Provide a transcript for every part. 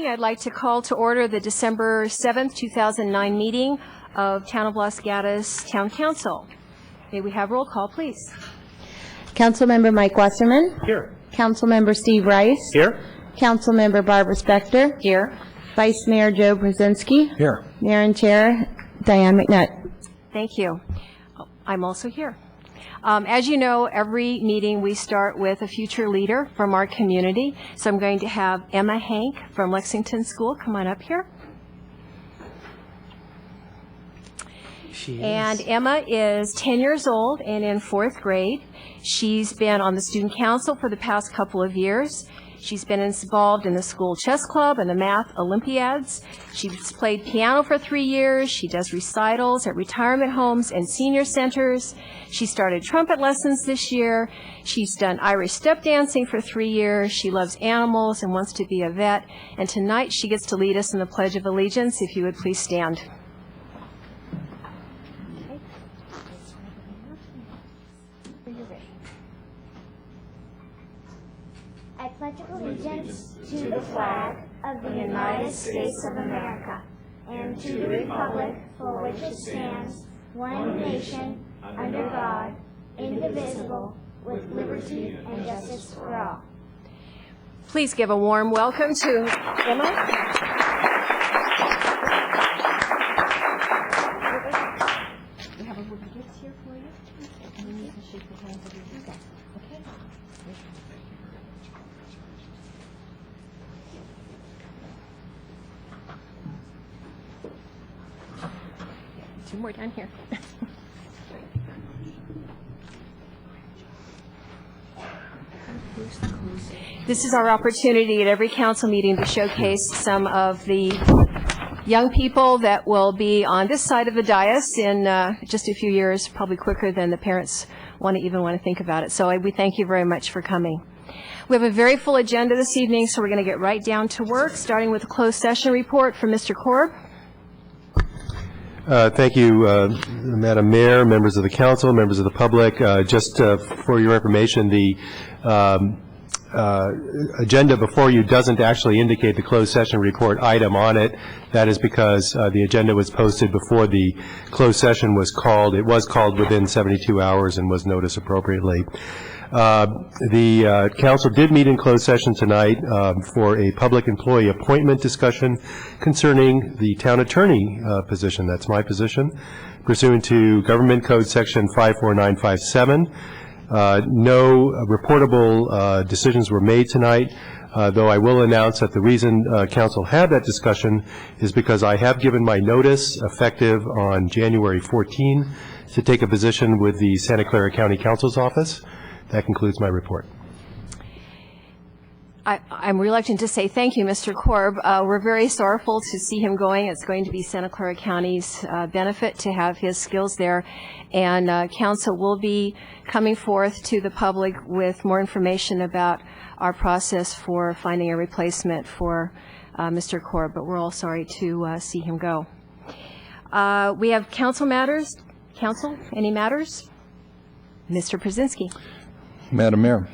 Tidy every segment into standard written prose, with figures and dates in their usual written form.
I'd like to call to order the December 7th, 2009 meeting of Town of Los Gatos Town Council. May we have roll call, please? Councilmember Mike Wasserman. Here. Councilmember Steve Rice. Here. Councilmember Barbara Spector. Here. Vice Mayor Joe Brzezinski. Here. Mayor and Chair Diane McNutt. Thank you. I'm also here. As you know, every meeting we start with a future leader from our community. So I'm going to have Emma Hank from Lexington School come on up here. And Emma is 10 years old and in 4th grade. She's been on the student council for the past couple of years. She's been involved in the school chess club and the math Olympiads. She's played piano for 3 years. She does recitals at retirement homes and senior centers. She started trumpet lessons this year. She's done Irish step dancing for 3 years. She loves animals and wants to be a vet. And tonight she gets to lead us in the Pledge of Allegiance. If you would please stand. I pledge allegiance to the flag of the United States of America and to the republic for which it stands, one nation, under God, indivisible, with liberty and justice for all. Please give a warm welcome to Emma. We have a little gift here for you, and then you can shake the hands of your leader. Okay? 2 more down here. This is our opportunity at every council meeting to showcase some of the young people that will be on this side of the dais in just a few years, probably quicker than the parents want to think about it. So we thank you very much for coming. We have a very full agenda this evening, so we're going to get right down to work, starting with a closed session report from Mr. Korb. Thank you, Madam Mayor, members of the council, members of the public. Just for your information, the agenda before you doesn't actually indicate the closed session report item on it. That is because the agenda was posted before the closed session was called. It was called within 72 hours and was noticed appropriately. The council did meet in closed session tonight for a public employee appointment discussion concerning the town attorney position. That's my position. Pursuant to Government Code Section 54957, no reportable decisions were made tonight, though I will announce that the reason council had that discussion is because I have given my notice effective on January 14 to take a position with the Santa Clara County Council's office. That concludes my report. I'm reluctant to say thank you, Mr. Korb. We're very sorrowful to see him going. It's going to be Santa Clara County's benefit to have his skills there. And council will be coming forth to the public with more information about our process for finding a replacement for Mr. Korb. But we're all sorry to see him go. We have council matters. Council, any matters? Mr. Brzezinski. Madam Mayor,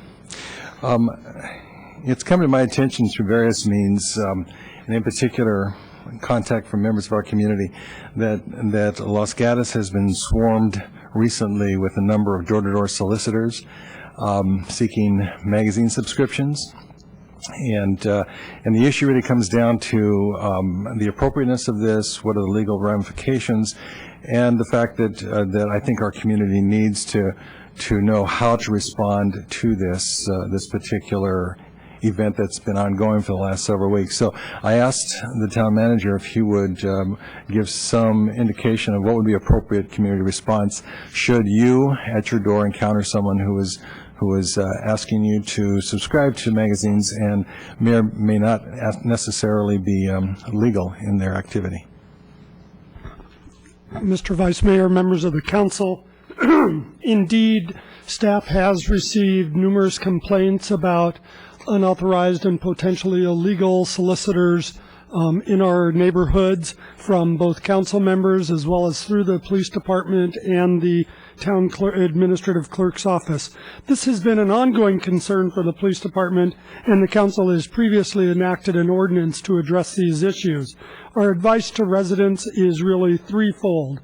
it's come to my attention through various means, and in particular contact from members of our community, that Los Gatos has been swarmed recently with a number of door-to-door solicitors seeking magazine subscriptions. And the issue really comes down to the appropriateness of this, what are the legal ramifications, and the fact that I think our community needs to know how to respond to this particular event that's been ongoing for the last several weeks. So I asked the town manager if he would give some indication of what would be appropriate community response should you at your door encounter someone who is asking you to subscribe to magazines and may or may not necessarily be legal in their activity. Mr. Vice Mayor, members of the council, indeed, staff has received numerous complaints about unauthorized and potentially illegal solicitors in our neighborhoods from both council members as well as through the police department and the town administrative clerk's office. This has been an ongoing concern for the police department, and the council has previously enacted an ordinance to address these issues. Our advice to residents is really threefold.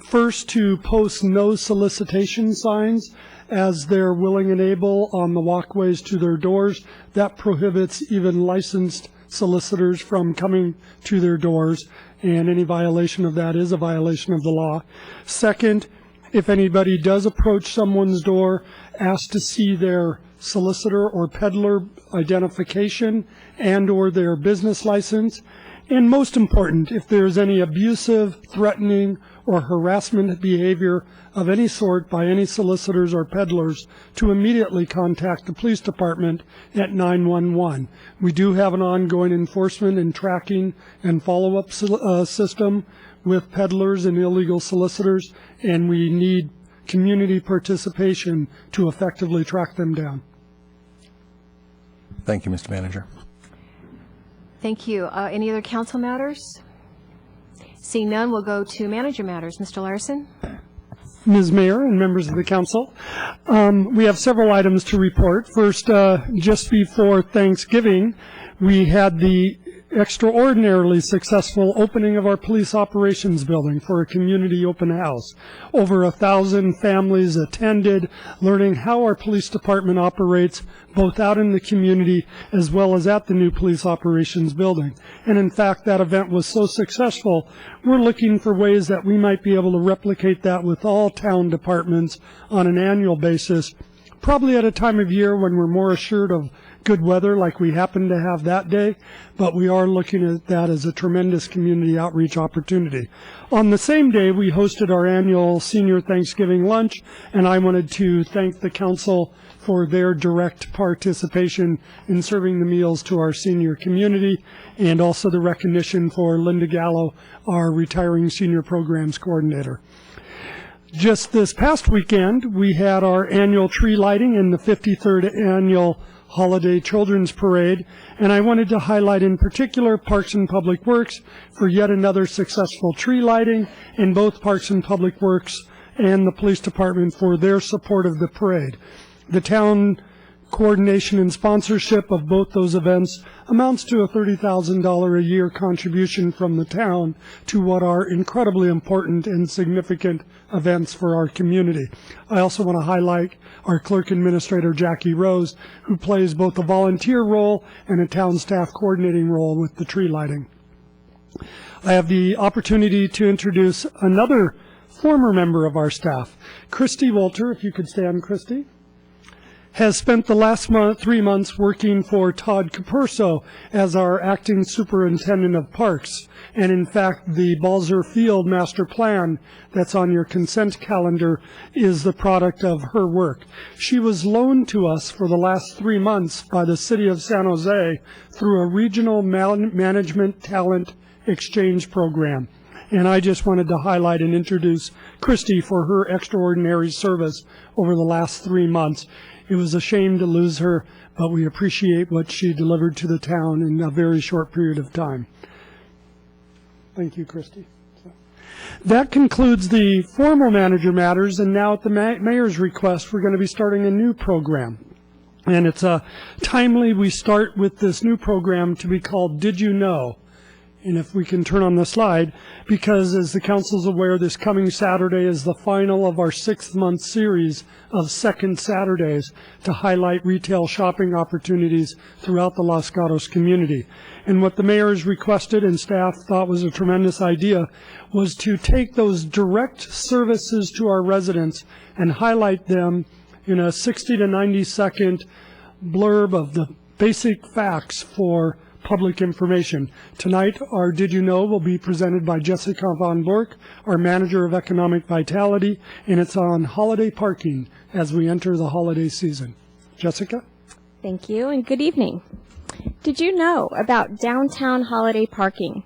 First, to post no solicitation signs as they're willing and able on the walkways to their doors. That prohibits even licensed solicitors from coming to their doors, and any violation of that is a violation of the law. Second, if anybody does approach someone's door, ask to see their solicitor or peddler identification and or their business license. And most important, if there's any abusive, threatening, or harassment behavior of any sort by any solicitors or peddlers, to immediately contact the police department at 911. We do have an ongoing enforcement and tracking and follow-up system with peddlers and illegal solicitors, and we need community participation to effectively track them down. Thank you, Mr. Manager. Thank you. Any other council matters? Seeing none, we'll go to manager matters. Mr. Larson? Ms. Mayor and members of the council, we have several items to report. First, just before Thanksgiving, we had the extraordinarily successful opening of our police operations building for a community open house. Over 1,000 families attended, learning how our police department operates both out in the community as well as at the new police operations building. And in fact, that event was so successful, we're looking for ways that we might be able to replicate that with all town departments on an annual basis, probably at a time of year when we're more assured of good weather like we happen to have that day, but we are looking at that as a tremendous community outreach opportunity. On the same day, we hosted our annual senior Thanksgiving lunch, and I wanted to thank the council for their direct participation in serving the meals to our senior community, and also the recognition for Linda Gallo, our retiring senior programs coordinator. Just this past weekend, we had our annual tree lighting and the 53rd annual Holiday Children's Parade, and I wanted to highlight in particular Parks and Public Works for yet another successful tree lighting, and both Parks and Public Works and the Police Department for their support of the parade. The town coordination and sponsorship of both those events amounts to a $30,000 a year contribution from the town to what are incredibly important and significant events for our community. I also want to highlight our clerk administrator, Jackie Rose, who plays both a volunteer role and a town staff coordinating role with the tree lighting. I have the opportunity to introduce another former member of our staff, Christy Walter. If you could stand, Christy. Has spent the last 3 months working for Todd Capurso as our acting superintendent of parks. And in fact, the Balzer Field master plan that's on your consent calendar is the product of her work. She was loaned to us for the last 3 months by the city of San Jose through a regional management talent exchange program. And I just wanted to highlight and introduce Christy for her extraordinary service over the last 3 months. It was a shame to lose her, but we appreciate what she delivered to the town in a very short period of time. Thank you, Christy. That concludes the formal manager matters, and now at the mayor's request, we're going to be starting a new program. And it's timely we start with this new program to be called Did You Know? And if we can turn on the slide, because as the council's aware, this coming Saturday is the final of our 6-month series of second Saturdays to highlight retail shopping opportunities throughout the Los Gatos community. And what the mayor has requested and staff thought was a tremendous idea was to take those direct services to our residents and highlight them in a 60 to 90 second blurb of the basic facts for public information. Tonight, our Did You Know will be presented by Jessica Von Bork, our Manager of Economic Vitality, and it's on holiday parking as we enter the holiday season. Jessica? Thank you, and good evening. Did you know about downtown holiday parking,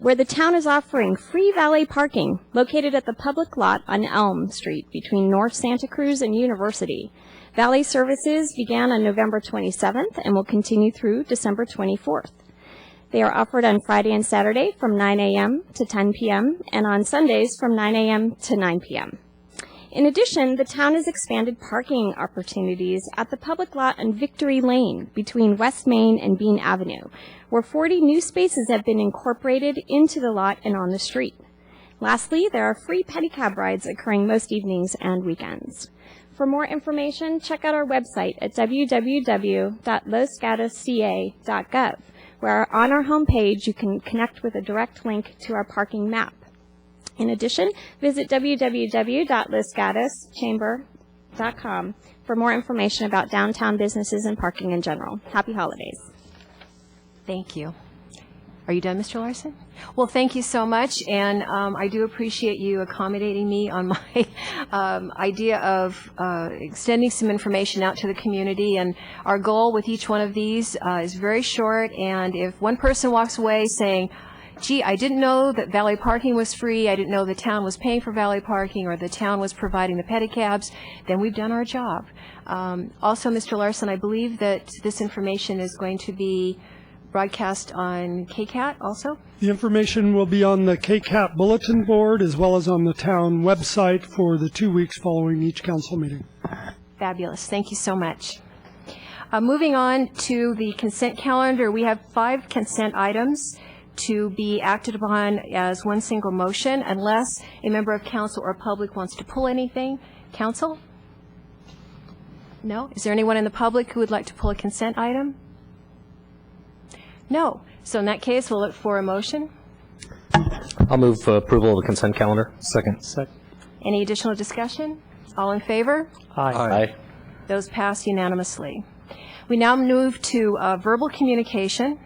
where the town is offering free valet parking located at the public lot on Elm Street between North Santa Cruz and University? Valet services began on November 27th and will continue through December 24th. They are offered on Friday and Saturday from 9 a.m. to 10 p.m. and on Sundays from 9 a.m. to 9 p.m. In addition, the town has expanded parking opportunities at the public lot on Victory Lane between West Main and Bean Avenue, where 40 new spaces have been incorporated into the lot and on the street. Lastly, there are free pedicab rides occurring most evenings and weekends. For more information, check out our website at www.losgatusca.gov, where on our homepage you can connect with a direct link to our parking map. In addition, visit www.losgatuschamber.com for more information about downtown businesses and parking in general. Happy holidays. Thank you. Are you done, Mr. Larson? Well, thank you so much, and I do appreciate you accommodating me on my idea of extending some information out to the community. And our goal with each one of these is very short, and if one person walks away saying, gee, I didn't know that valet parking was free, I didn't know the town was paying for valet parking, or the town was providing the pedicabs, then we've done our job. Also, Mr. Larson, I believe that this information is going to be broadcast on KCAT also? The information will be on the KCAT bulletin board as well as on the town website for the 2 weeks following each council meeting. Fabulous. Thank you so much. Moving on to the consent calendar, we have 5 consent items to be acted upon as one single motion unless a member of council or public wants to pull anything. Council? No? Is there anyone in the public who would like to pull a consent item? No. So in that case, we'll look for a motion. I'll move for approval of the consent calendar. Second. Any additional discussion? All in favor? Aye. Those pass unanimously. We now move to verbal communication,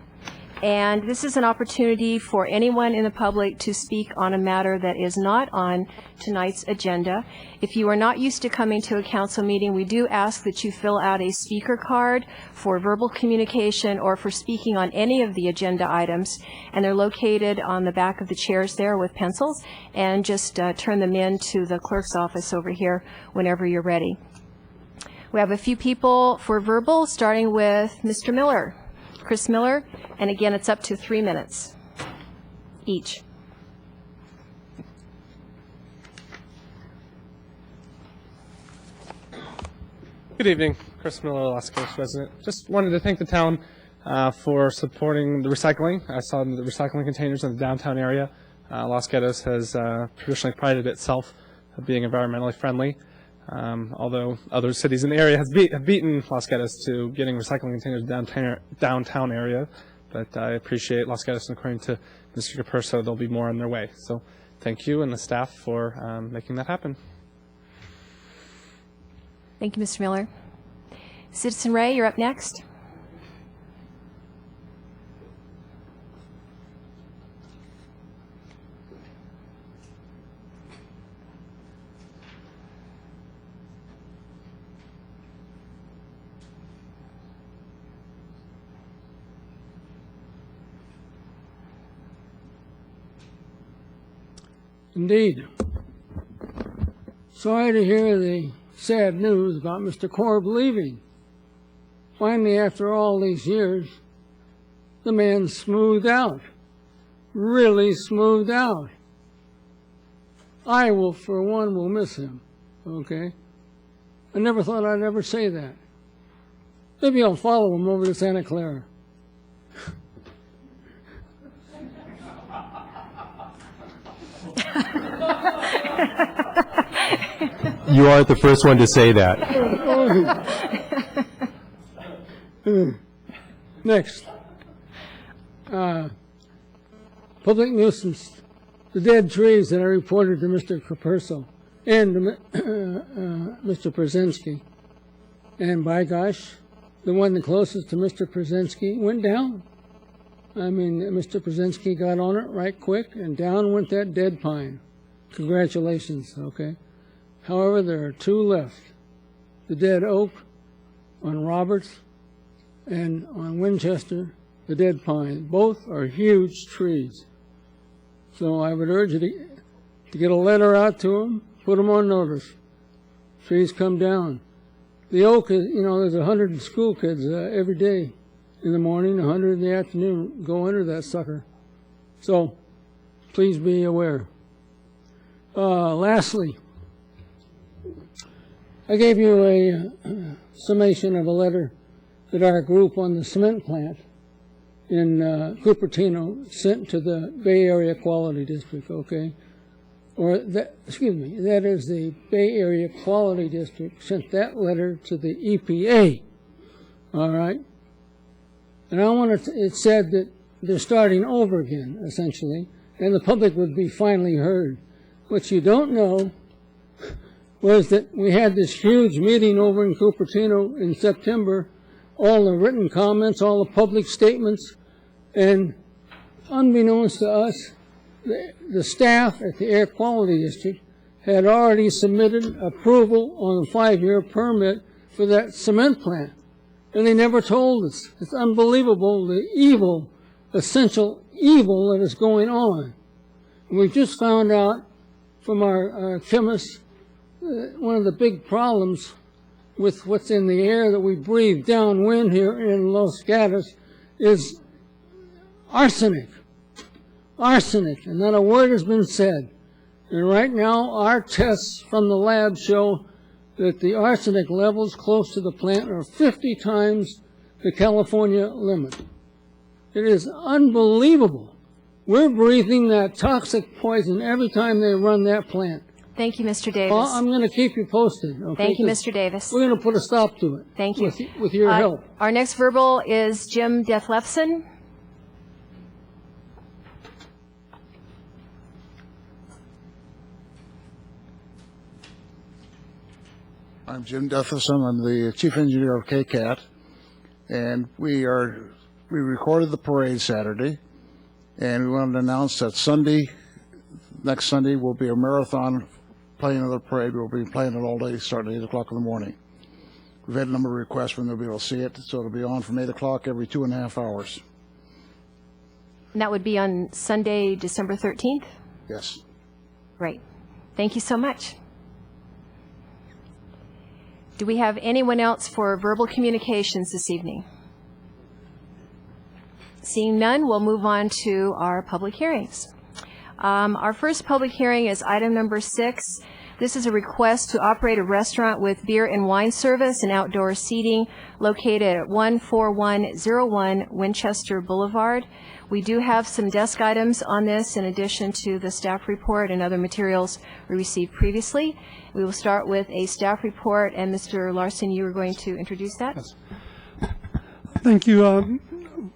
and this is an opportunity for anyone in the public to speak on a matter that is not on tonight's agenda. If you are not used to coming to a council meeting, we do ask that you fill out a speaker card for verbal communication or for speaking on any of the agenda items, and they're located on the back of the chairs there with pencils, and just turn them in to the clerk's office over here whenever you're ready. We have a few people for verbal, starting with Mr. Miller. Chris Miller, and again, it's up to 3 minutes each. Good evening, Chris Miller, Los Gatos resident. Just wanted to thank the town for supporting the recycling. I saw the recycling containers in the downtown area. Los Gatos has traditionally prided itself of being environmentally friendly. Although other cities in the area have beaten Los Gatos to getting recycling containers downtown area, but I appreciate Los Gatos, and according to Mr. Capurso, there'll be more on their way. So thank you and the staff for making that happen. Thank you, Mr. Miller. Citizen Ray, you're up next. Indeed. Sorry to hear the sad news about Mr. Korb leaving. Finally, after all these years, the man smoothed out. Really smoothed out. I will, for one, will miss him. Okay? I never thought I'd ever say that. Maybe I'll follow him over to Santa Clara. You aren't the first one to say that. Next. Public nuisance. The dead trees that I reported to Mr. Capurso and Mr. Brzezinski. And by gosh, the one the closest to Mr. Brzezinski went down. I mean, Mr. Brzezinski got on it right quick, and down went that dead pine. Congratulations, okay? However, there are 2 left. The dead oak on Roberts and on Winchester, the dead pine. Both are huge trees. So I would urge you to get a letter out to them, put them on notice. Trees come down. The oak is, there's 100 school kids every day in the morning, 100 in the afternoon. Go under that sucker. So please be aware. Lastly, I gave you a summation of a letter that our group on the cement plant in Cupertino sent to the Bay Area Quality District, okay? That is the Bay Area Quality District sent that letter to the EPA, all right? And it said that they're starting over again, essentially, and the public would be finally heard. What you don't know was that we had this huge meeting over in Cupertino in September, all the written comments, all the public statements, and unbeknownst to us, the staff at the Air Quality District had already submitted approval on a 5-year permit for that cement plant. And they never told us. It's unbelievable, the evil, essential evil that is going on. And we just found out from our chemists one of the big problems with what's in the air that we breathe downwind here in Los Gatos is arsenic. Arsenic, and not a word has been said. And right now, our tests from the lab show that the arsenic levels close to the plant are 50 times the California limit. It is unbelievable. We're breathing that toxic poison every time they run that plant. Thank you, Mr. Davis. Well, I'm going to keep you posted. Okay? Thank you, Mr. Davis. We're going to put a stop to it. Thank you. With your help. Our next verbal is Jim Dethlefsen. I'm Jim Dethlefsen. I'm the chief engineer of KCAT, and we recorded the parade Saturday, and we wanted to announce that next Sunday will be a marathon playing of the parade. We'll be playing it all day, starting at 8 o'clock in the morning. We've had a number of requests when they'll be able to see it, so it'll be on from 8 o'clock every 2.5 hours. And that would be on Sunday, December 13th? Yes. Great. Thank you so much. Do we have anyone else for verbal communications this evening? Seeing none, we'll move on to our public hearings. Our first public hearing is item number 6. This is a request to operate a restaurant with beer and wine service and outdoor seating located at 14101 Winchester Boulevard. We do have some desk items on this in addition to the staff report and other materials we received previously. We will start with a staff report, and Mr. Larson, you are going to introduce that. Yes. Thank you,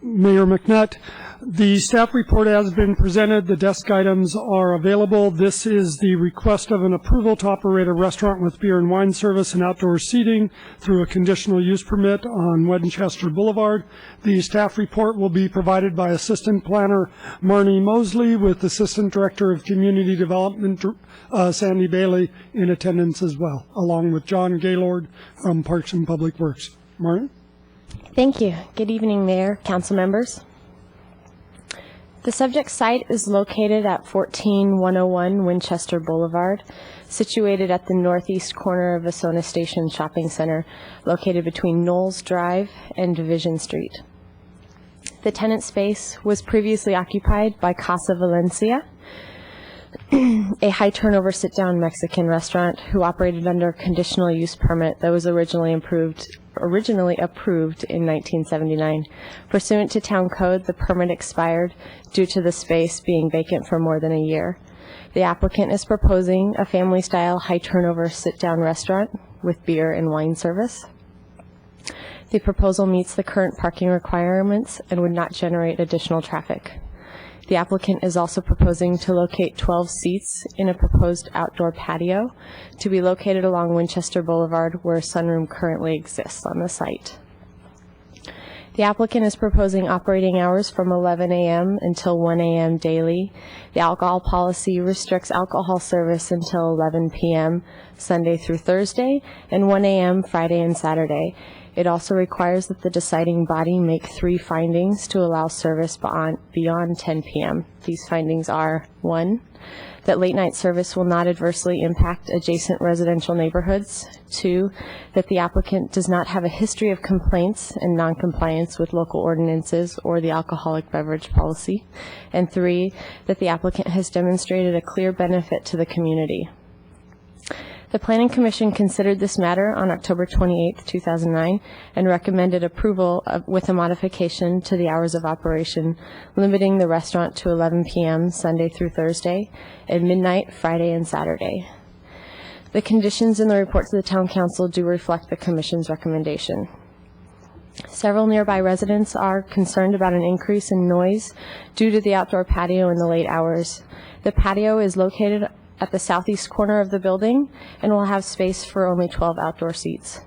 Mayor McNutt. The staff report has been presented. The desk items are available. This is the request of an approval to operate a restaurant with beer and wine service and outdoor seating through a conditional use permit on Winchester Boulevard. The staff report will be provided by Assistant Planner Marnie Mosley with Assistant Director of Community Development Sandy Bailey in attendance as well, along with John Gaylord from Parks and Public Works. Marnie? Thank you. Good evening, Mayor, council members. The subject site is located at 14101 Winchester Boulevard, situated at the northeast corner of Vasona Station Shopping Center, located between Knowles Drive and Division Street. The tenant space was previously occupied by Casa Valencia, a high-turnover sit-down Mexican restaurant who operated under a conditional use permit that was originally approved in 1979. Pursuant to town code, the permit expired due to the space being vacant for more than a year. The applicant is proposing a family-style high-turnover sit-down restaurant with beer and wine service. The proposal meets the current parking requirements and would not generate additional traffic. The applicant is also proposing to locate 12 seats in a proposed outdoor patio to be located along Winchester Boulevard, where a sunroom currently exists on the site. The applicant is proposing operating hours from 11 a.m. until 1 a.m. daily. The alcohol policy restricts alcohol service until 11 p.m. Sunday through Thursday and 1 a.m. Friday and Saturday. It also requires that the deciding body make 3 findings to allow service beyond 10 p.m. These findings are: 1, that late-night service will not adversely impact adjacent residential neighborhoods; 2, that the applicant does not have a history of complaints and noncompliance with local ordinances or the alcoholic beverage policy; and 3, that the applicant has demonstrated a clear benefit to the community. The Planning Commission considered this matter on October 28, 2009, and recommended approval with a modification to the hours of operation, limiting the restaurant to 11 p.m. Sunday through Thursday, and midnight Friday and Saturday. The conditions in the report to the Town Council do reflect the Commission's recommendation. Several nearby residents are concerned about an increase in noise due to the outdoor patio in the late hours. The patio is located at the southeast corner of the building and will have space for only 12 outdoor seats.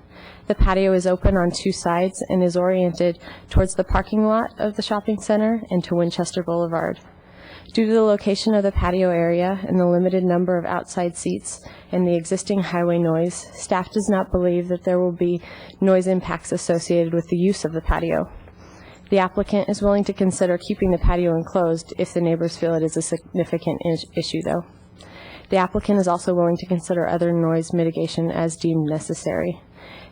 The patio is open on 2 sides and is oriented towards the parking lot of the shopping center and to Winchester Boulevard. Due to the location of the patio area and the limited number of outside seats and the existing highway noise, staff does not believe that there will be noise impacts associated with the use of the patio. The applicant is willing to consider keeping the patio enclosed if the neighbors feel it is a significant issue, though. The applicant is also willing to consider other noise mitigation as deemed necessary.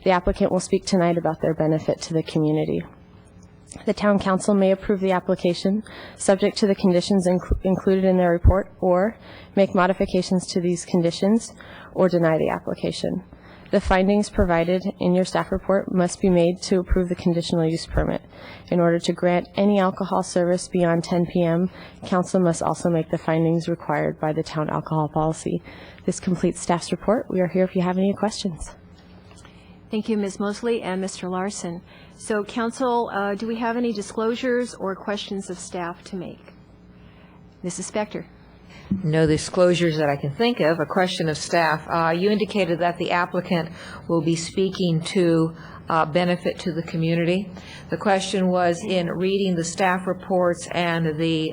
The applicant will speak tonight about their benefit to the community. The Town Council may approve the application subject to the conditions included in their report, or make modifications to these conditions, or deny the application. The findings provided in your staff report must be made to approve the conditional use permit. In order to grant any alcohol service beyond 10 p.m., Council must also make the findings required by the town alcohol policy. This completes staff's report. We are here if you have any questions. Thank you, Ms. Mosley and Mr. Larson. So, Council, do we have any disclosures or questions of staff to make? Mrs. Spector. No disclosures that I can think of. A question of staff. You indicated that the applicant will be speaking to benefit to the community. The question was, in reading the staff reports and the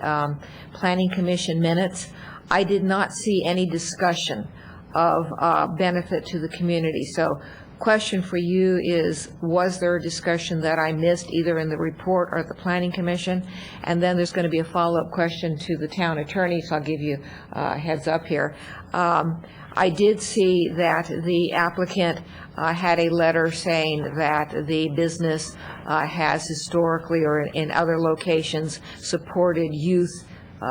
Planning Commission minutes, I did not see any discussion of benefit to the community. So question for you is, was there a discussion that I missed either in the report or at the Planning Commission? And then there's going to be a follow-up question to the town attorney, so I'll give you a heads up here. I did see that the applicant had a letter saying that the business has historically or in other locations supported youth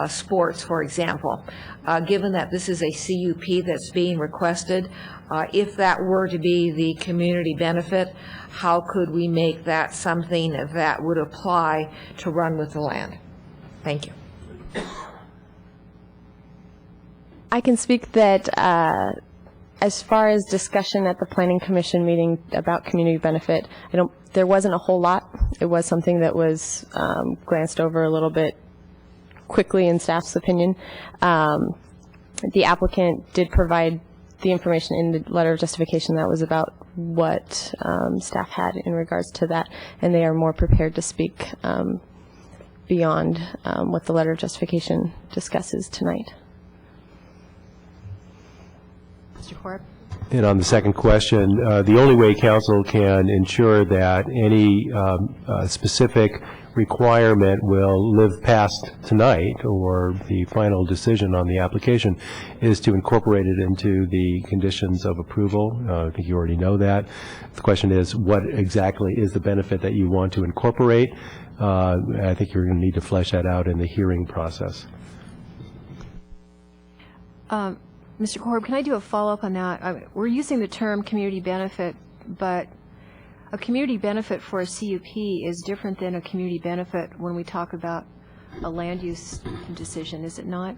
sports, for example. Given that this is a CUP that's being requested, if that were to be the community benefit, how could we make that something that would apply to run with the land? Thank you. I can speak that as far as discussion at the Planning Commission meeting about community benefit, there wasn't a whole lot. It was something that was glanced over a little bit quickly in staff's opinion. The applicant did provide the information in the letter of justification that was about what staff had in regards to that, and they are more prepared to speak beyond what the letter of justification discusses tonight. Mr. Korb? And on the second question, the only way council can ensure that any specific requirement will live past tonight or the final decision on the application is to incorporate it into the conditions of approval. I think you already know that. The question is, what exactly is the benefit that you want to incorporate? I think you're going to need to flesh that out in the hearing process. Mr. Korb, can I do a follow-up on that? We're using the term community benefit, but a community benefit for a CUP is different than a community benefit when we talk about a land use decision, is it not?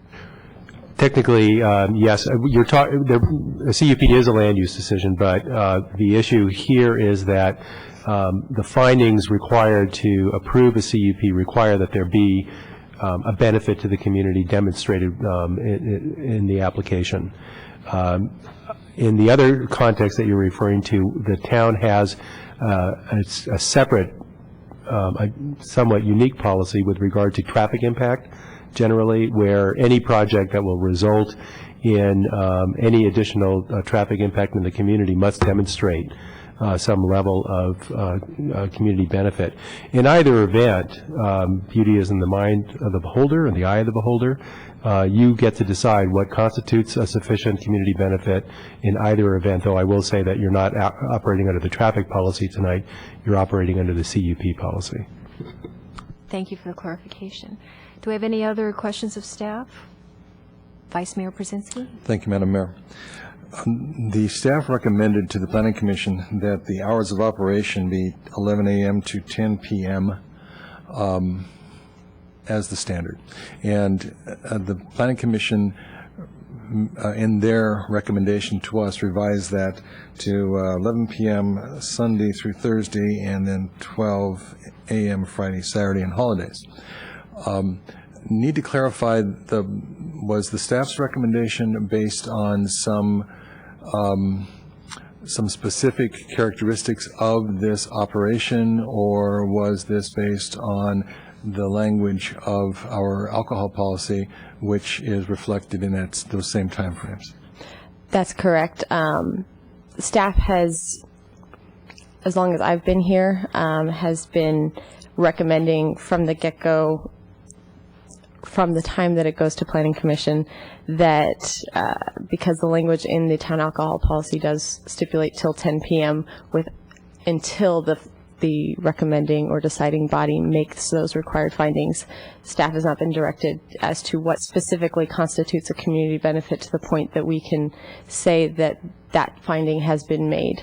Technically, yes. A CUP is a land use decision, but the issue here is that the findings required to approve a CUP require that there be a benefit to the community demonstrated in the application. In the other context that you're referring to, the town has a separate, somewhat unique policy with regard to traffic impact, generally, where any project that will result in any additional traffic impact in the community must demonstrate some level of community benefit. In either event, beauty is in the mind of the beholder and the eye of the beholder. You get to decide what constitutes a sufficient community benefit in either event, though I will say that you're not operating under the traffic policy tonight, you're operating under the CUP policy. Thank you for the clarification. Do we have any other questions of staff? Vice Mayor Brzezinski? Thank you, Madam Mayor. The staff recommended to the Planning Commission that the hours of operation be 11 a.m. to 10 p.m. As the standard. And the Planning Commission, in their recommendation to us, revised that to 11 p.m. Sunday through Thursday, and then 12 a.m. Friday, Saturday, and holidays. Need to clarify, was the staff's recommendation based on some specific characteristics of this operation, or was this based on the language of our alcohol policy, which is reflected in those same timeframes? That's correct. Staff has, as long as I've been here, has been recommending from the get-go, from the time that it goes to Planning Commission, that because the language in the town alcohol policy does stipulate till 10 p.m. until the recommending or deciding body makes those required findings, staff has not been directed as to what specifically constitutes a community benefit to the point that we can say that that finding has been made.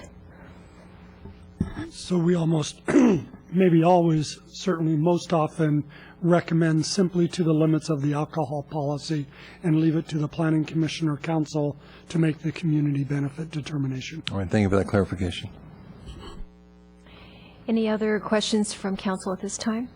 So we almost, maybe always, certainly most often, recommend simply to the limits of the alcohol policy and leave it to the Planning Commission or Council to make the community benefit determination. All right, thank you for that clarification. Any other questions from council at this time?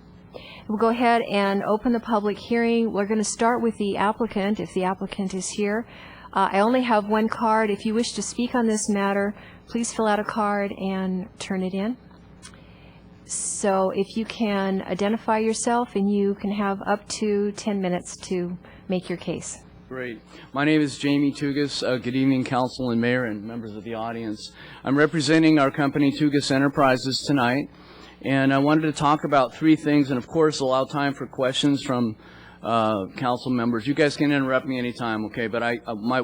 We'll go ahead and open the public hearing. We're going to start with the applicant, if the applicant is here. I only have one card. If you wish to speak on this matter, please fill out a card and turn it in. So if you can identify yourself, and you can have up to 10 minutes to make your case. Great. My name is Jamie Tugas. Good evening, Council and Mayor and members of the audience. I'm representing our company, Tugas Enterprises, tonight, and I wanted to talk about three things, and of course allow time for questions from council members. You guys can interrupt me anytime, okay? But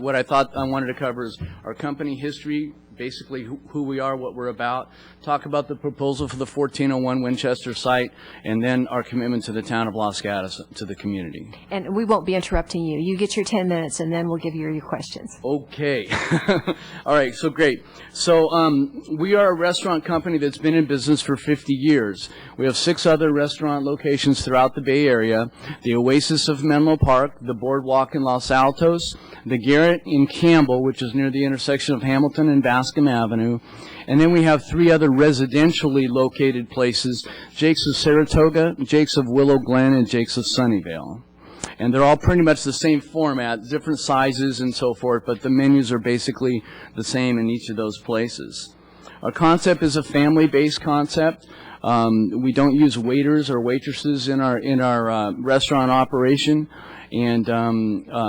what I thought I wanted to cover is our company history, basically who we are, what we're about, talk about the proposal for the 1401 Winchester site, and then our commitment to the town of Los Gatos, to the community. And we won't be interrupting you. You get your 10 minutes, and then we'll give you your questions. Okay. All right, so great. So we are a restaurant company that's been in business for 50 years. We have 6 other restaurant locations throughout the Bay Area: the Oasis of Menlo Park, the Boardwalk in Los Altos, the Garrett in Campbell, which is near the intersection of Hamilton and Bascom Avenue. And then we have 3 other residentially located places: Jake's of Saratoga, Jake's of Willow Glen, and Jake's of Sunnyvale. And they're all pretty much the same format, different sizes and so forth, but the menus are basically the same in each of those places. Our concept is a family-based concept. We don't use waiters or waitresses in our restaurant operation, and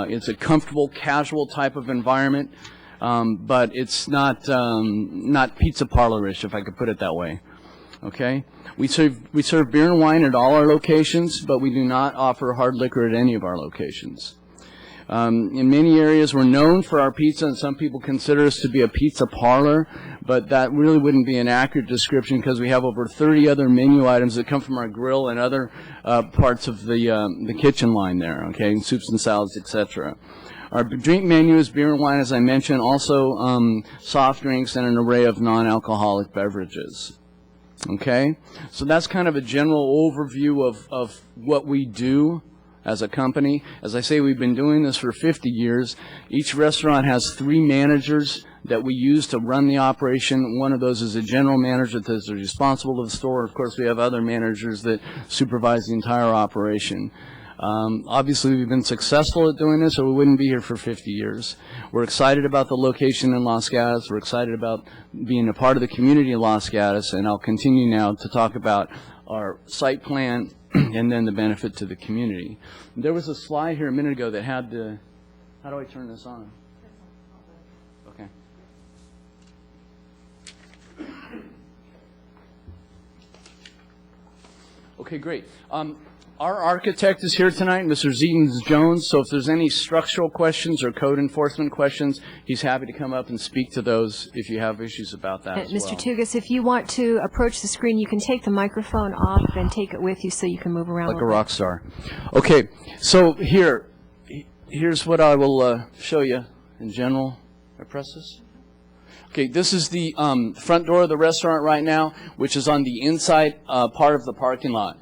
it's a comfortable, casual type of environment. But it's not pizza parlor-ish, if I could put it that way. Okay, we serve beer and wine at all our locations, but we do not offer hard liquor at any of our locations. In many areas, we're known for our pizza, and some people consider us to be a pizza parlor, but that really wouldn't be an accurate description, because we have over 30 other menu items that come from our grill and other parts of the kitchen line there. Okay, soups and salads, etc. Our drink menu is beer and wine, as I mentioned, also soft drinks and an array of non-alcoholic beverages. Okay? So that's kind of a general overview of what we do as a company. As I say, we've been doing this for 50 years. Each restaurant has 3 managers that we use to run the operation. One of those is a general manager that's responsible for the store. Of course, we have other managers that supervise the entire operation. Obviously, we've been successful at doing this, or we wouldn't be here for 50 years. We're excited about the location in Los Gatos. We're excited about being a part of the community of Los Gatos, and I'll continue now to talk about our site plan and then the benefit to the community. There was a slide here a minute ago that had the, how do I turn this on? Okay. Okay, great. Our architect is here tonight, Mr. Zeton Jones, so if there's any structural questions or code enforcement questions, he's happy to come up and speak to those if you have issues about that as well. Mr. Tugas, if you want to approach the screen, you can take the microphone off and take it with you so you can move around Like a rock star. Okay, so here's what I will show you in general. I press this? Okay, this is the front door of the restaurant right now, which is on the inside part of the parking lot.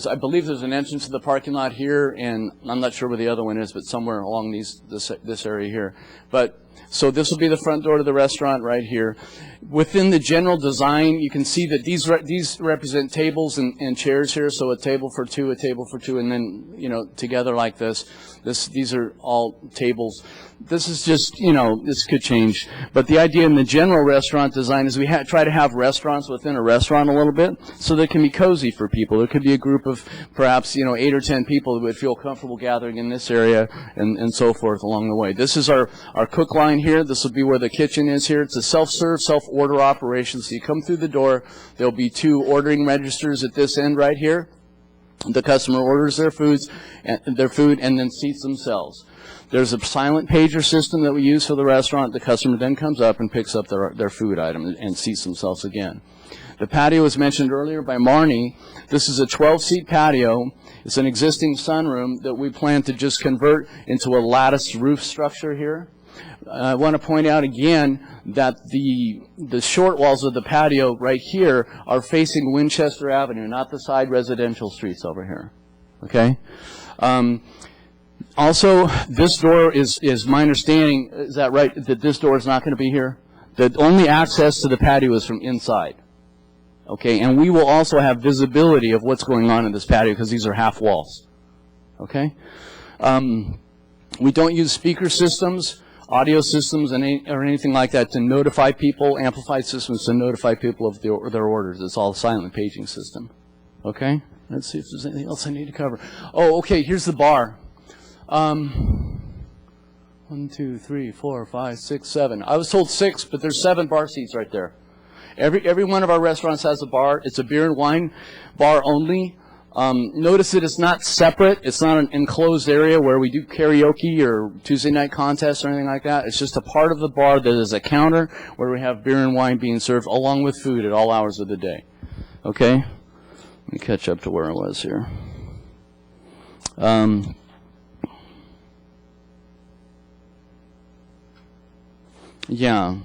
I believe there's an entrance to the parking lot here, and I'm not sure where the other one is, but somewhere along this area here. So this will be the front door to the restaurant right here. Within the general design, you can see that these represent tables and chairs here. So a table for two, and then together like this. These are all tables. This is just this could change. But the idea in the general restaurant design is we try to have restaurants within a restaurant a little bit, so that it can be cozy for people. There could be a group of perhaps 8 or 10 people who would feel comfortable gathering in this area and so forth along the way. This is our cook line here. This will be where the kitchen is here. It's a self-serve, self-order operation. So you come through the door, there'll be 2 ordering registers at this end right here. The customer orders their food and then seats themselves. There's a silent pager system that we use for the restaurant. The customer then comes up and picks up their food item and seats themselves again. The patio was mentioned earlier by Marnie. This is a 12-seat patio. It's an existing sunroom that we plan to just convert into a lattice roof structure here. I want to point out again that the short walls of the patio right here are facing Winchester Avenue, not the side residential streets over here. Okay? Also, this door is my understanding, is that right, that this door is not going to be here? The only access to the patio is from inside. Okay, and we will also have visibility of what's going on in this patio because these are half walls. Okay? We don't use speaker systems, audio systems, or anything like that to notify people, amplified systems to notify people of their orders. It's all a silent paging system. Okay? Let's see if there's anything else I need to cover. Oh, okay, here's the bar. 1, 2, 3, 4, 5, 6, 7. I was told 6, but there's 7 bar seats right there. Every one of our restaurants has a bar. It's a beer and wine bar only. Notice that it's not separate. It's not an enclosed area where we do karaoke or Tuesday night contests or anything like that. It's just a part of the bar that is a counter where we have beer and wine being served along with food at all hours of the day. Okay? Let me catch up to where I was here. Yeah.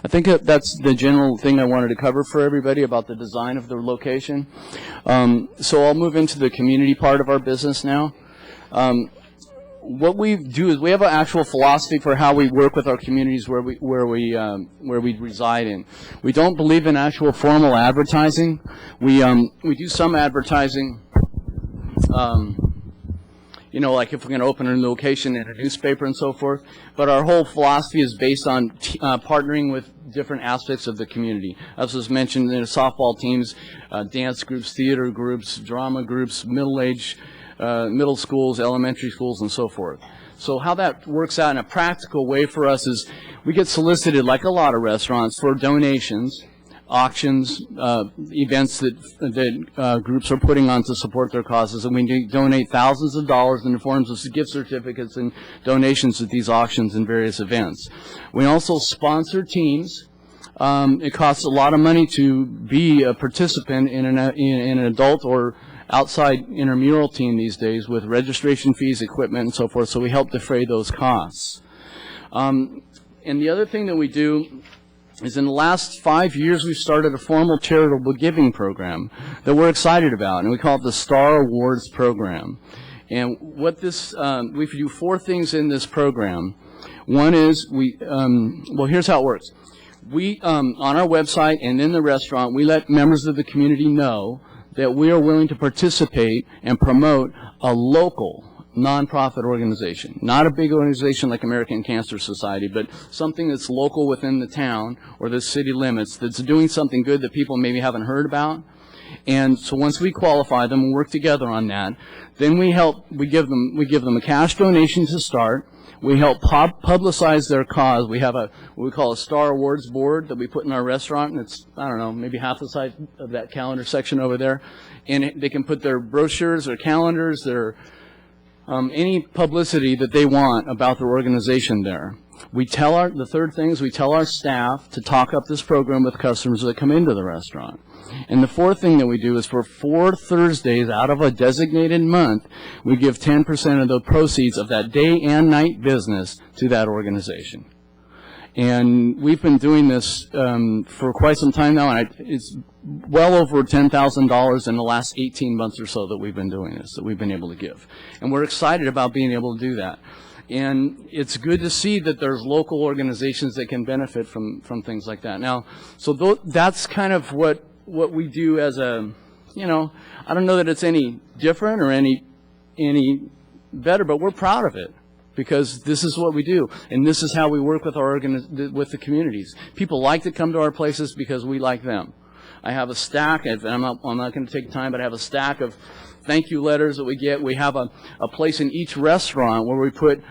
I think that's the general thing I wanted to cover for everybody about the design of the location. So I'll move into the community part of our business now. What we do is we have an actual philosophy for how we work with our communities where we reside in. We don't believe in actual formal advertising. We do some advertising. Like if we're going to open a new location in a newspaper and so forth. But our whole philosophy is based on partnering with different aspects of the community. As was mentioned, softball teams, dance groups, theater groups, drama groups, middle schools, elementary schools, and so forth. So how that works out in a practical way for us is we get solicited, like a lot of restaurants, for donations, auctions, events that groups are putting on to support their causes, and we donate thousands of dollars in the forms of gift certificates and donations at these auctions and various events. We also sponsor teams. It costs a lot of money to be a participant in an adult or outside intramural team these days with registration fees, equipment, and so forth, so we help defray those costs. And the other thing that we do is in the last 5 years, we've started a formal charitable giving program that we're excited about, and we call it the Star Awards Program. And what this, we do 4 things in this program. One is here's how it works. We, on our website and in the restaurant, we let members of the community know that we are willing to participate and promote a local nonprofit organization, not a big organization like American Cancer Society, but something that's local within the town or the city limits that's doing something good that people maybe haven't heard about. And so once we qualify them and work together on that, then we give them a cash donation to start. We help publicize their cause. We have what we call a Star Awards board that we put in our restaurant, and it's, I don't know, maybe half the size of that calendar section over there. And they can put their brochures, their calendars, their any publicity that they want about their organization there. The third thing is we tell our staff to talk up this program with customers that come into the restaurant. And the fourth thing that we do is for 4 Thursdays out of a designated month, we give 10% of the proceeds of that day and night business to that organization. And we've been doing this for quite some time now, and it's well over $10,000 in the last 18 months or so that we've been doing this, that we've been able to give. And we're excited about being able to do that. And it's good to see that there's local organizations that can benefit from things like that. Now, so that's kind of what we do as a, I don't know that it's any different or any better, but we're proud of it because this is what we do, and this is how we work with with the communities. People like to come to our places because we like them. I have a stack, and I'm not going to take time, but I have a stack of thank you letters that we get. We have a place in each restaurant where we put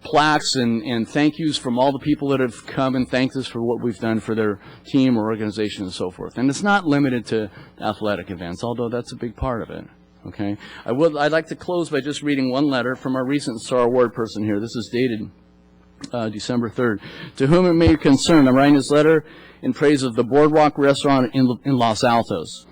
plaques and thank yous from all the people that have come and thanked us for what we've done for their team or organization and so forth. And it's not limited to athletic events, although that's a big part of it. Okay, I'd like to close by just reading one letter from our recent Star Award person here. This is dated December 3rd. To whom it may concern, I'm writing this letter in praise of the Boardwalk Restaurant in Los Altos.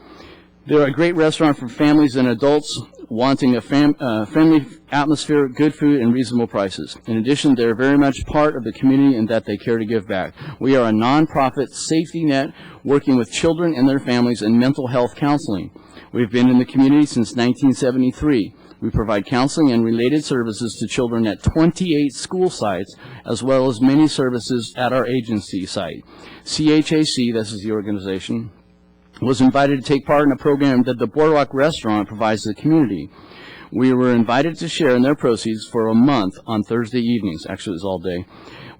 They're a great restaurant for families and adults wanting a friendly atmosphere, good food, and reasonable prices. In addition, they're very much part of the community in that they care to give back. We are a nonprofit safety net working with children and their families in mental health counseling. We've been in the community since 1973. We provide counseling and related services to children at 28 school sites, as well as many services at our agency site. CHAC, this is the organization, was invited to take part in a program that the Boardwalk Restaurant provides to the community. We were invited to share in their proceeds for a month on Thursday evenings. Actually, it was all day.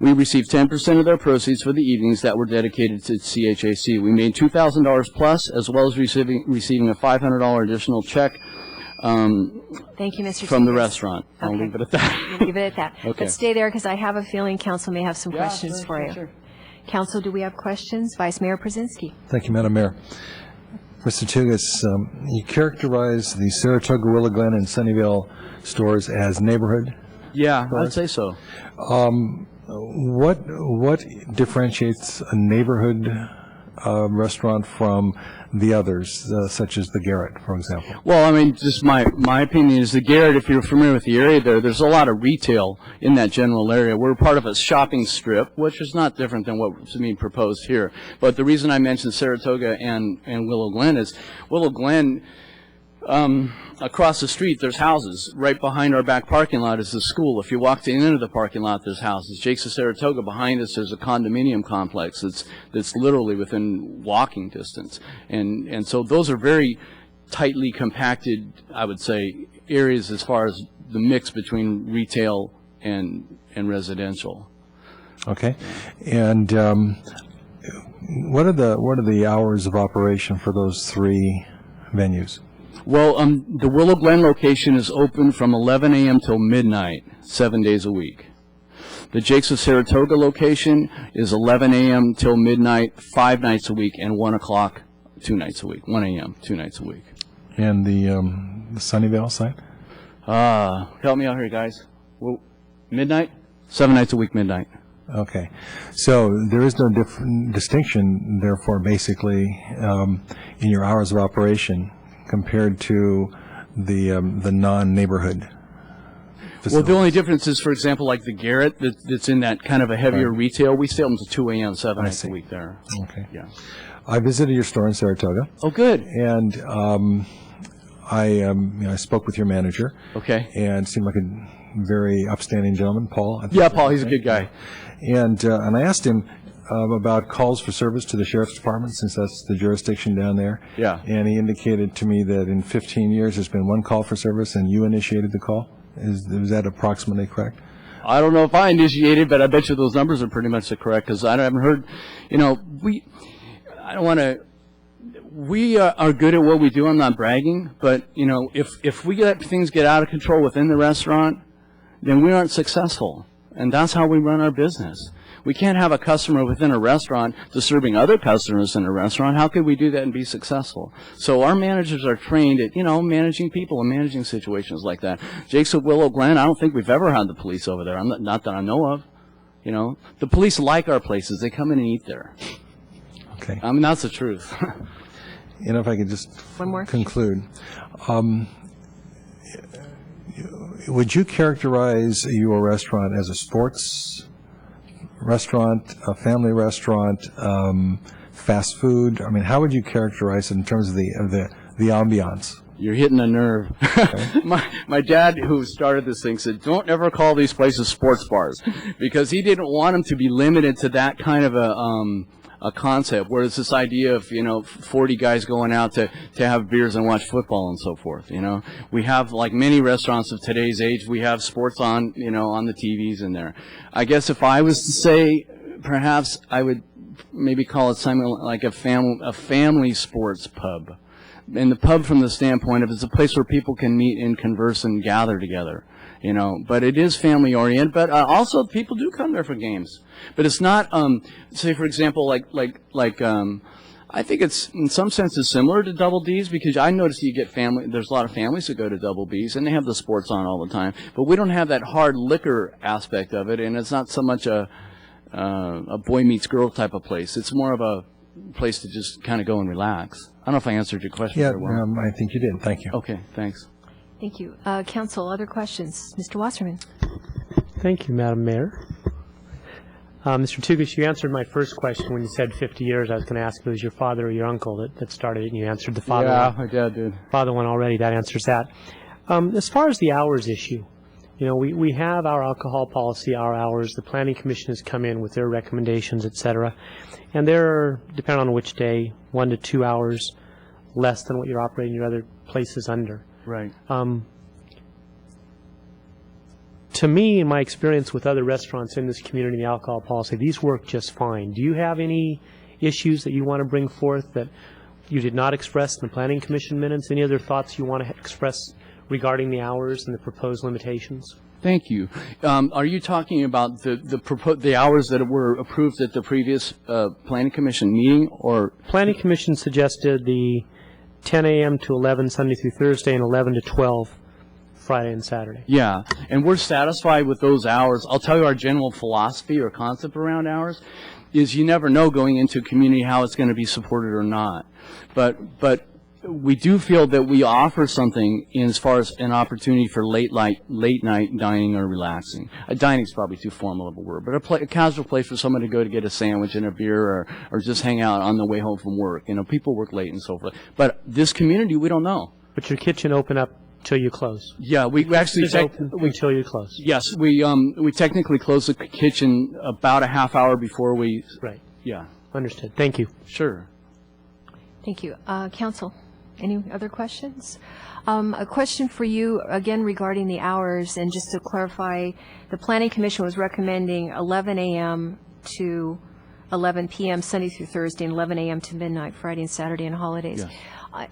We received 10% of their proceeds for the evenings that were dedicated to CHAC. We made $2,000 plus, as well as receiving a $500 additional check Thank you, Mr. from the Davis. restaurant. I'll leave it at that. We'll leave it at that. Okay. But stay there because I have a feeling council may have some questions for you. Sure. Council, do we have questions? Vice Mayor Brzezinski. Thank you, Madam Mayor. Mr. Tugas, you characterize the Saratoga, Willow Glen, and Sunnyvale stores as neighborhood. Yeah, I'd say so. What differentiates a neighborhood restaurant from the others, such as the Garrett, for example? Well, I mean, just my opinion is the Garrett, if you're familiar with the area there's a lot of retail in that general area. We're part of a shopping strip, which is not different than what's being proposed here. But the reason I mentioned Saratoga and Willow Glen is Willow Glen, across the street, there's houses. Right behind our back parking lot is the school. If you walk to the end of the parking lot, there's houses. Jake's of Saratoga, behind us, there's a condominium complex that's literally within walking distance. And so those are very tightly compacted, I would say, areas as far as the mix between retail and residential. Okay. And what are the hours of operation for those three venues? Well, the Willow Glen location is open from 11 a.m. till midnight, 7 days a week. The Jake's of Saratoga location is 11 a.m. till midnight, 5 nights a week, and 1 o'clock, 2 nights a week, 1 a.m., 2 nights a week. And the Sunnyvale site? Help me out here, guys. Well, midnight? 7 nights a week, midnight. Okay. So there is no distinction, therefore, basically, in your hours of operation compared to the non-neighborhood facilities. Well, the only difference is, for example, like the Garrett that's in that kind of a heavier retail, we stay open to 2 a.m., 7 nights a week there. Okay. Yeah. I visited your store in Saratoga. Oh, good. And I spoke with your manager. Okay. And seemed like a very upstanding gentleman, Paul. Yeah, Paul, he's a good guy. And I asked him about calls for service to the Sheriff's Department, since that's the jurisdiction down there. Yeah. And he indicated to me that in 15 years there's been one call for service, and you initiated the call. Is that approximately correct? I don't know if I initiated, but I bet you those numbers are pretty much correct, because I haven't heard, I don't want to We are good at what we do. I'm not bragging, but if we let things get out of control within the restaurant, then we aren't successful, and that's how we run our business. We can't have a customer within a restaurant disturbing other customers in a restaurant. How could we do that and be successful? So our managers are trained at managing people and managing situations like that. Jake's at Willow Glen. I don't think we've ever had the police over there. Not that I know of. The police like our places. They come in and eat there. Okay. I mean, that's the truth. If I could just One more. conclude. Would you characterize your restaurant as a sports restaurant, a family restaurant, fast food? I mean, how would you characterize it in terms of the ambiance? You're hitting a nerve. My dad, who started this thing, said, don't ever call these places sports bars, because he didn't want them to be limited to that kind of a concept, where it's this idea of 40 guys going out to have beers and watch football and so forth. We have, like many restaurants of today's age, we have sports on on the TVs in there. I guess if I was to say, perhaps I would maybe call it something like a family sports pub. And the pub, from the standpoint of, it's a place where people can meet and converse and gather together. But it is family oriented. But also people do come there for games. But it's not, say for example, I think it's in some senses similar to Double D's, because I notice there's a lot of families that go to Double B's and they have the sports on all the time. But we don't have that hard liquor aspect of it, and it's not so much a boy meets girl type of place. It's more of a place to just kind of go and relax. I don't know if I answered your question very well. I think you did. Thank you. Okay, thanks. Thank you. Council, other questions? Mr. Wasserman. Thank you, Madam Mayor. Mr. Tugas, you answered my first question when you said 50 years. I was going to ask if it was your father or your uncle that started it, and you answered the father Yeah, one. my dad did. Father one already. That answers that. As far as the hours issue, we have our alcohol policy, our hours. The Planning Commission has come in with their recommendations, et cetera. And they're, depending on which day, 1 to 2 hours less than what you're operating your other places under. Right. To me, in my experience with other restaurants in this community, the alcohol policy, these work just fine. Do you have any issues that you want to bring forth that you did not express in the Planning Commission minutes? Any other thoughts you want to express regarding the hours and the proposed limitations? Thank you. Are you talking about the hours that were approved at the previous Planning Commission meeting, or? Planning Commission suggested the 10 a.m. to 11 Sunday through Thursday and 11 to 12 Friday and Saturday. Yeah, and we're satisfied with those hours. I'll tell you our general philosophy or concept around hours is you never know going into a community how it's going to be supported or not. But we do feel that we offer something in as far as an opportunity for late night dining or relaxing. Dining is probably too formal of a word, but a casual place for someone to go to get a sandwich and a beer or just hang out on the way home from work. People work late and so forth. But this community, we don't know. But your kitchen open up till you close? Yeah, we actually open until you close. Yes, we technically close the kitchen about a half hour before we. Right. Yeah. Understood. Thank you. Sure. Thank you. Council, any other questions? A question for you, again, regarding the hours, and just to clarify, the Planning Commission was recommending 11 a.m. to 11 p.m. Sunday through Thursday, and 11 a.m. to midnight Friday and Saturday and holidays. Yeah.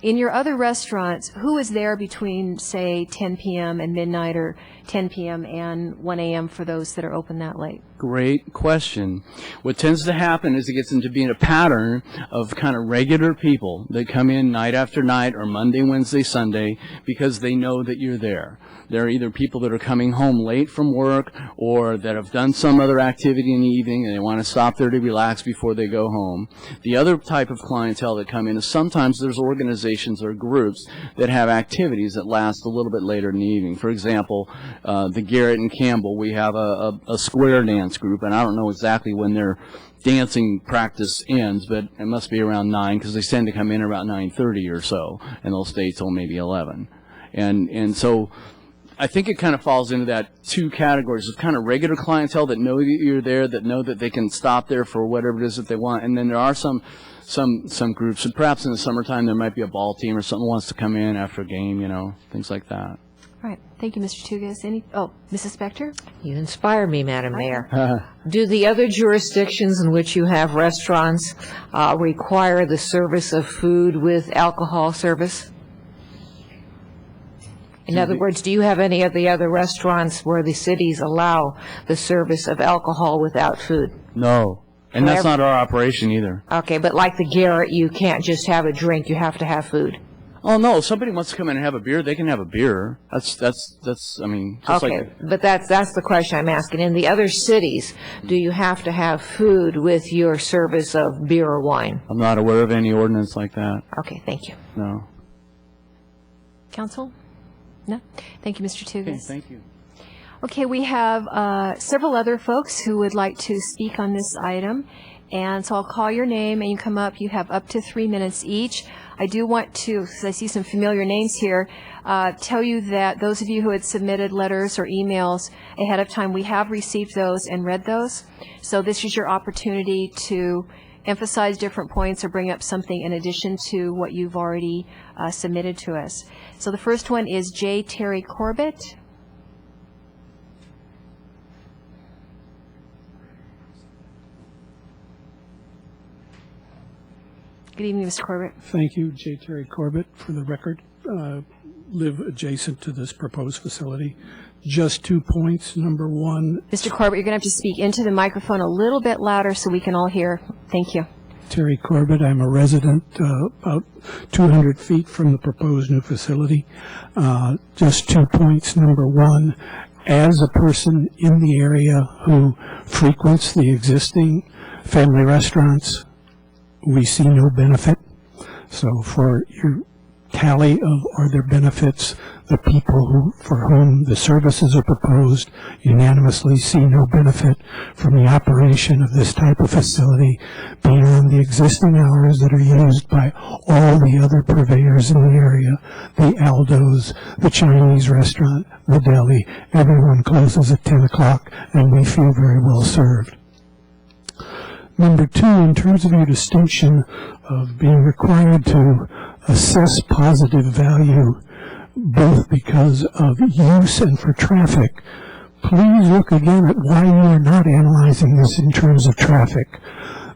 In your other restaurants, who is there between, say, 10 p.m. and midnight, or 10 p.m. and 1 a.m. for those that are open that late? Great question. What tends to happen is it gets into being a pattern of kind of regular people that come in night after night or Monday, Wednesday, Sunday because they know that you're there. They're either people that are coming home late from work or that have done some other activity in the evening and they want to stop there to relax before they go home. The other type of clientele that come in is sometimes there's organizations or groups that have activities that last a little bit later in the evening. For example, the Garrett and Campbell, we have a square dance group, and I don't know exactly when their dancing practice ends, but it must be around 9 because they tend to come in around 9:30 or so, and they'll stay till maybe 11. And so I think it kind of falls into that two categories of kind of regular clientele that know that you're there, that know that they can stop there for whatever it is that they want. And then there are some groups, and perhaps in the summertime there might be a ball team or something wants to come in after a game, things like that. All All right. Thank you, Mr. Tugas. Mrs. Spector? You inspire me, Madam Mayor. Do the other jurisdictions in which you have restaurants require the service of food with alcohol service? In other words, do you have any of the other restaurants where the cities allow the service of alcohol without food? No. And that's not our operation either. Okay, but like the Garrett, you can't just have a drink, you have to have food. Oh, no, if somebody wants to come in and have a beer, they can have a beer. That's I mean, just Okay, like... but that's the question I'm asking. In the other cities, do you have to have food with your service of beer or wine? I'm not aware of any ordinance like that. Okay, thank you. No. Counsel? No? Thank you, Mr. Tugas. Okay, thank you. Okay, we have several other folks who would like to speak on this item, and so I'll call your name and you come up. You have up to 3 minutes each. I do want to, because I see some familiar names here, tell you that those of you who had submitted letters or emails ahead of time, we have received those and read those. So this is your opportunity to emphasize different points or bring up something in addition to what you've already submitted to us. So the first one is J. Terry Corbett. Good evening, Mr. Corbett. Thank you, J. Terry Corbett. For the record, live adjacent to this proposed facility. Just 2 points. Number one. Mr. Corbett, you're going to have to speak into the microphone a little bit louder so we can all hear. Thank you. Terry Corbett. I'm a resident about 200 feet from the proposed new facility. Just 2 points. Number one, as a person in the area who frequents the existing family restaurants, we see no benefit. So for your tally of are there benefits, the people for whom the services are proposed unanimously see no benefit from the operation of this type of facility beyond the existing hours that are used by all the other purveyors in the area, the Aldo's, the Chinese restaurant, the deli. Everyone closes at 10 o'clock and we feel very well served. Number two, in terms of your distinction of being required to assess positive value both because of use and for traffic, please look again at why you are not analyzing this in terms of traffic.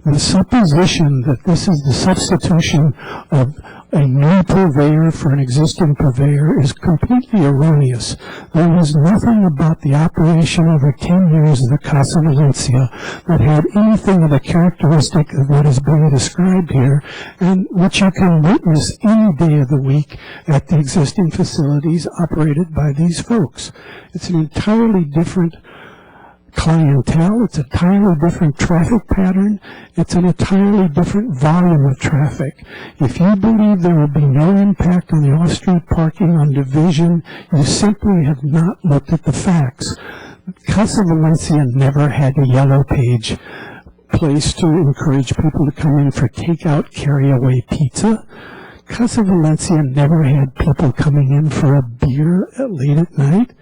The supposition that this is the substitution of a new purveyor for an existing purveyor is completely erroneous. There was nothing about the operation over 10 years of the Casa Valencia that had anything of the characteristic of what is being described here, and which you can witness any day of the week at the existing facilities operated by these folks. It's an entirely different clientele, it's an entirely different traffic pattern, it's an entirely different volume of traffic. If you believe there will be no impact on the off-street parking on Division, you simply have not looked at the facts. Casa Valencia never had a yellow page place to encourage people to come in for takeout, carry-away pizza. Casa Valencia never had people coming in for a beer late at night.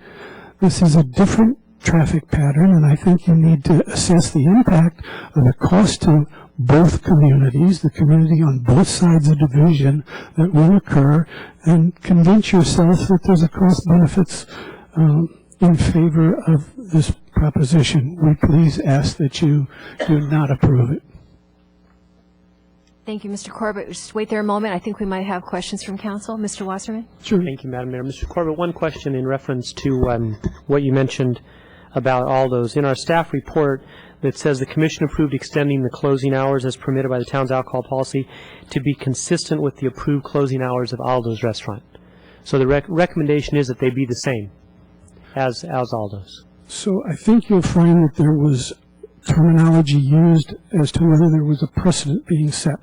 This is a different traffic pattern, and I think you need to assess the impact of the cost to both communities, the community on both sides of Division, that will occur, and convince yourself that there's a cost benefits in favor of this proposition. We please ask that you do not approve it. Thank you, Mr. Corbett. Just wait there a moment. I think we might have questions from council. Mr. Wasserman? Sure. Thank you, Madam Mayor. Mr. Corbett, one question in reference to what you mentioned about all those. In our staff report, that says the commission approved extending the closing hours as permitted by the town's alcohol policy to be consistent with the approved closing hours of Aldo's restaurant. So the recommendation is that they be the same as Aldo's. So I think you'll find that there was terminology used as to whether there was a precedent being set.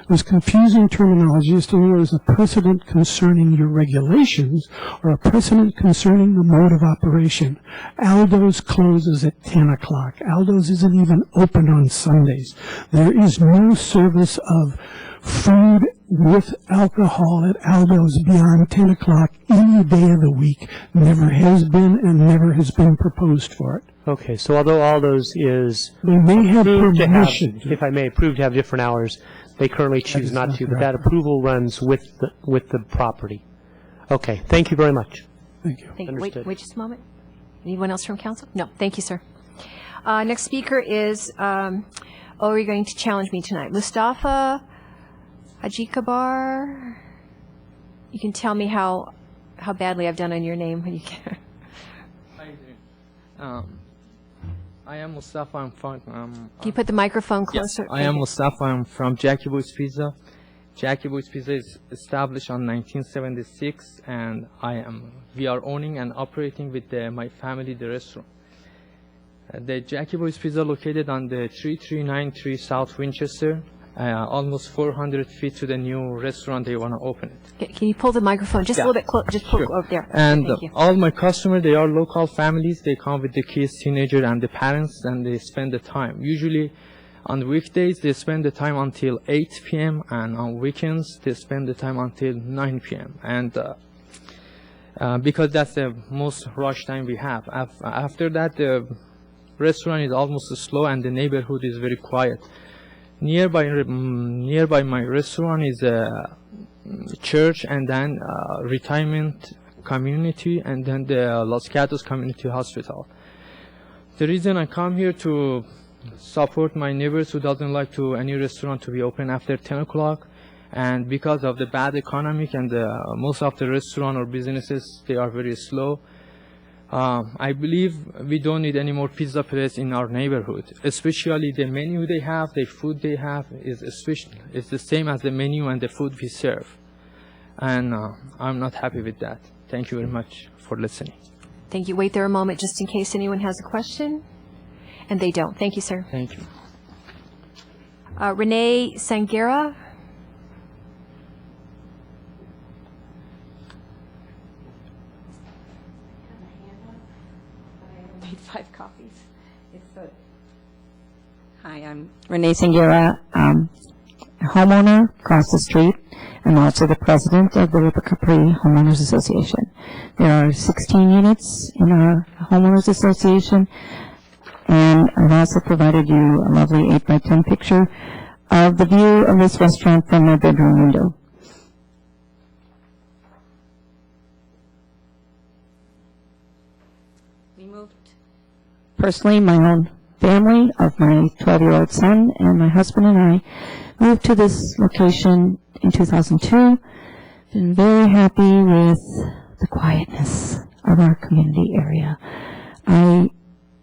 It was confusing terminology as to whether there was a precedent concerning your regulations or a precedent concerning the mode of operation. Aldo's closes at 10 o'clock. Aldo's isn't even open on Sundays. There is no service of food with alcohol at Aldo's beyond 10 o'clock any day of the week. Never has been and never has been proposed for it. Okay, so although Aldo's is they may have permission, if I may, approved to have different hours, they currently choose not to, but that approval runs with the property. Okay, thank you very much. Thank you. Thank you. Understood. Wait just a moment. Anyone else from council? No. Thank you, sir. Next speaker is, are you going to challenge me tonight? Mustafa Hajikabar. You can tell me how badly I've done on your name when you can. I am Mustafa. I'm from. Can you put the microphone closer? Yes, I am Mustafa. I'm from Jackie Boy's Pizza. Jackie Boy's Pizza is established on 1976, and we are owning and operating with my family the restaurant. The Jackie Boy's Pizza located on the 3393 South Winchester, almost 400 feet to the new restaurant they want to open it. Can you pull the microphone just a little bit closer? Just pull it over there. And Thank you. all my customers, they are local families. They come with the kids, teenagers, and the parents, and they spend the time. Usually, on weekdays, they spend the time until 8 p.m., and on weekends, they spend the time until 9 p.m. And because that's the most rush time we have. After that, the restaurant is almost slow, and the neighborhood is very quiet. Nearby my restaurant is a church, and then retirement community, and then the Los Gatos Community Hospital. The reason I come here to support my neighbors who doesn't like any restaurant to be open after 10 o'clock, and because of the bad economic and most of the restaurant or businesses, they are very slow. I believe we don't need any more pizza place in our neighborhood, especially the menu they have, the food they have is the same as the menu and the food we serve. And I'm not happy with that. Thank you very much for listening. Thank you. Wait there a moment just in case anyone has a question. And they don't. Thank you, sir. Thank you. Renee Sangera. Made 5 copies. Hi, I'm Renee Sangera, homeowner across the street. I'm also the president of the Ripa Capri Homeowners Association. There are 16 units in our homeowners association, and I've also provided you a lovely 8x10 picture of the view of this restaurant from my bedroom window. We moved personally, my own family of my 12-year-old son and my husband and I moved to this location in 2002. Been very happy with the quietness of our community area. I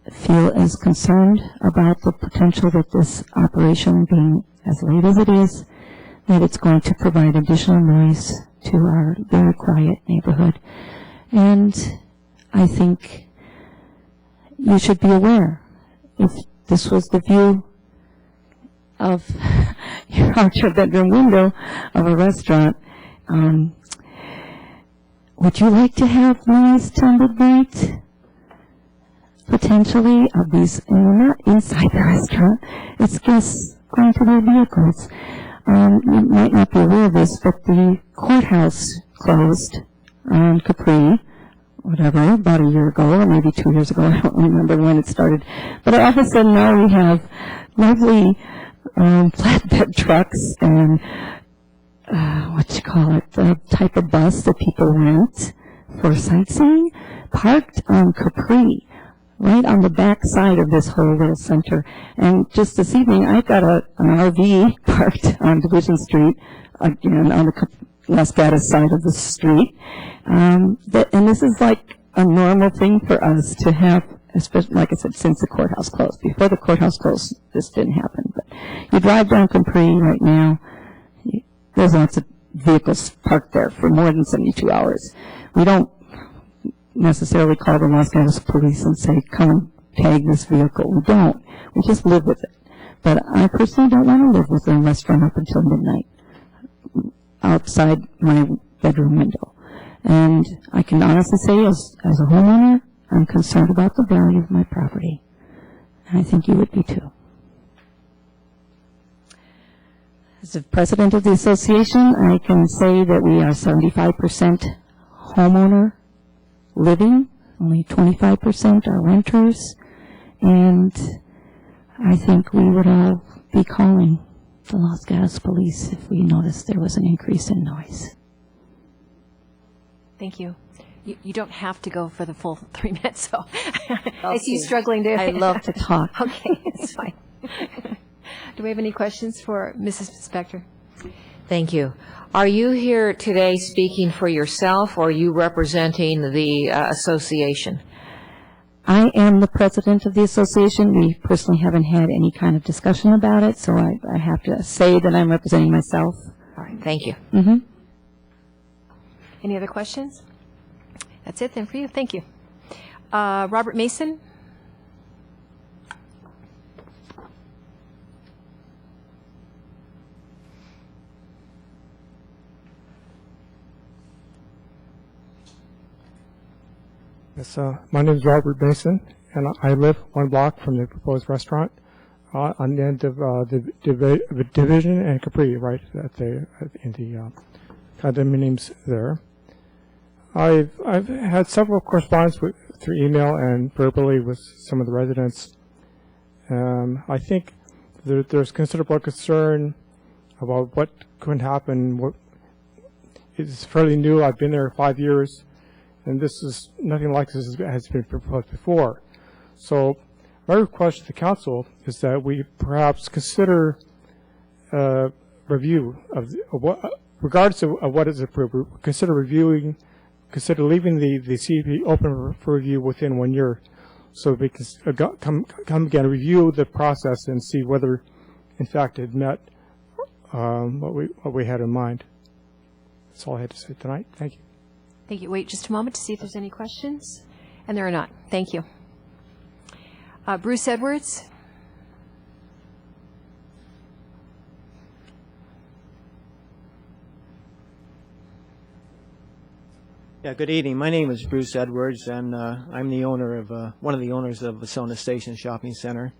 feel as concerned about the potential that this operation, being as late as it is, that it's going to provide additional noise to our very quiet neighborhood. And I think you should be aware, if this was the view of your bedroom window of a restaurant, would you like to have noise till midnight? Potentially of these, and we're not inside the restaurant, it's guests going to their vehicles. You might not be aware of this, but the courthouse closed on Capri, whatever, about a year ago, or maybe 2 years ago, I don't remember when it started. But all of a sudden now we have lovely flatbed trucks and the type of bus that people rent for sightseeing, parked on Capri, right on the back side of this whole little center. And just this evening, I've got an RV parked on Division Street, again, on the Los Gatos side of the street. And this is like a normal thing for us to have, especially, like I said, since the courthouse closed. Before the courthouse closed, this didn't happen. But you drive down Capri right now, there's lots of vehicles parked there for more than 72 hours. We don't necessarily call the Los Gatos police and say, come and tag this vehicle. We don't. We just live with it. But I personally don't want to live with a restaurant up until midnight outside my bedroom window. And I can honestly say, as a homeowner, I'm concerned about the value of my property. And I think you would be too. As the president of the association, I can say that we are 75% homeowner living, only 25% are renters, and I think we would all be calling the Los Gatos police if we noticed there was an increase in noise. Thank you. You don't have to go for the full 3 minutes, so I see you struggling to. I love to talk. Okay, it's fine. Do we have any questions for Mrs. Spector? Thank you. Are you here today speaking for yourself, or are you representing the association? I am the president of the association. We personally haven't had any kind of discussion about it, so I have to say that I'm representing myself. All right, thank you. Mm-hmm. Any other questions? That's it then for you. Thank you. Robert Mason? Yes, my name is Robert Mason, and I live 1 block from the proposed restaurant on the end of the Division and Capri, right in the condominiums there. I've had several correspondence through email and verbally with some of the residents. I think there's considerable concern about what could happen. It's fairly new. I've been there 5 years. And this is nothing like this has been proposed before. So my request to the council is that we perhaps consider review of what, regardless of what is approved, consider leaving the CUP open for review within 1 year, so we can come again and review the process and see whether, in fact, it met what we had in mind. That's all I had to say tonight. Thank you. Thank you. Wait just a moment to see if there's any questions. And there are not. Thank you. Bruce Edwards. Yeah, good evening. My name is Bruce Edwards, and I'm the owner of one of the owners of Vasona Station Shopping Center.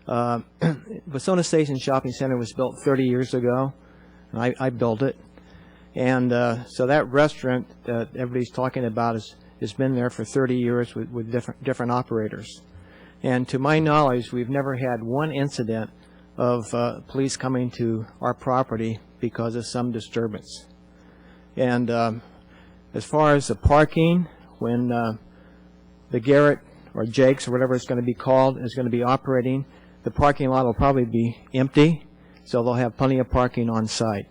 Vasona Station Shopping Center was built 30 years ago, and I built it. And so that restaurant that everybody's talking about has been there for 30 years with different operators. And to my knowledge, we've never had one incident of police coming to our property because of some disturbance. And as far as the parking, when the Garrett or Jake's or whatever it's going to be called is going to be operating, the parking lot will probably be empty, so they'll have plenty of parking on site.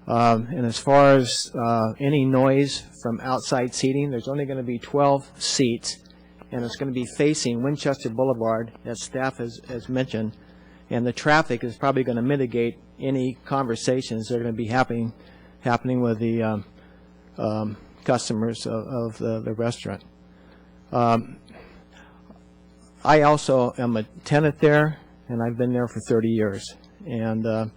And as far as any noise from outside seating, there's only going to be 12 seats, and it's going to be facing Winchester Boulevard, as staff has mentioned, and the traffic is probably going to mitigate any conversations that are going to be happening with the customers of the restaurant. I also am a tenant there, and I've been there for 30 years, and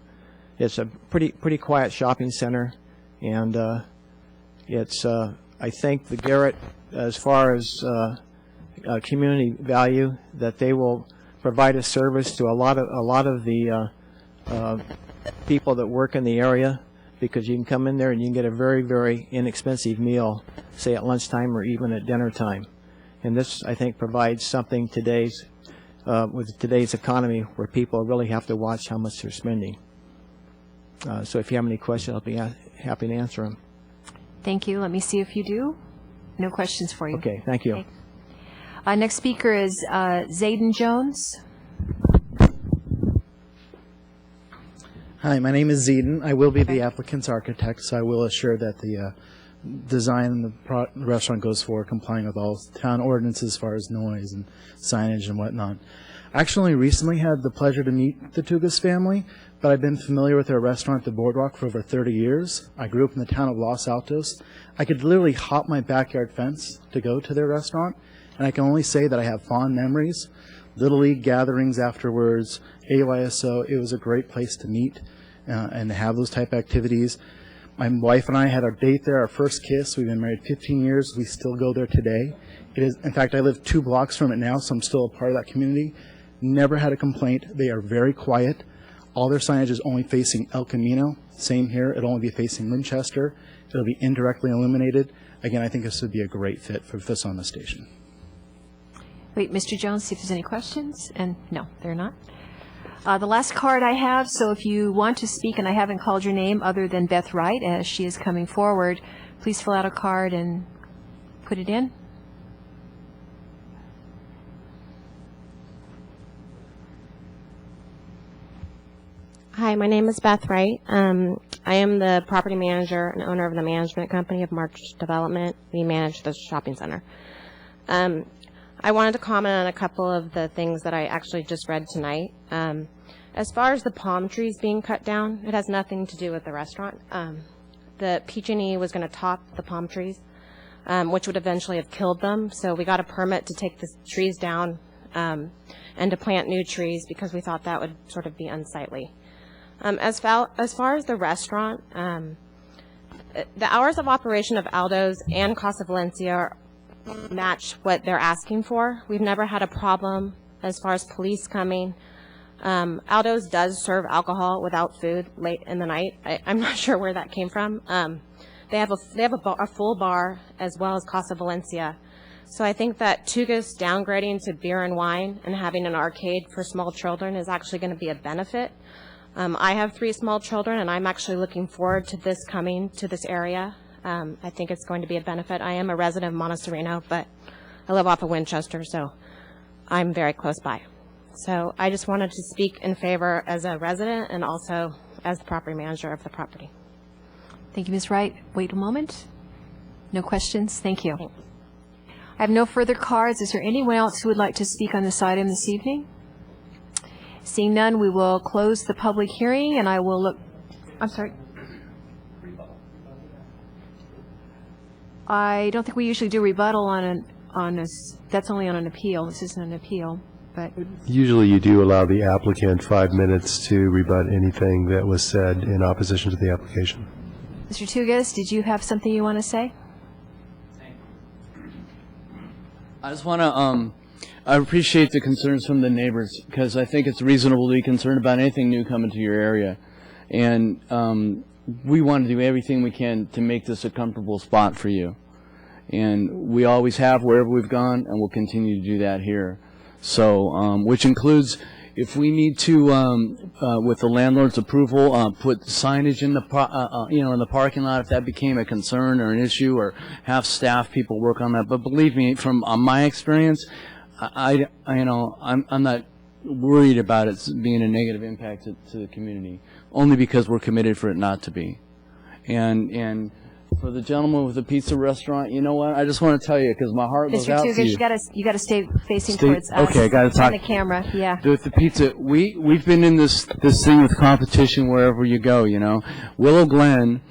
it's a pretty quiet shopping center, and it's I think the Garrett, as far as community value, that they will provide a service to a lot of the people that work in the area, because you can come in there and you can get a very, very inexpensive meal, say at lunchtime or even at dinner time. And this, I think, provides something with today's economy where people really have to watch how much they're spending. So if you have any questions, I'll be happy to answer them. Thank you. Let me see if you do. No questions for you. Okay, thank you. Okay. Next speaker is Zayden Jones. Hi, my name is Zayden. I will be the applicant's architect, so I will assure that the design and the restaurant goes forward complying with all town ordinances as far as noise and signage and whatnot. I actually recently had the pleasure to meet the Tugas family, but I've been familiar with their restaurant, The Boardwalk, for over 30 years. I grew up in the town of Los Altos. I could literally hop my backyard fence to go to their restaurant, and I can only say that I have fond memories. Little League gatherings afterwards, AYSO, it was a great place to meet and to have those type of activities. My wife and I had our date there, our first kiss. We've been married 15 years. We still go there today. It is, in fact, I live 2 blocks from it now, so I'm still a part of that community. Never had a complaint. They are very quiet. All their signage is only facing El Camino. Same here. It'll only be facing Winchester. It'll be indirectly illuminated. Again, I think this would be a great fit for Vasona Station. Wait, Mr. Jones, see if there's any questions. And no, there are not. The last card I have, so if you want to speak and I haven't called your name other than Beth Wright as she is coming forward, please fill out a card and put it in. Hi, my name is Beth Wright. I am the property manager and owner of the management company of March Development. We manage the shopping center. I wanted to comment on a couple of the things that I actually just read tonight. As far as the palm trees being cut down, it has nothing to do with the restaurant. The PG&E was going to top the palm trees, which would eventually have killed them. So we got a permit to take the trees down and to plant new trees because we thought that would sort of be unsightly. As far as the restaurant, the hours of operation of Aldo's and Casa Valencia match what they're asking for. We've never had a problem as far as police coming. Aldo's does serve alcohol without food late in the night. I'm not sure where that came from. They have a full bar as well as Casa Valencia. So I think that Tugas downgrading to beer and wine and having an arcade for small children is actually going to be a benefit. I have 3 small children, and I'm actually looking forward to this coming to this area. I think it's going to be a benefit. I am a resident of Montecito, but I live off of Winchester, so I'm very close by. So I just wanted to speak in favor as a resident and also as the property manager of the property. Thank you, Ms. Wright. Wait a moment. No questions? Thank you. I have no further cards. Is there anyone else who would like to speak on this item this evening? Seeing none, we will close the public hearing, and I will look. I'm sorry. I don't think we usually do rebuttal that's only on an appeal. This isn't an appeal, but. Usually you do allow the applicant 5 minutes to rebut anything that was said in opposition to the application. Mr. Tugas, did you have something you want to say? I just want to, I appreciate the concerns from the neighbors because I think it's reasonable to be concerned about anything new coming to your area. And we want to do everything we can to make this a comfortable spot for you. And we always have wherever we've gone, and we'll continue to do that here. So, which includes if we need to, with the landlord's approval, put signage in the, in the parking lot if that became a concern or an issue, or have staff people work on that. But believe me, from my experience, I'm not worried about it being a negative impact to the community, only because we're committed for it not to be. And for the gentleman with the pizza restaurant, you know what? I just want to tell you because my heart goes out to you. Mr. Tugas, you got to stay facing towards us. Okay, I got to talk. On the camera, yeah. With the pizza, we've been in this thing with competition wherever you go. You know, Willow Glen,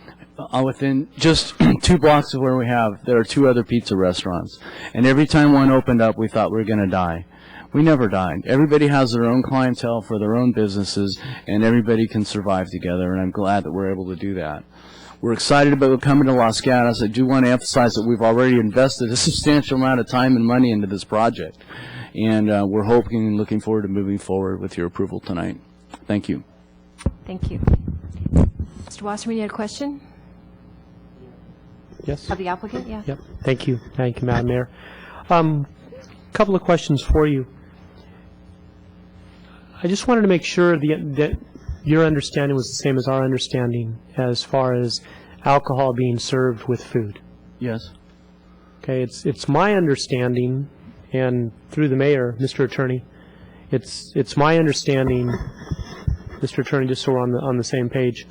within just 2 blocks of where we have, there are 2 other pizza restaurants, and every time one opened up, we thought we were going to die. We never died. Everybody has their own clientele for their own businesses, and everybody can survive together, and I'm glad that we're able to do that. We're excited about coming to Los Gatos. I do want to emphasize that we've already invested a substantial amount of time and money into this project, and we're hoping and looking forward to moving forward with your approval tonight. Thank you. Thank you. Mr. Wasserman, you had a question? Yes. Of the applicant, yeah. Yep. Thank you, Madam Mayor. Couple of questions for you. I just wanted to make sure that your understanding was the same as our understanding as far as alcohol being served with food. Yes. Okay, it's my understanding, and through the mayor, Mr. Attorney, it's my understanding, Mr. Attorney, just so we're on the same page,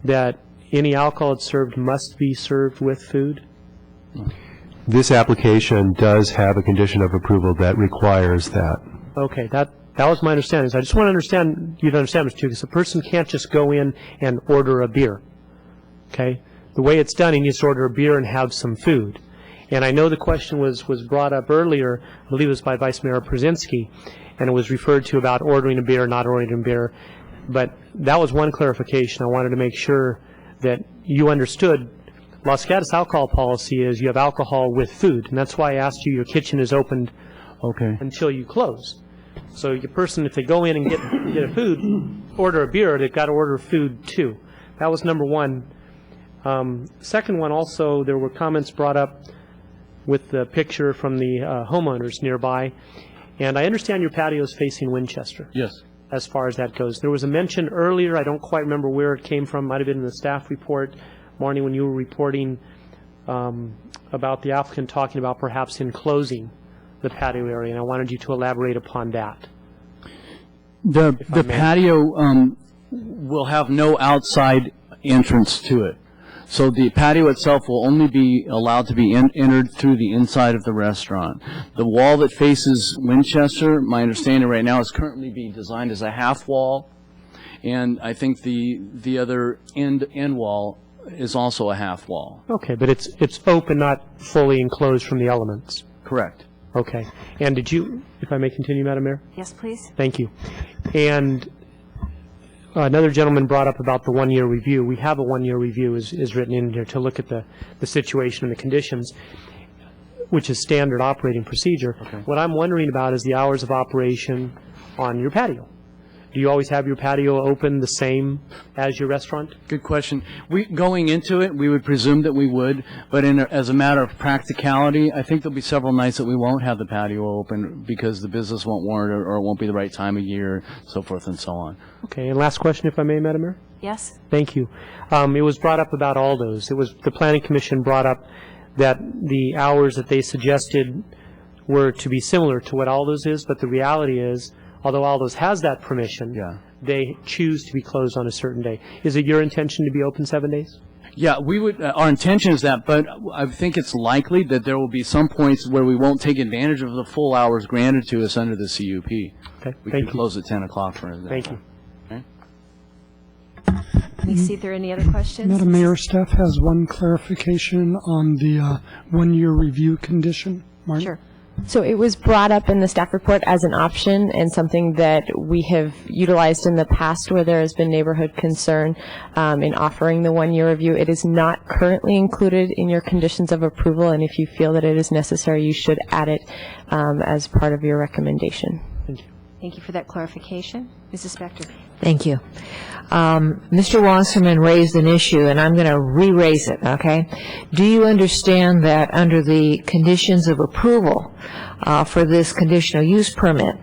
that any alcohol that's served must be served with food. This application does have a condition of approval that requires that. Okay, that was my understanding. So I just want to understand, you to understand, Mr. Tugas, a person can't just go in and order a beer. Okay? The way it's done, he needs to order a beer and have some food. And I know the question was brought up earlier, I believe it was by Vice Mayor Brzezinski, and it was referred to about ordering a beer, not ordering a beer. But that was one clarification. I wanted to make sure that you understood Los Gatos alcohol policy is you have alcohol with food, and that's why I asked you, your kitchen is opened until you close. So your person, if they go in and get a food, order a beer, they've got to order food too. That was number one. Second one, also, there were comments brought up with the picture from the homeowners nearby, and I understand your patio is facing Winchester. Yes. As far as that goes. There was a mention earlier, I don't quite remember where it came from, might have been in the staff report, Marnie, when you were reporting about the applicant talking about perhaps enclosing the patio area, and I wanted you to elaborate upon that. The patio will have no outside entrance to it. So the patio itself will only be allowed to be entered through the inside of the restaurant. The wall that faces Winchester, my understanding right now, is currently being designed as a half wall, and I think the other end wall is also a half wall. Okay, but it's open, not fully enclosed from the elements. Correct. Okay. And did you, if I may continue, Madam Mayor? Yes, please. Thank you. And another gentleman brought up about the one-year review. We have a one-year review is written in here to look at the situation and the conditions, which is standard operating procedure. Okay. What I'm wondering about is the hours of operation on your patio. Do you always have your patio open the same as your restaurant? Good question. Going into it, we would presume that we would, but as a matter of practicality, I think there'll be several nights that we won't have the patio open because the business won't warrant it, or it won't be the right time of year, so forth and so on. Okay, and last question, if I may, Madam Mayor? Yes. Thank you. It was brought up about Aldo's. The Planning Commission brought up that the hours that they suggested were to be similar to what Aldo's is, but the reality is, although Aldo's has that permission, they choose to be closed on a certain day. Is it your intention to be open 7 days? Yeah, we would. Our intention is that, but I think it's likely that there will be some points where we won't take advantage of the full hours granted to us under the CUP. Okay, we thank could close at 10 o'clock, for example. Thank you. Okay. Let me see if there are any other questions. Madam Mayor, staff has one clarification on the one-year review condition. Martin? Sure. So it was brought up in the staff report as an option and something that we have utilized in the past where there has been neighborhood concern in offering the one-year review. It is not currently included in your conditions of approval, and if you feel that it is necessary, you should add it as part of your recommendation. Thank you. Thank you for that clarification. Mrs. Spector. Thank you. Mr. Wasserman raised an issue, and I'm going to re-raise it, okay? Do you understand that under the conditions of approval for this conditional use permit,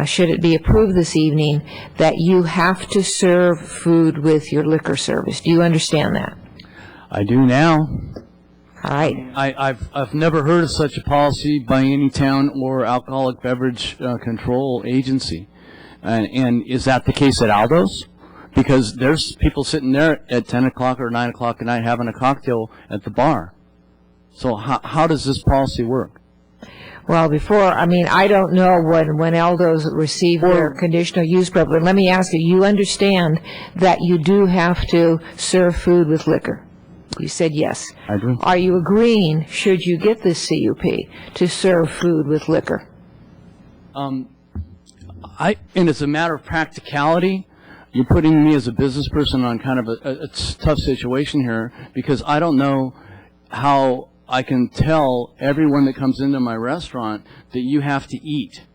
should it be approved this evening, that you have to serve food with your liquor service? Do you understand that? I do now. All right. I've never heard of such a policy by any town or alcoholic beverage control agency. And is that the case at Aldo's? Because there's people sitting there at 10 o'clock or 9 o'clock at night having a cocktail at the bar. So how does this policy work? Well, I don't know when Aldo's received their conditional use permit, but let me ask you understand that you do have to serve food with liquor? You said yes. I do. Are you agreeing, should you get this CUP, to serve food with liquor? And as a matter of practicality, you're putting me as a business person on kind of a tough situation here, because I don't know how I can tell everyone that comes into my restaurant that you have to eat.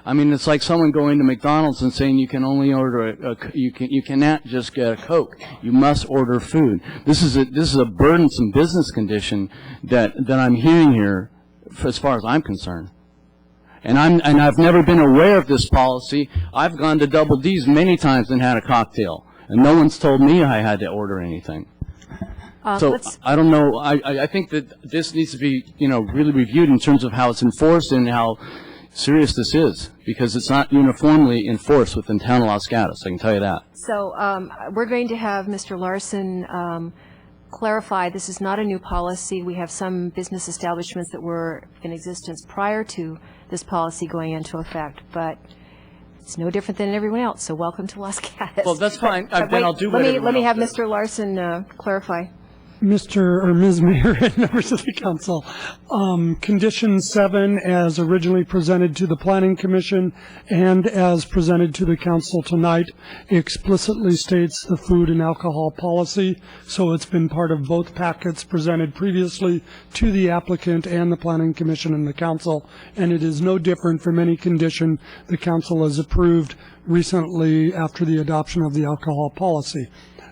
I mean, it's like someone going to McDonald's and saying you can only order you cannot just get a Coke. You must order food. This is a burdensome business condition that I'm hearing here, as far as I'm concerned. And I've never been aware of this policy. I've gone to Double D's many times and had a cocktail, and no one's told me I had to order anything. So I don't know. I think that this needs to be really reviewed in terms of how it's enforced and how serious this is, because it's not uniformly enforced within town of Los Gatos, I can tell you that. So we're going to have Mr. Larson clarify this is not a new policy. We have some business establishments that were in existence prior to this policy going into effect, but it's no different than everyone else, so welcome to Los Gatos. Well, that's fine. Then I'll do what Let me have Mr. Larson clarify. Mr. or Ms. Mayor and members of the council, Condition 7, as originally presented to the Planning Commission and as presented to the council tonight, explicitly states the food and alcohol policy, so it's been part of both packets presented previously to the applicant and the Planning Commission and the council, and it is no different from any condition the council has approved recently after the adoption of the alcohol policy.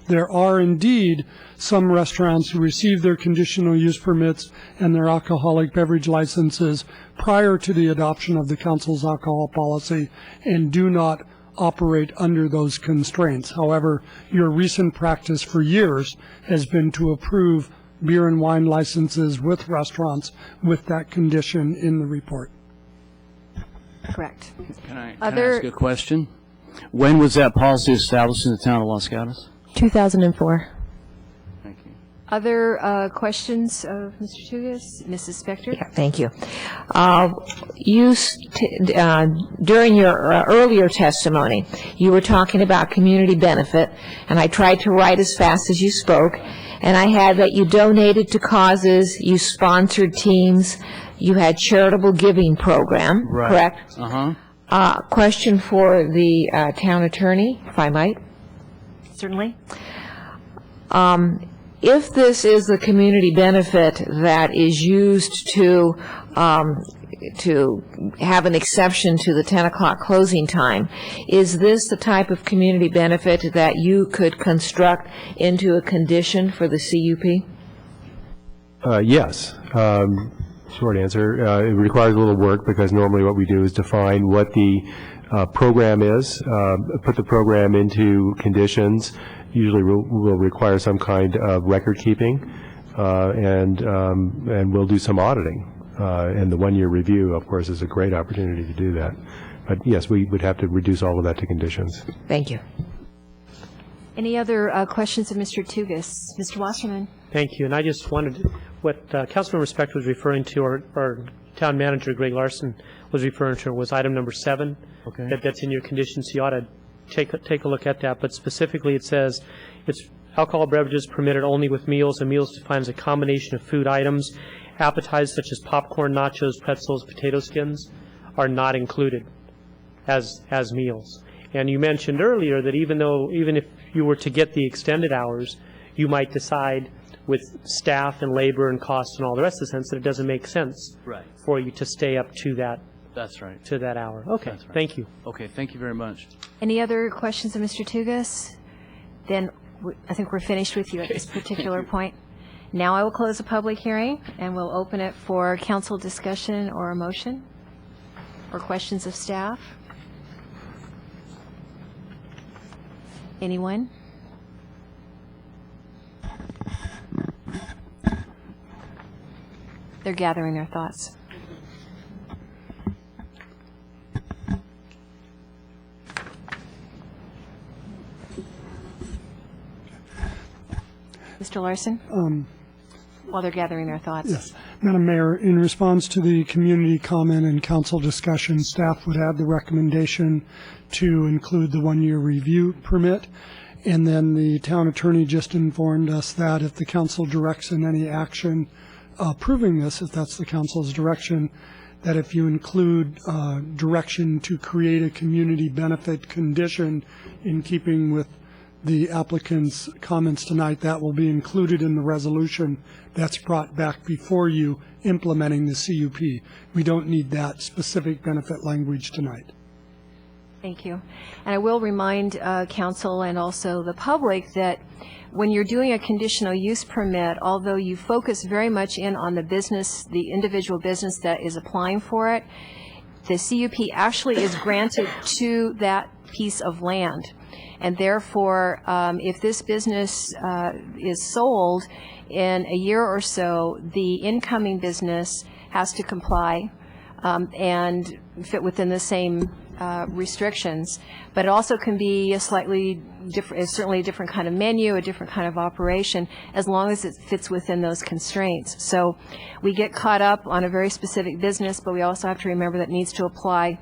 There are indeed some restaurants who receive their conditional use permits and their alcoholic beverage licenses prior to the adoption of the council's alcohol policy and do not operate under those constraints. However, your recent practice for years has been to approve beer and wine licenses with restaurants with that condition in the report. Correct. Can I Other- ask a question? When was that policy established in the town of Los Gatos? 2004. Other questions of Mr. Tugas? Mrs. Spector? Thank you. During your earlier testimony, you were talking about community benefit, and I tried to write as fast as you spoke, and I had that you donated to causes, you sponsored teams, you had charitable giving program, correct? Uh-huh. Question for the town attorney, if I might. Certainly. If this is the community benefit that is used to have an exception to the 10 o'clock closing time, is this the type of community benefit that you could construct into a condition for the CUP? Yes. Short answer. It requires a little work because normally what we do is define what the program is, put the program into conditions. Usually we'll require some kind of record keeping, and we'll do some auditing. And the one-year review, of course, is a great opportunity to do that. But yes, we would have to reduce all of that to conditions. Thank you. Any other questions of Mr. Tugas? Mr. Wasserman? Thank you. And I just wanted, what Councilmember Spector was referring to, or Town Manager Greg Larson was referring to, was item number 7. Okay. That's in your conditions. So you ought to take a look at that. But specifically, it says it's alcohol beverages permitted only with meals, and meals defined as a combination of food items. Appetizers such as popcorn, nachos, pretzels, potato skins are not included as meals. And you mentioned earlier that even if you were to get the extended hours, you might decide with staff and labor and costs and all the rest of the sense that it doesn't make sense for you to stay up to that. That's right. To that hour. Okay. That's right. Thank you. Okay. Thank you very much. Any other questions of Mr. Tugas? Then I think we're finished with you at this particular point. Now I will close the public hearing, and we'll open it for council discussion or a motion or questions of staff. Anyone? They're gathering their thoughts. Mr. Larson? While they're gathering their thoughts. Yes. Madam Mayor, in response to the community comment and council discussion, staff would add the recommendation to include the one-year review permit. And then the town attorney just informed us that if the council directs in any action approving this, if that's the council's direction, that if you include direction to create a community benefit condition in keeping with the applicant's comments tonight, that will be included in the resolution that's brought back before you implementing the CUP. We don't need that specific benefit language tonight. Thank you. And I will remind council and also the public that when you're doing a conditional use permit, although you focus very much in on the business, the individual business that is applying for it, the CUP actually is granted to that piece of land. And therefore, if this business is sold in a year or so, the incoming business has to comply and fit within the same restrictions. But it also can be a slightly different, certainly a different kind of menu, a different kind of operation, as long as it fits within those constraints. So we get caught up on a very specific business, but we also have to remember that it needs to apply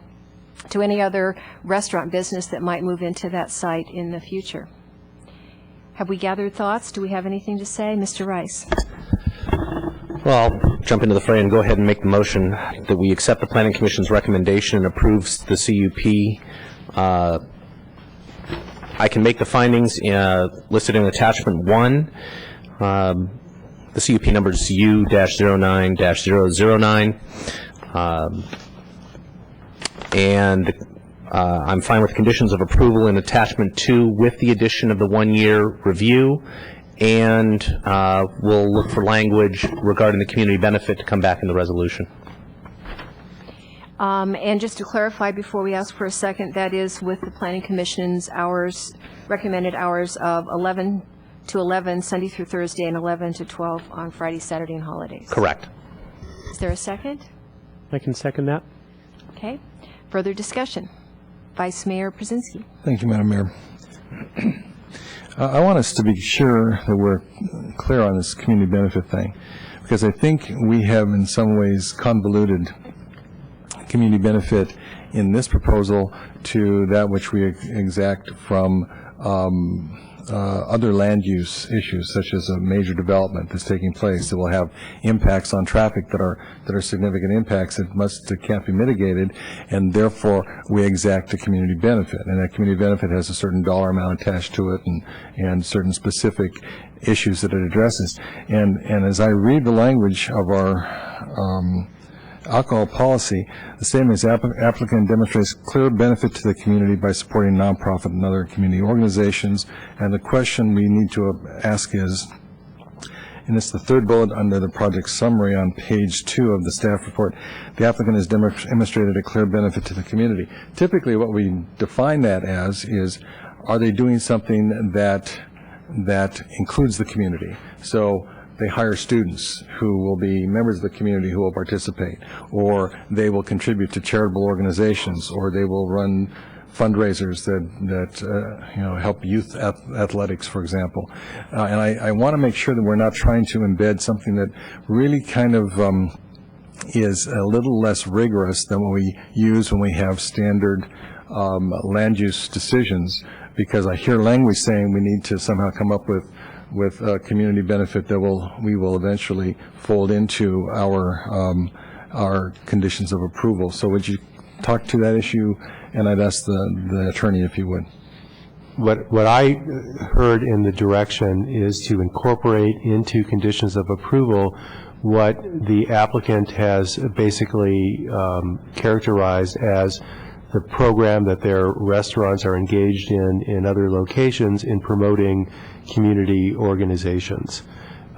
to any other restaurant business that might move into that site in the future. Have we gathered thoughts? Do we have anything to say? Mr. Rice. Well, I'll jump into the fray and go ahead and make the motion that we accept the Planning Commission's recommendation and approves the CUP. I can make the findings listed in Attachment 1. The CUP number is U-09-009. And I'm fine with conditions of approval in Attachment 2 with the addition of the one-year review, and we'll look for language regarding the community benefit to come back in the resolution. And just to clarify before we ask for a second, that is with the Planning Commission's hours, recommended hours of 11 to 11 Sunday through Thursday, and 11 to 12 on Friday, Saturday, and holidays. Correct. Is there a second? I can second that. Okay. Further discussion? Vice Mayor Brzezinski. Thank you, Madam Mayor. I want us to be sure that we're clear on this community benefit thing, because I think we have in some ways convoluted community benefit in this proposal to that which we exact from other land use issues, such as a major development that's taking place that will have impacts on traffic that are significant impacts that can't be mitigated, and therefore we exact a community benefit, and that community benefit has a certain dollar amount attached to it and certain specific issues that it addresses. And as I read the language of our alcohol policy, the statement is applicant demonstrates clear benefit to the community by supporting nonprofit and other community organizations. And the question we need to ask is, and it's the third bullet under the project summary on page 2 of the staff report, the applicant has demonstrated a clear benefit to the community. Typically what we define that as is, are they doing something that includes the community? So they hire students who will be members of the community who will participate, or they will contribute to charitable organizations, or they will run fundraisers that help youth athletics, for example. And I want to make sure that we're not trying to embed something that really kind of is a little less rigorous than what we use when we have standard land use decisions, because I hear language saying we need to somehow come up with a community benefit that we will eventually fold into our conditions of approval. So would you talk to that issue? And I'd ask the attorney if you would. What I heard in the direction is to incorporate into conditions of approval what the applicant has basically characterized as the program that their restaurants are engaged in other locations in promoting community organizations.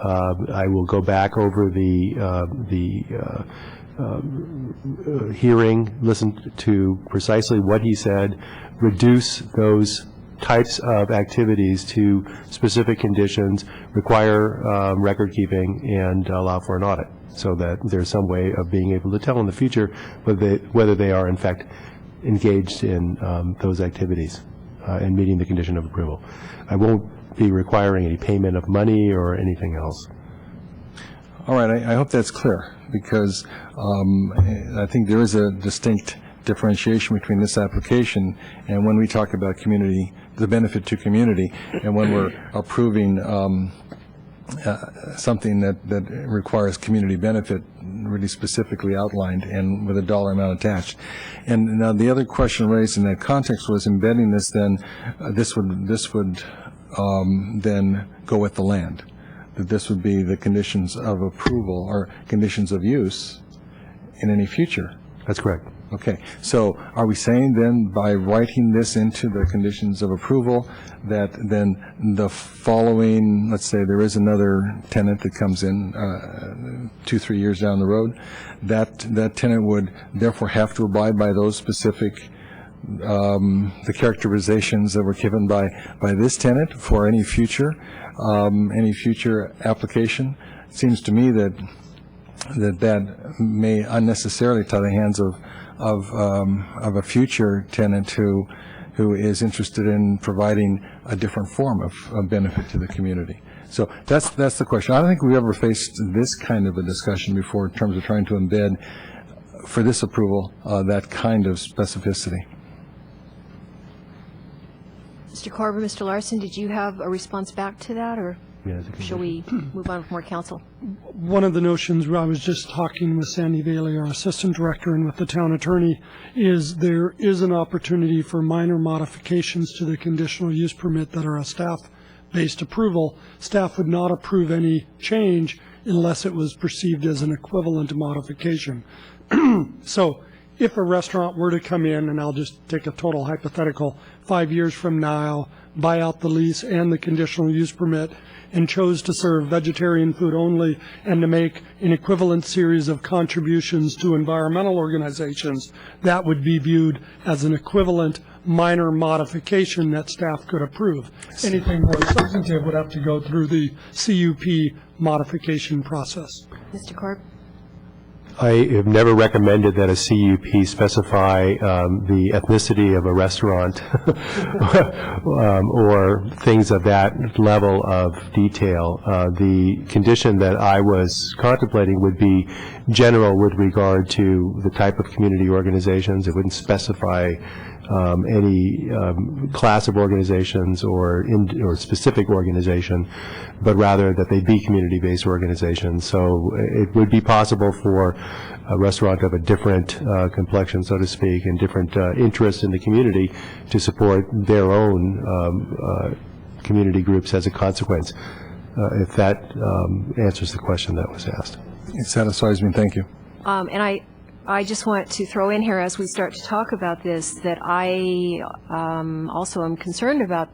I will go back over the hearing, listen to precisely what he said, reduce those types of activities to specific conditions, require record keeping, and allow for an audit, so that there's some way of being able to tell in the future whether they are in fact engaged in those activities and meeting the condition of approval. I won't be requiring any payment of money or anything else. All right, I hope that's clear, because I think there is a distinct differentiation between this application and when we talk about community, the benefit to community, and when we're approving something that requires community benefit really specifically outlined and with a dollar amount attached. And now the other question raised in that context was embedding this then, this would then go with the land, that this would be the conditions of approval or conditions of use in any future. That's correct. Okay, so are we saying then by writing this into the conditions of approval that then the following, let's say there is another tenant that comes in 2-3 years down the road, that tenant would therefore have to abide by those specific the characterizations that were given by this tenant for any future application? It seems to me that may unnecessarily tie the hands of a future tenant who is interested in providing a different form of benefit to the community. So that's the question. I don't think we've ever faced this kind of a discussion before in terms of trying to embed for this approval that kind of specificity. Mr. Carver, Mr. Larson, did you have a response back to that, or shall we move on with more counsel? One of the notions, I was just talking with Sandy Bailey, our assistant director, and with the town attorney, is there is an opportunity for minor modifications to the conditional use permit that are a staff-based approval. Staff would not approve any change unless it was perceived as an equivalent modification. So if a restaurant were to come in, and I'll just take a total hypothetical, 5 years from now, buy out the lease and the conditional use permit, and chose to serve vegetarian food only and to make an equivalent series of contributions to environmental organizations, that would be viewed as an equivalent minor modification that staff could approve. Anything more substantive would have to go through the CUP modification process. Mr. Corb? I have never recommended that a CUP specify the ethnicity of a restaurant or things of that level of detail. The condition that I was contemplating would be general with regard to the type of community organizations. It wouldn't specify any class of organizations or specific organization, but rather that they be community-based organizations. So it would be possible for a restaurant of a different complexion, so to speak, and different interests in the community to support their own community groups as a consequence. If that answers the question that was asked. It satisfies me. Thank you. And I just want to throw in here as we start to talk about this that I also am concerned about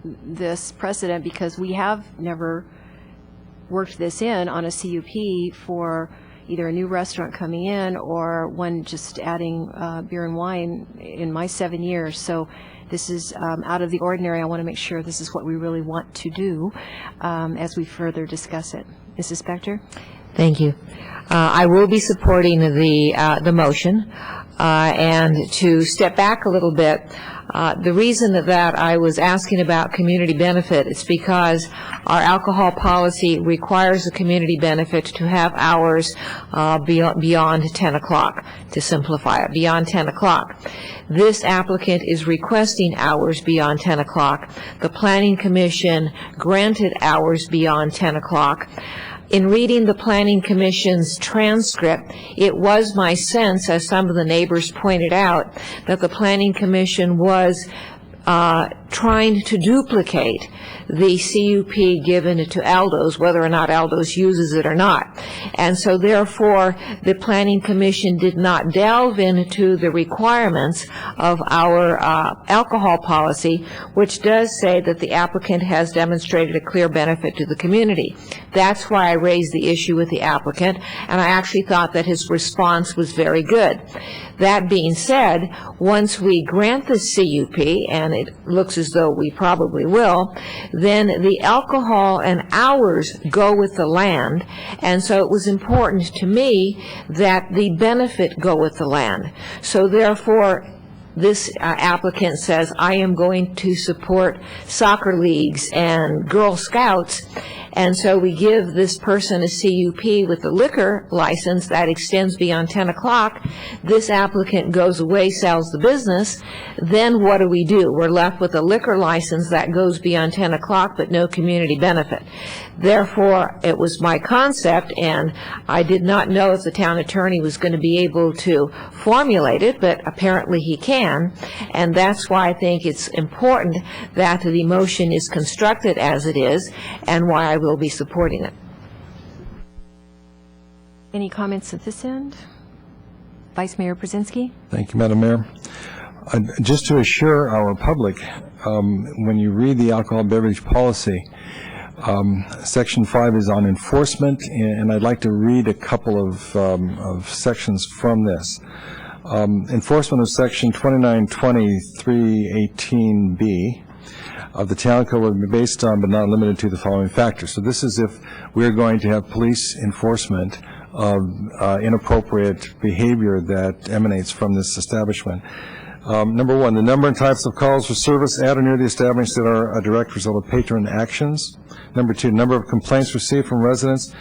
this precedent because we have never worked this in on a CUP for either a new restaurant coming in or one just adding beer and wine in my 7 years. So this is out of the ordinary. I want to make sure this is what we really want to do as we further discuss it. Mrs. Spector? Thank you. I will be supporting the motion. And to step back a little bit, the reason that I was asking about community benefit is because our alcohol policy requires a community benefit to have hours beyond 10 o'clock, to simplify it, beyond 10 o'clock. This applicant is requesting hours beyond 10 o'clock. The Planning Commission granted hours beyond 10 o'clock. In reading the Planning Commission's transcript, it was my sense, as some of the neighbors pointed out, that the Planning Commission was trying to duplicate the CUP given to Aldo's, whether or not Aldo's uses it or not. And so therefore, the Planning Commission did not delve into the requirements of our alcohol policy, which does say that the applicant has demonstrated a clear benefit to the community. That's why I raised the issue with the applicant, and I actually thought that his response was very good. That being said, once we grant the CUP, and it looks as though we probably will, then the alcohol and hours go with the land, and so it was important to me that the benefit go with the land. So therefore, this applicant says, I am going to support soccer leagues and Girl Scouts, and so we give this person a CUP with a liquor license that extends beyond 10 o'clock. This applicant goes away, sells the business. Then what do? We're left with a liquor license that goes beyond 10 o'clock, but no community benefit. Therefore, it was my concept, and I did not know if the town attorney was going to be able to formulate it, but apparently he can, and that's why I think it's important that the motion is constructed as it is, and why I will be supporting it. Any comments at this end? Vice Mayor Brzezinski? Thank you, Madam Mayor. Just to assure our public, when you read the alcohol beverage policy, Section 5 is on enforcement, and I'd like to read a couple of sections from this. Enforcement of Section 292318B of the Town Code will be based on but not limited to the following factors. So this is if we're going to have police enforcement of inappropriate behavior that emanates from this establishment. Number one, the number and types of calls for service at or near the establishment that are a direct result of patron actions. Number two, number of complaints received from residents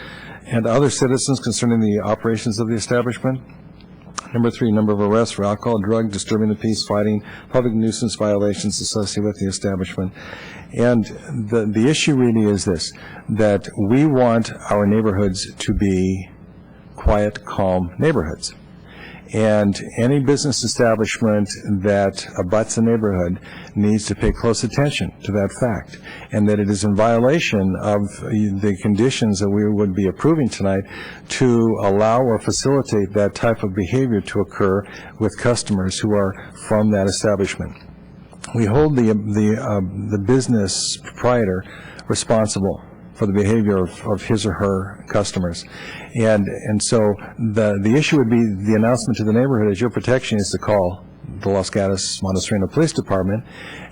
and other citizens concerning the operations of the establishment. Number three, number of arrests for alcohol, drug, disturbing the peace, fighting, public nuisance violations associated with the establishment. And the issue really is this, that we want our neighborhoods to be quiet, calm neighborhoods. And any business establishment that abuts a neighborhood needs to pay close attention to that fact, and that it is in violation of the conditions that we would be approving tonight to allow or facilitate that type of behavior to occur with customers who are from that establishment. We hold the business proprietor responsible for the behavior of his or her customers. And so the issue would be the announcement to the neighborhood as your protection is to call the Los Gatos Montesrino Police Department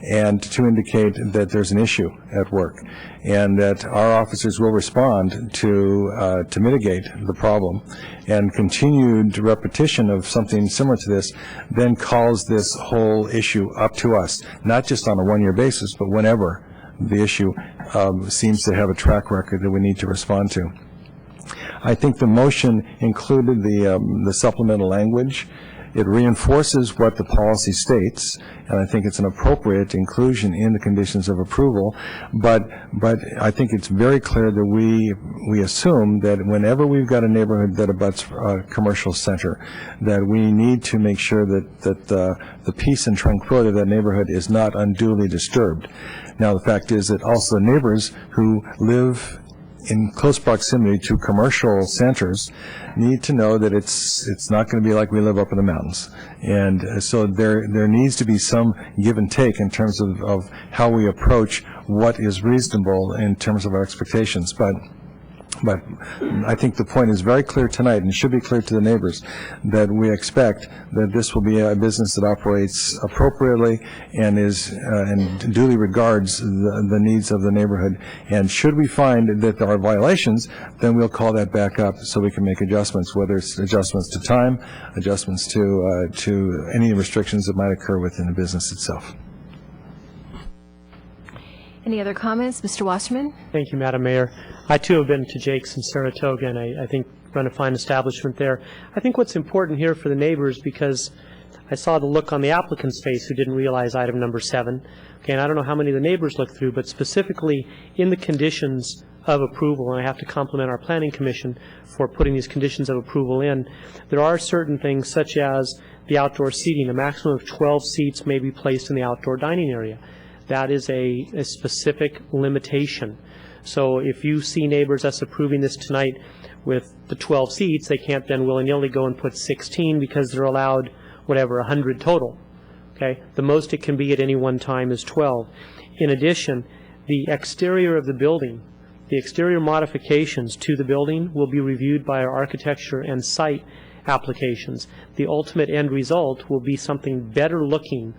and to indicate that there's an issue at work and that our officers will respond to mitigate the problem. And continued repetition of something similar to this then calls this whole issue up to us, not just on a one-year basis, but whenever the issue seems to have a track record that we need to respond to. I think the motion included the supplemental language. It reinforces what the policy states, and I think it's an appropriate inclusion in the conditions of approval. But I think it's very clear that we assume that whenever we've got a neighborhood that abuts a commercial center, that we need to make sure that the peace and tranquility of that neighborhood is not unduly disturbed. Now, the fact is that also neighbors who live in close proximity to commercial centers need to know that it's not going to be like we live up in the mountains. And so there needs to be some give and take in terms of how we approach what is reasonable in terms of our expectations. But I think the point is very clear tonight, and it should be clear to the neighbors, that we expect that this will be a business that operates appropriately and and duly regards the needs of the neighborhood. And should we find that there are violations, then we'll call that back up so we can make adjustments, whether it's adjustments to time, adjustments to any restrictions that might occur within the business itself. Any other comments? Mr. Wasserman? Thank you, Madam Mayor. I, too, have been to Jake's in Saratoga, and I think run a fine establishment there. I think what's important here for the neighbors, because I saw the look on the applicant's face who didn't realize item number 7. Okay, and I don't know how many of the neighbors looked through, but specifically in the conditions of approval, and I have to compliment our Planning Commission for putting these conditions of approval in, there are certain things such as the outdoor seating. A maximum of 12 seats may be placed in the outdoor dining area. That is a specific limitation. So if you see neighbors us approving this tonight with the 12 seats, they can't then willy-nilly go and put 16 because they're allowed, whatever, 100 total. Okay? The most it can be at any one time is 12. In addition, the exterior of the building, the exterior modifications to the building will be reviewed by our architecture and site applications. The ultimate end result will be something better looking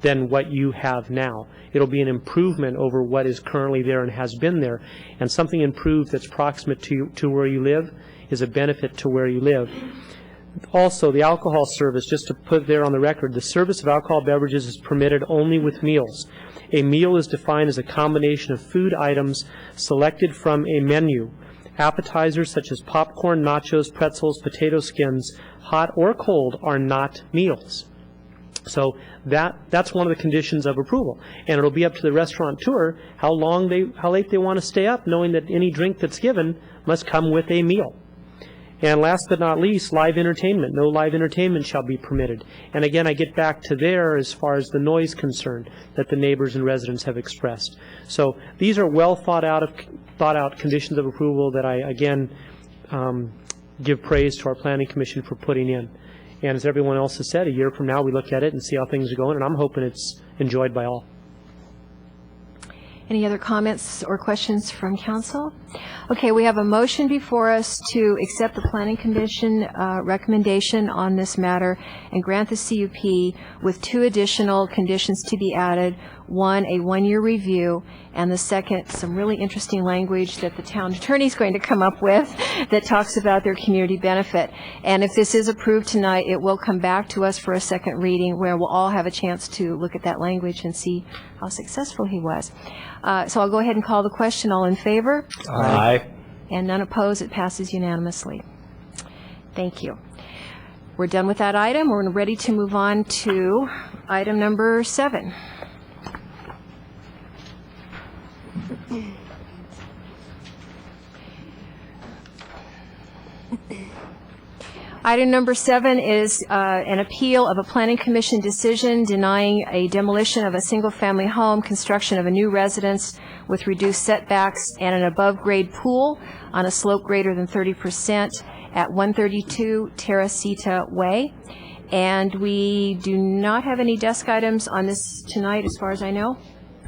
than what you have now. It'll be an improvement over what is currently there and has been there. And something improved that's proximate to where you live is a benefit to where you live. Also, the alcohol service, just to put there on the record, the service of alcohol beverages is permitted only with meals. A meal is defined as a combination of food items selected from a menu. Appetizers such as popcorn, nachos, pretzels, potato skins, hot or cold, are not meals. So that's one of the conditions of approval, and it'll be up to the restaurateur how late they want to stay up, knowing that any drink that's given must come with a meal. And last but not least, live entertainment. No live entertainment shall be permitted. And again, I get back to there as far as the noise concern that the neighbors and residents have expressed. So these are well thought out conditions of approval that I again give praise to our Planning Commission for putting in. And as everyone else has said, a year from now we look at it and see how things are going, and I'm hoping it's enjoyed by all. Any other comments or questions from council? Okay, we have a motion before us to accept the Planning Commission recommendation on this matter and grant the CUP with 2 additional conditions to be added. 1, a 1-year review, and the second, some really interesting language that the town attorney is going to come up with that talks about their community benefit. And if this is approved tonight, it will come back to us for a second reading where we'll all have a chance to look at that language and see how successful he was. So I'll go ahead and call the question. All in favor? Aye. And none opposed. It passes unanimously. Thank you. We're done with that item. We're ready to move on to item number 7. Item number 7 is an appeal of a Planning Commission decision denying a demolition of a single-family home, construction of a new residence with reduced setbacks and an above-grade pool on a slope greater than 30% at 132 Teresita Way. And we do not have any desk items on this tonight, as far as I know.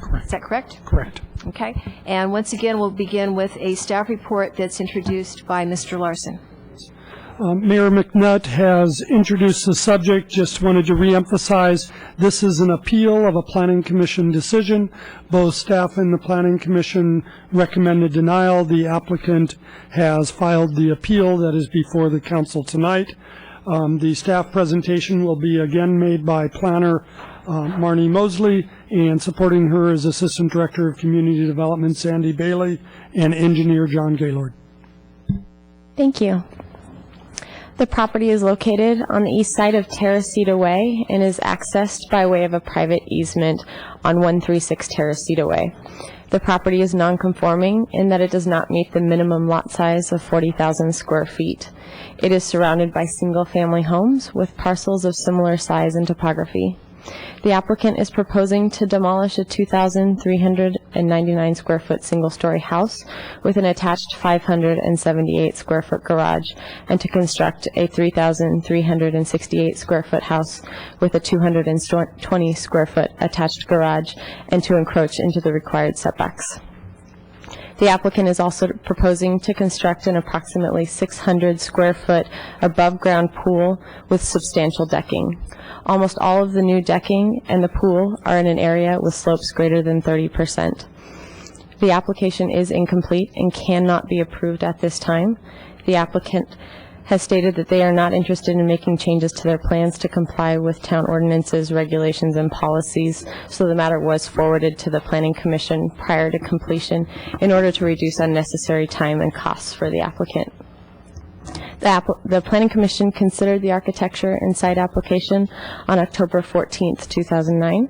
Correct. Is that correct? Correct. Okay. And once again, we'll begin with a staff report that's introduced by Mr. Larson. Mayor McNutt has introduced the subject. Just wanted to reemphasize, this is an appeal of a Planning Commission decision. Both staff and the Planning Commission recommended denial. The applicant has filed the appeal that is before the council tonight. The staff presentation will be again made by planner Marnie Mosley, and supporting her is Assistant Director of Community Development Sandy Bailey and Engineer John Gaylord. Thank you. The property is located on the east side of Teresita Way and is accessed by way of a private easement on 136 Teresita Way. The property is non-conforming in that it does not meet the minimum lot size of 40,000 square feet. It is surrounded by single-family homes with parcels of similar size and topography. The applicant is proposing to demolish a 2,399 square foot single-story house with an attached 578 square foot garage, and to construct a 3,368 square foot house with a 220 square foot attached garage, and to encroach into the required setbacks. The applicant is also proposing to construct an approximately 600 square foot above-ground pool with substantial decking. Almost all of the new decking and the pool are in an area with slopes greater than 30%. The application is incomplete and cannot be approved at this time. The applicant has stated that they are not interested in making changes to their plans to comply with town ordinances, regulations, and policies, so the matter was forwarded to the Planning Commission prior to completion in order to reduce unnecessary time and costs for the applicant. The Planning Commission considered the architecture and site application on October 14th, 2009.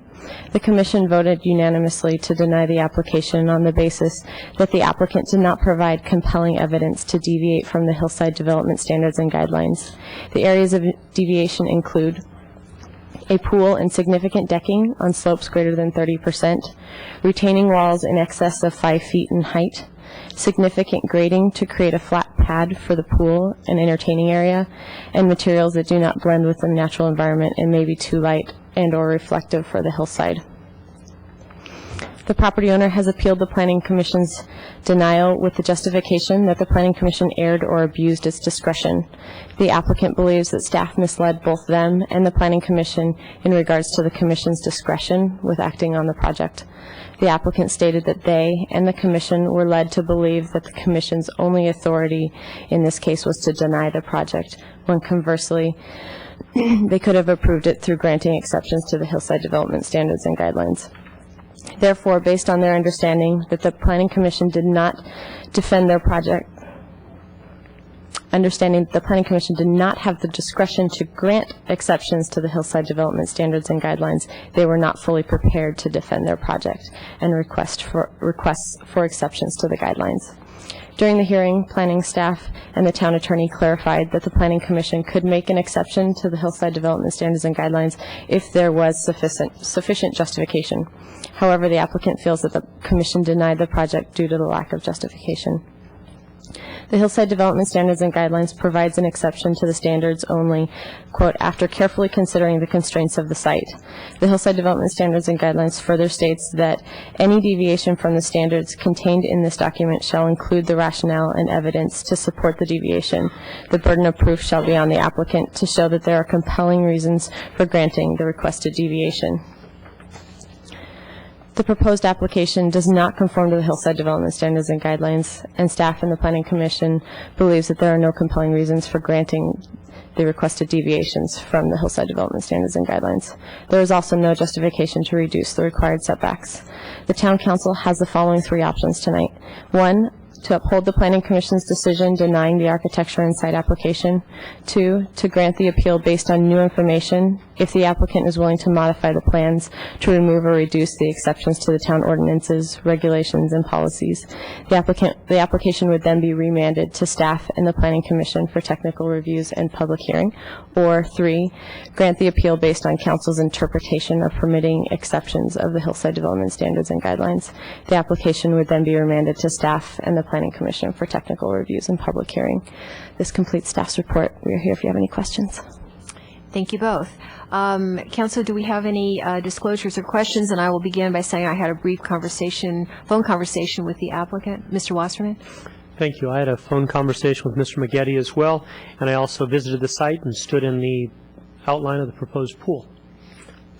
The Commission voted unanimously to deny the application on the basis that the applicant did not provide compelling evidence to deviate from the Hillside Development Standards and Guidelines. The areas of deviation include a pool and significant decking on slopes greater than 30%, retaining walls in excess of 5 feet in height, significant grading to create a flat pad for the pool and entertaining area, and materials that do not blend with the natural environment and may be too light and or reflective for the hillside. The property owner has appealed the Planning Commission's denial with the justification that the Planning Commission erred or abused its discretion. The applicant believes that staff misled both them and the Planning Commission in regards to the Commission's discretion with acting on the project. The applicant stated that they and the Commission were led to believe that the Commission's only authority in this case was to deny the project, when conversely, they could have approved it through granting exceptions to the Hillside Development Standards and Guidelines. Therefore, based on their understanding that the Planning Commission did not defend their project, understanding that the Planning Commission did not have the discretion to grant exceptions to the Hillside Development Standards and Guidelines, they were not fully prepared to defend their project and requests for exceptions to the guidelines. During the hearing, planning staff and the town attorney clarified that the Planning Commission could make an exception to the Hillside Development Standards and Guidelines if there was sufficient justification. However, the applicant feels that the Commission denied the project due to the lack of justification. The Hillside Development Standards and Guidelines provides an exception to the standards only, quote, after carefully considering the constraints of the site. The Hillside Development Standards and Guidelines further states that any deviation from the standards contained in this document shall include the rationale and evidence to support the deviation. The burden of proof shall be on the applicant to show that there are compelling reasons for granting the requested deviation. The proposed application does not conform to the Hillside Development Standards and Guidelines, and staff and the Planning Commission believes that there are no compelling reasons for granting the requested deviations from the Hillside Development Standards and Guidelines. There is also no justification to reduce the required setbacks. The Town Council has the following 3 options tonight. 1, to uphold the Planning Commission's decision denying the architecture and site application. 2, to grant the appeal based on new information if the applicant is willing to modify the plans to remove or reduce the exceptions to the town ordinances, regulations, and policies. The application would then be remanded to staff and the Planning Commission for technical reviews and public hearing. Or 3, grant the appeal based on council's interpretation of permitting exceptions of the Hillside Development Standards and Guidelines. The application would then be remanded to staff and the Planning Commission for technical reviews and public hearing. This completes staff's report. We are here if you have any questions. Thank you both. Council, do we have any disclosures or questions? And I will begin by saying I had a brief phone conversation with the applicant. Mr. Wasserman? Thank you. I had a phone conversation with Mr. Maggetti as well, and I also visited the site and stood in the outline of the proposed pool.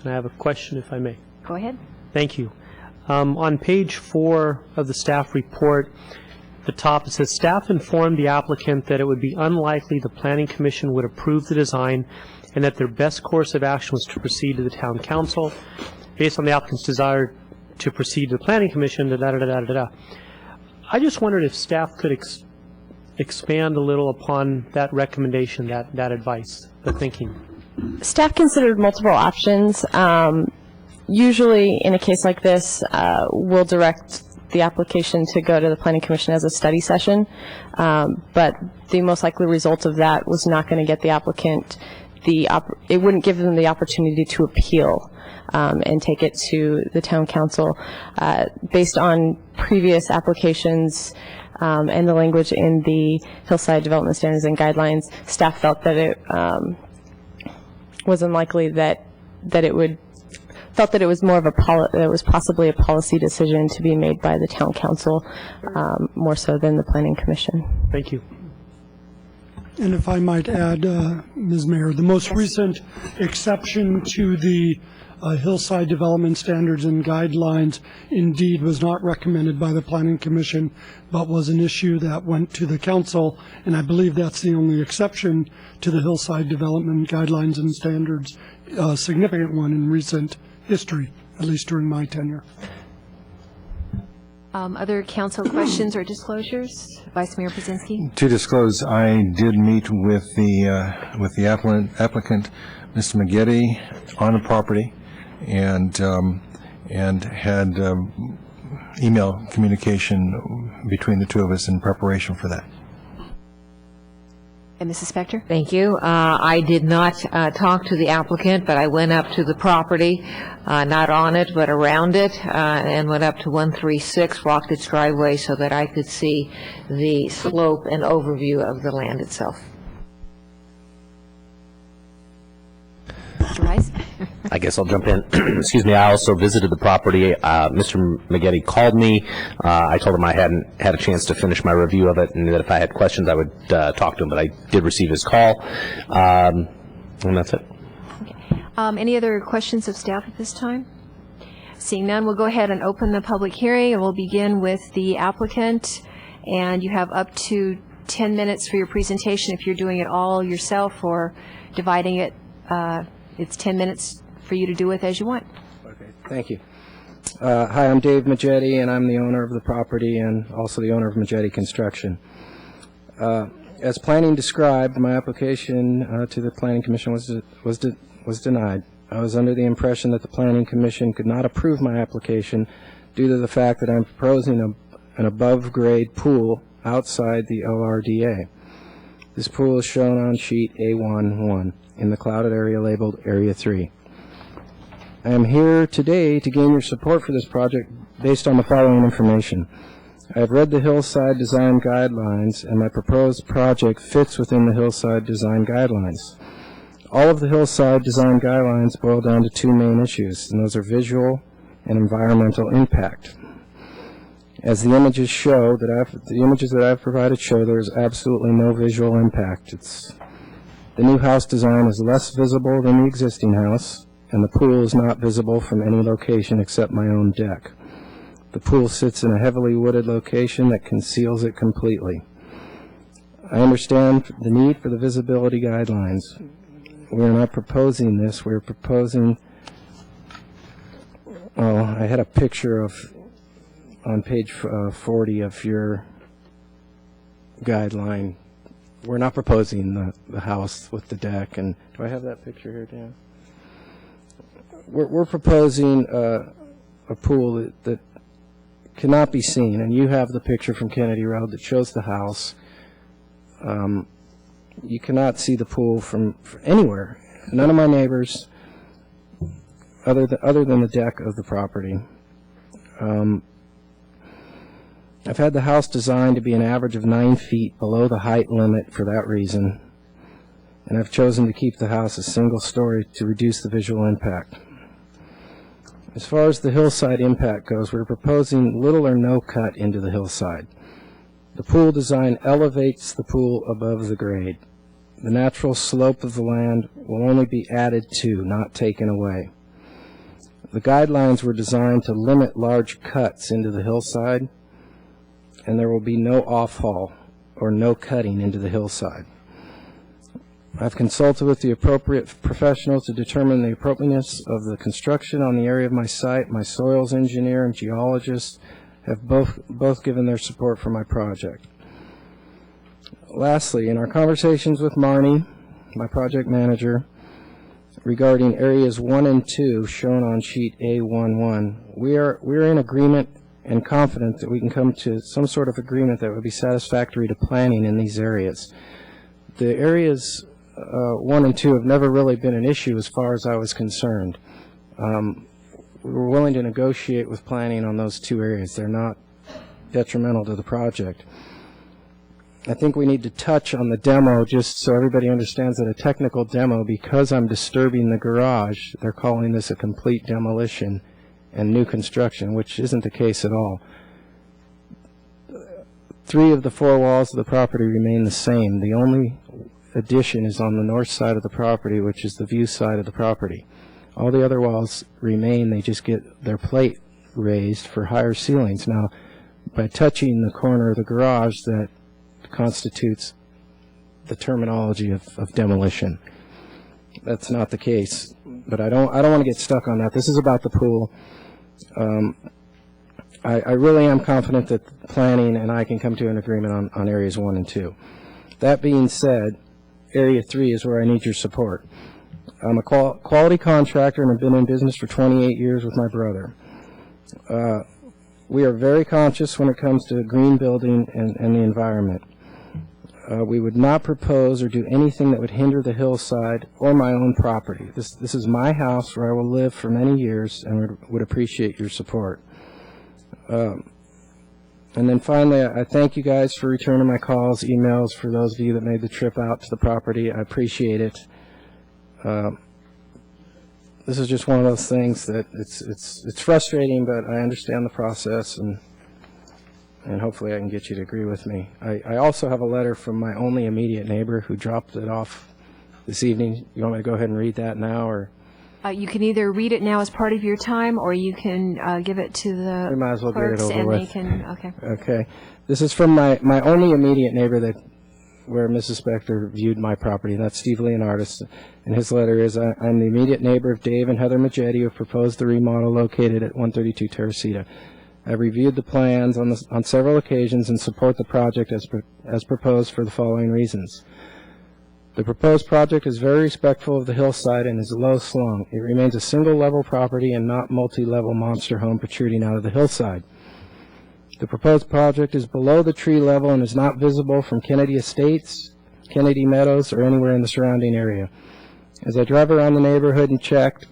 And I have a question, if I may. Go ahead. Thank you. On page 4 of the staff report, the top, it says, staff informed the applicant that it would be unlikely the Planning Commission would approve the design and that their best course of action was to proceed to the Town Council. Based on the applicant's desire to proceed to the Planning Commission, da-da-da-da-da-da. I just wondered if staff could expand a little upon that recommendation, that advice, the thinking. Staff considered multiple options. Usually, in a case like this, we'll direct the application to go to the Planning Commission as a study session, but the most likely result of that was not going to get the applicant it wouldn't give them the opportunity to appeal and take it to the Town Council. Based on previous applications and the language in the Hillside Development Standards and Guidelines, staff felt that it was unlikely that it would felt that it was more of it was possibly a policy decision to be made by the Town Council more so than the Planning Commission. Thank you. And if I might add, Ms. Mayor, the most recent exception to the Hillside Development Standards and Guidelines indeed was not recommended by the Planning Commission, but was an issue that went to the Council, and I believe that's the only exception to the Hillside Development Guidelines and Standards, a significant one in recent history, at least during my tenure. Other council questions or disclosures? Vice Mayor Brzezinski. To disclose, I did meet with the applicant, Mr. Maggetti, on the property, and had email communication between the two of us in preparation for that. And Mrs. Spector? Thank you. I did not talk to the applicant, but I went up to the property, not on it, but around it, and went up to 136, walked its driveway so that I could see the slope and overview of the land itself. Mr. Rice? I guess I'll jump in. Excuse me. I also visited the property. Mr. Maggetti called me. I told him I hadn't had a chance to finish my review of it, and that if I had questions, I would talk to him. But I did receive his call, and that's it. Okay. Any other questions of staff at this time? Seeing none, we'll go ahead and open the public hearing, and we'll begin with the applicant. And you have up to 10 minutes for your presentation if you're doing it all yourself or dividing it. It's 10 minutes for you to do with as you want. Okay, thank you. Hi, I'm Dave Maggetti, and I'm the owner of the property and also the owner of Maggetti Construction. As planning described, my application to the Planning Commission was denied. I was under the impression that the Planning Commission could not approve my application due to the fact that I'm proposing an above-grade pool outside the ORDA. This pool is shown on sheet A11 in the clouded area labeled Area 3. I am here today to gain your support for this project based on the following information. I have read the Hillside Design Guidelines, and my proposed project fits within the Hillside Design Guidelines. All of the Hillside Design Guidelines boil down to two main issues, and those are visual and environmental impact. As the images show, the images that I've provided show there is absolutely no visual impact. The new house design is less visible than the existing house, and the pool is not visible from any location except my own deck. The pool sits in a heavily wooded location that conceals it completely. I understand the need for the visibility guidelines. We are not proposing this. We're proposing, I had a picture on page 40 of your guideline. We're not proposing the house with the deck. And do I have that picture here, Dan? We're proposing a pool that cannot be seen, and you have the picture from Kennedy Road that shows the house. You cannot see the pool from anywhere. None of my neighbors, other than the deck of the property. I've had the house designed to be an average of 9 feet below the height limit for that reason, and I've chosen to keep the house a single story to reduce the visual impact. As far as the hillside impact goes, we're proposing little or no cut into the hillside. The pool design elevates the pool above the grade. The natural slope of the land will only be added to, not taken away. The guidelines were designed to limit large cuts into the hillside, and there will be no off-haul or no cutting into the hillside. I've consulted with the appropriate professionals to determine the appropriateness of the construction on the area of my site. My soils engineer and geologist have both given their support for my project. Lastly, in our conversations with Marnie, my project manager, regarding areas 1 and 2 shown on sheet A11, we're in agreement and confident that we can come to some sort of agreement that would be satisfactory to planning in these areas. The areas 1 and 2 have never really been an issue as far as I was concerned. We were willing to negotiate with planning on those 2 areas. They're not detrimental to the project. I think we need to touch on the demo just so everybody understands that a technical demo, because I'm disturbing the garage, they're calling this a complete demolition and new construction, which isn't the case at all. 3 of the 4 walls of the property remain the same. The only addition is on the north side of the property, which is the view side of the property. All the other walls remain. They just get their plate raised for higher ceilings. Now, by touching the corner of the garage, that constitutes the terminology of demolition. That's not the case, but I don't want to get stuck on that. This is about the pool. I really am confident that planning and I can come to an agreement on areas 1 and 2. That being said, area 3 is where I need your support. I'm a quality contractor and have been in business for 28 years with my brother. We are very conscious when it comes to green building and the environment. We would not propose or do anything that would hinder the hillside or my own property. This is my house where I will live for many years and would appreciate your support. And then finally, I thank you guys for returning my calls, emails, for those of you that made the trip out to the property. I appreciate it. This is just one of those things that it's frustrating, but I understand the process, and hopefully I can get you to agree with me. I also have a letter from my only immediate neighbor who dropped it off this evening. You want me to go ahead and read that now, or? You can either read it now as part of your time, or you can give it to the we might as well clerks, get it over and with. they can. Okay. Okay. This is from my only immediate neighbor where Mrs. Spector viewed my property. That's Steve Leonardis, and his letter is, I'm the immediate neighbor of Dave and Heather Majedi, who have proposed the remodel located at 132 Teresita. I've reviewed the plans on several occasions and support the project as proposed for the following reasons. The proposed project is very respectful of the hillside and is low slung. It remains a single-level property and not multi-level monster home protruding out of the hillside. The proposed project is below the tree level and is not visible from Kennedy Estates, Kennedy Meadows, or anywhere in the surrounding area. As I drive around the neighborhood and checked,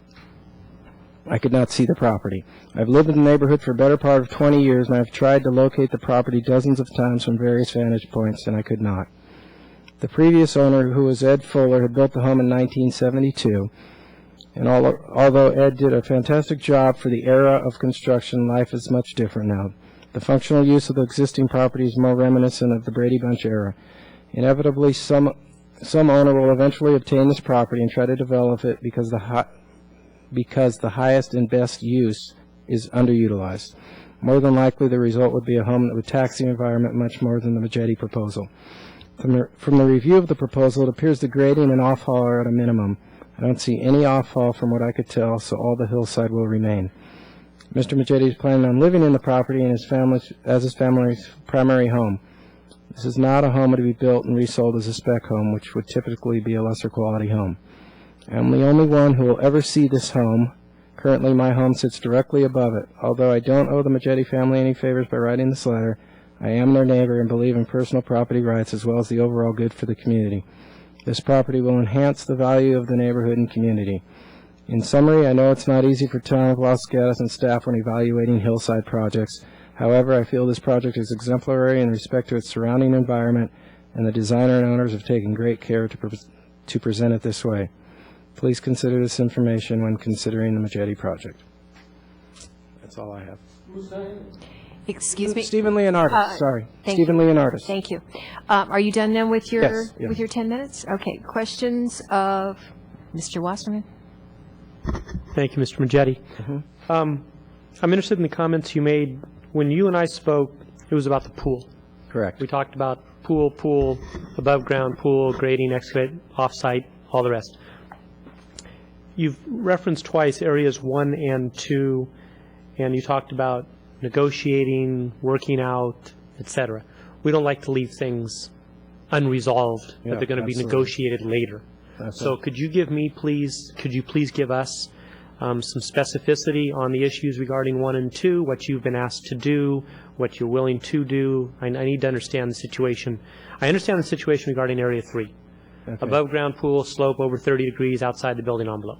I could not see the property. I've lived in the neighborhood for a better part of 20 years, and I've tried to locate the property dozens of times from various vantage points, and I could not. The previous owner, who was Ed Fuller, had built the home in 1972, and although Ed did a fantastic job for the era of construction, life is much different now. The functional use of the existing property is more reminiscent of the Brady Bunch era. Inevitably, some owner will eventually obtain this property and try to develop it because the highest and best use is underutilized. More than likely, the result would be a home that would tax the environment much more than the Majedi proposal. From the review of the proposal, it appears the grading and off-haul are at a minimum. I don't see any off-haul from what I could tell, so all the hillside will remain. Mr. Majedi is planning on living in the property and his family's primary home. This is not a home to be built and resold as a spec home, which would typically be a lesser quality home. I'm the only one who will ever see this home. Currently, my home sits directly above it. Although I don't owe the Majedi family any favors by writing this letter, I am their neighbor and believe in personal property rights as well as the overall good for the community. This property will enhance the value of the neighborhood and community. In summary, I know it's not easy for Town of Los Gatos and staff when evaluating hillside projects. However, I feel this project is exemplary in respect to its surrounding environment, and the designer and owners have taken great care to present it this way. Please consider this information when considering the Majedi project. That's all I have. Excuse me? Stephen Leonardis, sorry. Thank Stephen you. Leonardis. Thank you. Are you done then with your Yes, yeah. with your 10 minutes? Okay. Questions of Mr. Wasserman? Thank you, Mr. Majetti. I'm interested in the comments you made. When you and I spoke, it was about the pool. Correct. We talked about pool, above-ground pool, grading, excavate, off-site, all the rest. You've referenced twice areas 1 and 2, and you talked about negotiating, working out, etc. We don't like to leave things unresolved, Yeah, that they're going to be absolutely. negotiated later. That's So it. could you please give us some specificity on the issues regarding 1 and 2, what you've been asked to do, what you're willing to do? I need to understand the situation. I understand the situation regarding Area 3. Okay. Above-ground pool, slope over 30 degrees outside the building envelope.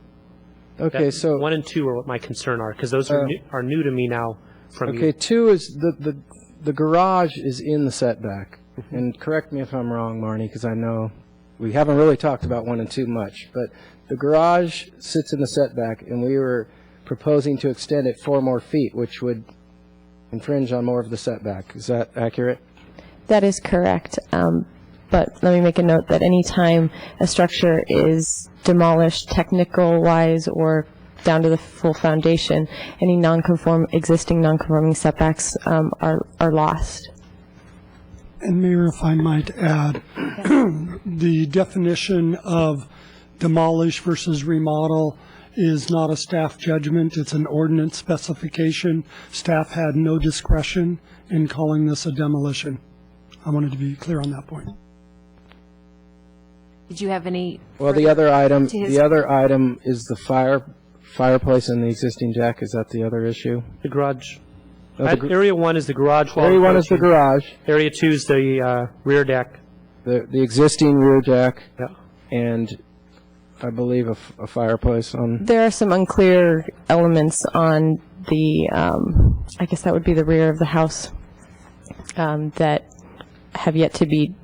Okay, so 1 and 2 are what my concern are, because those are new to me now from you. Okay, 2 is the garage is in the setback. And correct me if I'm wrong, Marnie, because I know we haven't really talked about 1 and 2 much, but the garage sits in the setback, and we were proposing to extend it 4 more feet, which would infringe on more of the setback. Is that accurate? That is correct. But let me make a note that any time a structure is demolished technical-wise or down to the full foundation, any existing non-conforming setbacks are lost. And Mayor, if I might add, the definition of demolish versus remodel is not a staff judgment, it's an ordinance specification. Staff had no discretion in calling this a demolition. I wanted to be clear on that point. Did you have any? Well, the other item to his- is the fireplace in the existing deck. Is that the other issue? The garage. No, the Area 1 is the garage wall. Area 1 is the approaching. garage. Area 2 is the rear deck. The existing rear deck. Yeah. And I believe a fireplace on. There are some unclear elements on the, I guess that would be the rear of the house, that have yet to be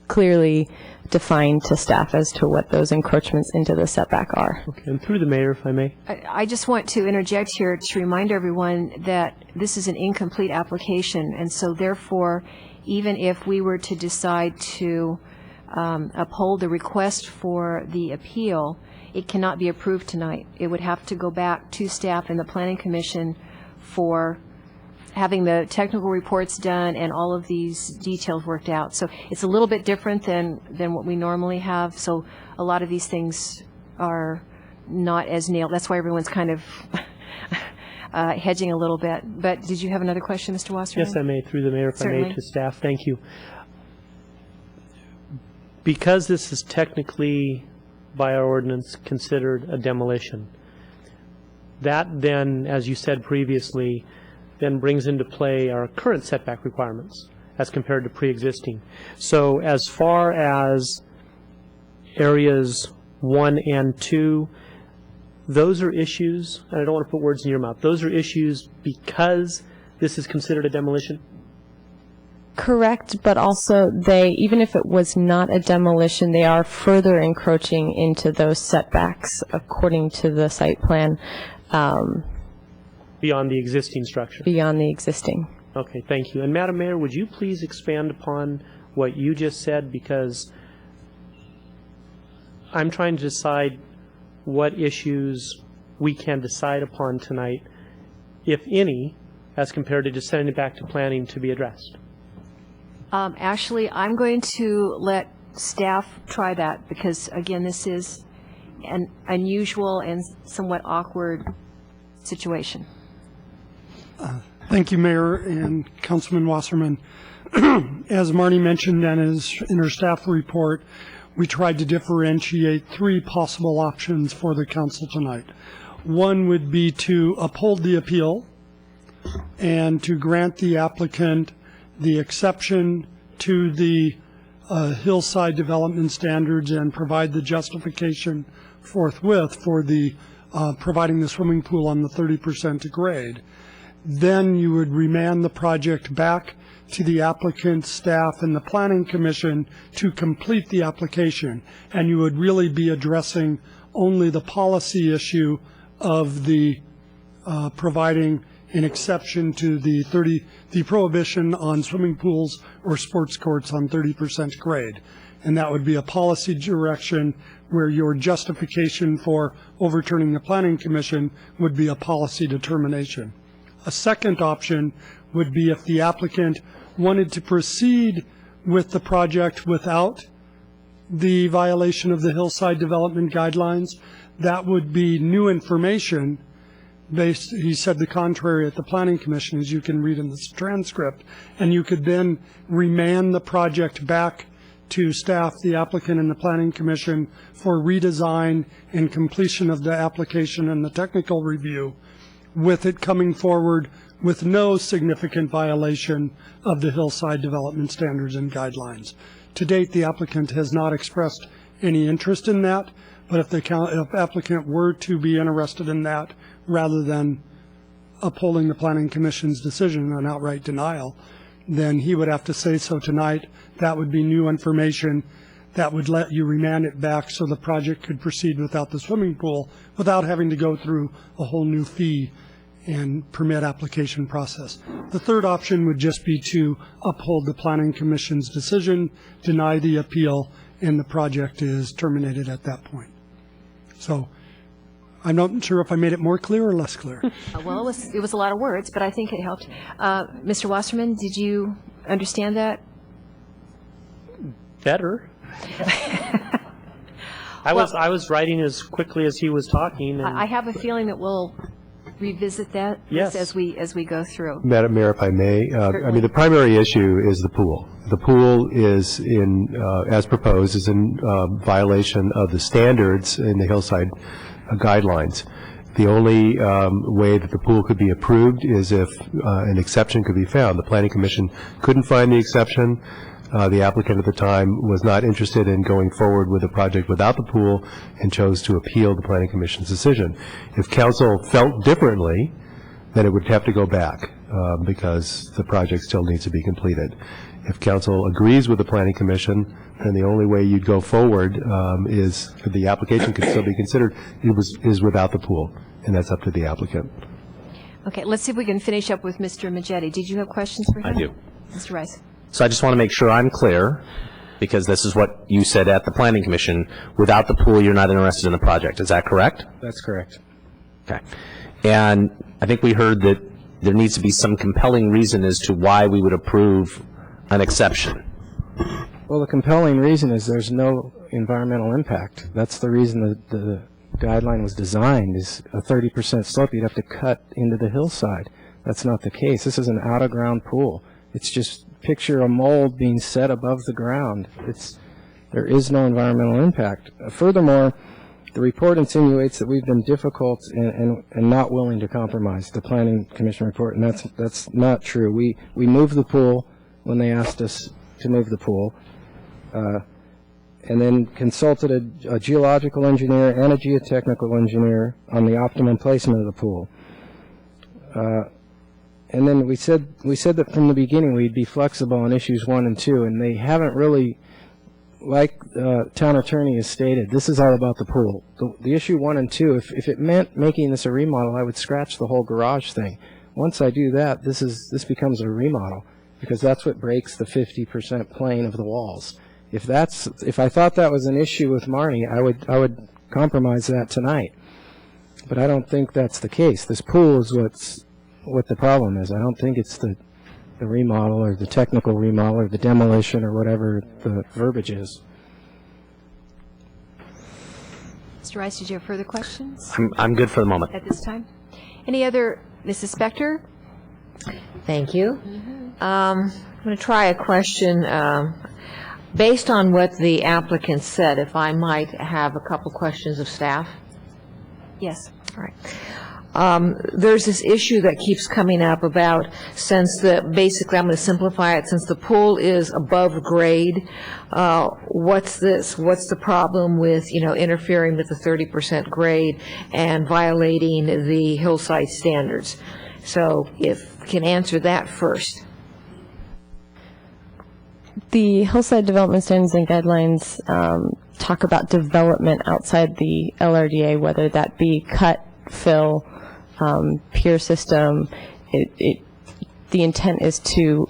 clearly defined to staff as to what those encroachments into the setback are. Okay, and through the mayor, if I may. I just want to interject here to remind everyone that this is an incomplete application, and so therefore, even if we were to decide to uphold the request for the appeal, it cannot be approved tonight. It would have to go back to staff and the Planning Commission for having the technical reports done and all of these details worked out. So it's a little bit different than what we normally have. So a lot of these things are not as nailed. That's why everyone's kind of hedging a little bit. But did you have another question, Mr. Wasserman? Yes, I may, through the mayor, if I Certainly. may, to staff. Thank you. Because this is technically, by our ordinance, considered a demolition, that then, as you said previously, then brings into play our current setback requirements as compared to pre-existing. So as far as areas 1 and 2, those are issues, and I don't want to put words in your mouth, those are issues because this is considered a demolition? Correct, but also even if it was not a demolition, they are further encroaching into those setbacks according to the site plan. Beyond the existing structure? Beyond the existing. Okay, thank you. And Madam Mayor, would you please expand upon what you just said, because I'm trying to decide what issues we can decide upon tonight, if any, as compared to just sending it back to planning to be addressed. Actually, I'm going to let staff try that because, again, this is an unusual and somewhat awkward situation. Thank you, Mayor and Councilman Wasserman. As Marnie mentioned in her staff report, we tried to differentiate 3 possible options for the council tonight. One would be to uphold the appeal and to grant the applicant the exception to the hillside development standards and provide the justification forthwith for the providing the swimming pool on the 30% grade. Then you would remand the project back to the applicant, staff, and the Planning Commission to complete the application. And you would really be addressing only the policy issue of the providing an exception to the prohibition on swimming pools or sports courts on 30% grade. And that would be a policy direction where your justification for overturning the Planning Commission would be a policy determination. A second option would be if the applicant wanted to proceed with the project without the violation of the hillside development guidelines. That would be new information based, he said the contrary at the Planning Commission, as you can read in this transcript, and you could then remand the project back to staff, the applicant, and the Planning Commission for redesign and completion of the application and the technical review, with it coming forward with no significant violation of the hillside development standards and guidelines. To date, the applicant has not expressed any interest in that, but if the applicant were to be interested in that, rather than upholding the Planning Commission's decision on outright denial, then he would have to say so tonight. That would be new information that would let you remand it back so the project could proceed without the swimming pool, without having to go through a whole new fee and permit application process. The third option would just be to uphold the Planning Commission's decision, deny the appeal, and the project is terminated at that point. So I'm not sure if I made it more clear or less clear. Well, it was a lot of words, but I think it helped. Mr. Wasserman, did you understand that? Better. I was writing as quickly as he was talking. And I have a feeling that we'll revisit that Yes. as we go through. Madam Mayor, if I may, I mean, the primary issue is the pool. The pool is as proposed, is in violation of the standards in the hillside guidelines. The only way that the pool could be approved is if an exception could be found. The Planning Commission couldn't find the exception. The applicant at the time was not interested in going forward with a project without the pool and chose to appeal the Planning Commission's decision. If council felt differently, then it would have to go back because the project still needs to be completed. If council agrees with the Planning Commission, then the only way you'd go forward is the application could still be considered is without the pool, and that's up to the applicant. Okay, let's see if we can finish up with Mr. Majetti. Did you have questions for him? I do. Mr. Rice. So I just want to make sure I'm clear, because this is what you said at the Planning Commission. Without the pool, you're not interested in the project. Is that correct? That's correct. Okay. And I think we heard that there needs to be some compelling reason as to why we would approve an exception. Well, the compelling reason is there's no environmental impact. That's the reason that the guideline was designed, is a 30% slope. You'd have to cut into the hillside. That's not the case. This is an out-of-ground pool. It's just picture a mold being set above the ground. There is no environmental impact. Furthermore, the report insinuates that we've been difficult and not willing to compromise, the Planning Commission report, and that's not true. We moved the pool when they asked us to move the pool, and then consulted a geological engineer and a geotechnical engineer on the optimum placement of the pool. And then we said that from the beginning we'd be flexible on issues 1 and 2, and they haven't really, like town attorney has stated, this is all about the pool. The issue 1 and 2, if it meant making this a remodel, I would scratch the whole garage thing. Once I do that, this becomes a remodel, because that's what breaks the 50% plane of the walls. If I thought that was an issue with Marnie, I would compromise that tonight. But I don't think that's the case. This pool is what the problem is. I don't think it's the remodel or the technical remodel or the demolition or whatever the verbiage is. Mr. Rice, did you have further questions? I'm good for the moment. At this time? Any other, Mrs. Spector? Thank you. I'm going to try a question based on what the applicant said, if I might have a couple questions of staff. Yes. All right. There's this issue that keeps coming up about, basically I'm going to simplify it, since the pool is above grade, what's the problem with, interfering with the 30% grade and violating the hillside standards? So if you can answer that first. The hillside development standards and guidelines talk about development outside the LRDA, whether that be cut, fill, pier system, the intent is to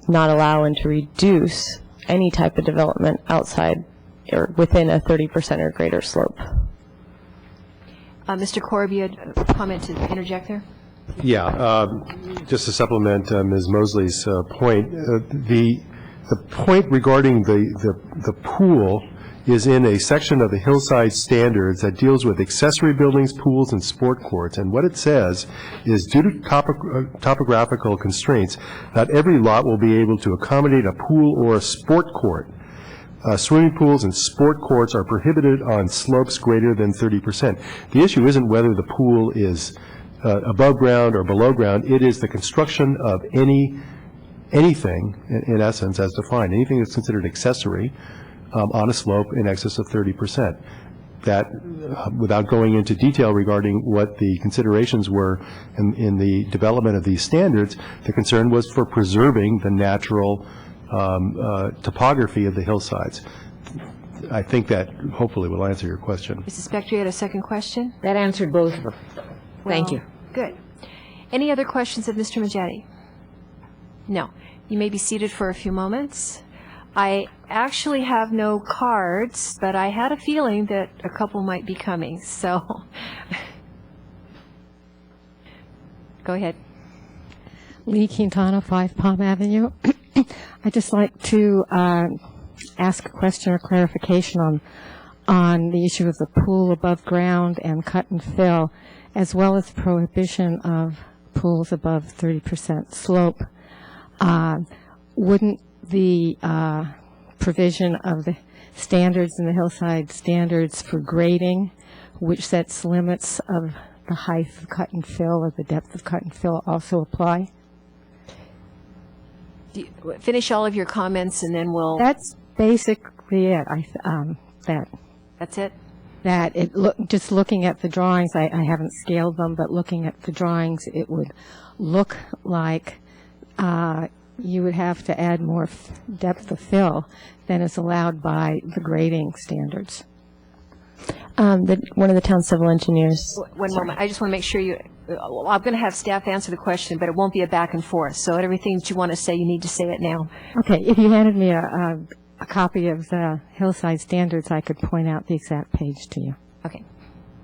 not allow and to reduce any type of development outside or within a 30% or greater slope. Mr. Korb, you had a comment to interject there? Yeah, just to supplement Ms. Mosley's point, the point regarding the pool is in a section of the Hillside Standards that deals with accessory buildings, pools, and sport courts. And what it says is, due to topographical constraints, not every lot will be able to accommodate a pool or a sport court. Swimming pools and sport courts are prohibited on slopes greater than 30%. The issue isn't whether the pool is above ground or below ground. It is the construction of anything, in essence, as defined, anything that's considered accessory on a slope in excess of 30%. That, without going into detail regarding what the considerations were in the development of these standards, the concern was for preserving the natural topography of the hillsides. I think that hopefully will answer your question. Mrs. Spector, you had a second question? That answered both of them. Thank you. Good. Any other questions of Mr. Majety? No. You may be seated for a few moments. I actually have no cards, but I had a feeling that a couple might be coming, so go ahead. Lee Quintana, 5 Palm Avenue. I'd just like to ask a question or clarification on the issue of the pool above ground and cut and fill, as well as prohibition of pools above 30% slope. Wouldn't the provision of the standards in the hillside standards for grading, which sets limits of the height of cut and fill or the depth of cut and fill, also apply? Finish all of your comments and then we'll... That's basically it. That's it? That just looking at the drawings, I haven't scaled them, but looking at the drawings, it would look like you would have to add more depth of fill than is allowed by the grading standards. One of the town civil engineers. One moment. I just want to make sure you... I'm going to have staff answer the question, but it won't be a back and forth. So everything that you want to say, you need to say it now. Okay. If you handed me a copy of the hillside standards, I could point out the exact page to you. Okay.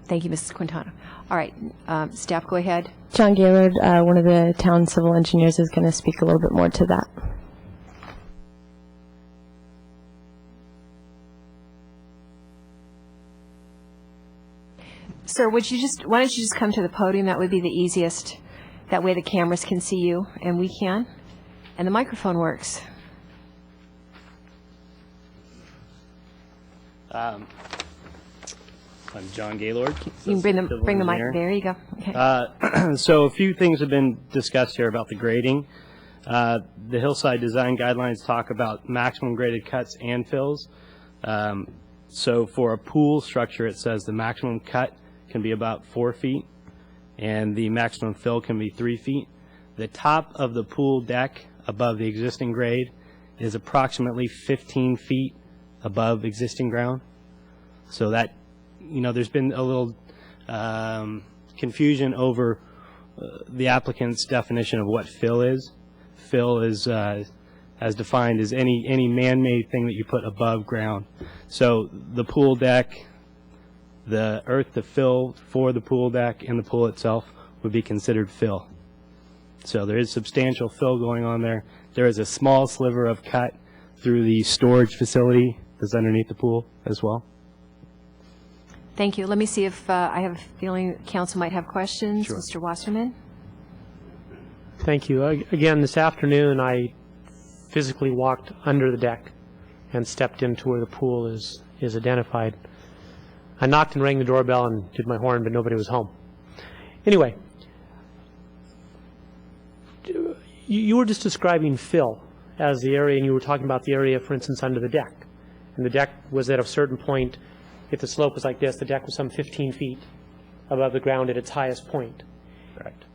Thank you, Mrs. Quintana. All right. Staff, go ahead. John Gaylord, one of the town civil engineers, is going to speak a little bit more to that. Sir, why don't you just come to the podium? That would be the easiest. That way the cameras can see you and we can. And the microphone works. I'm John Gaylord. You can bring the mic. There you go. Okay. So a few things have been discussed here about the grading. The Hillside Design Guidelines talk about maximum graded cuts and fills. So for a pool structure, it says the maximum cut can be about 4 feet, and the maximum fill can be 3 feet. The top of the pool deck above the existing grade is approximately 15 feet above existing ground. So that, there's been a little confusion over the applicant's definition of what fill is. Fill is, as defined, as any man-made thing that you put above ground. So the pool deck, the earth to fill for the pool deck and the pool itself would be considered fill. So there is substantial fill going on there. There is a small sliver of cut through the storage facility that's underneath the pool as well. Thank you. Let me see if I have a feeling council might have questions. Sure. Mr. Wasserman? Thank you. Again, this afternoon I physically walked under the deck and stepped into where the pool is identified. I knocked and rang the doorbell and did my horn, but nobody was home. Anyway, you were just describing fill as the area, and you were talking about the area, for instance, under the deck. And the deck was at a certain point, if the slope was like this, the deck was some 15 feet above the ground at its highest point. Correct.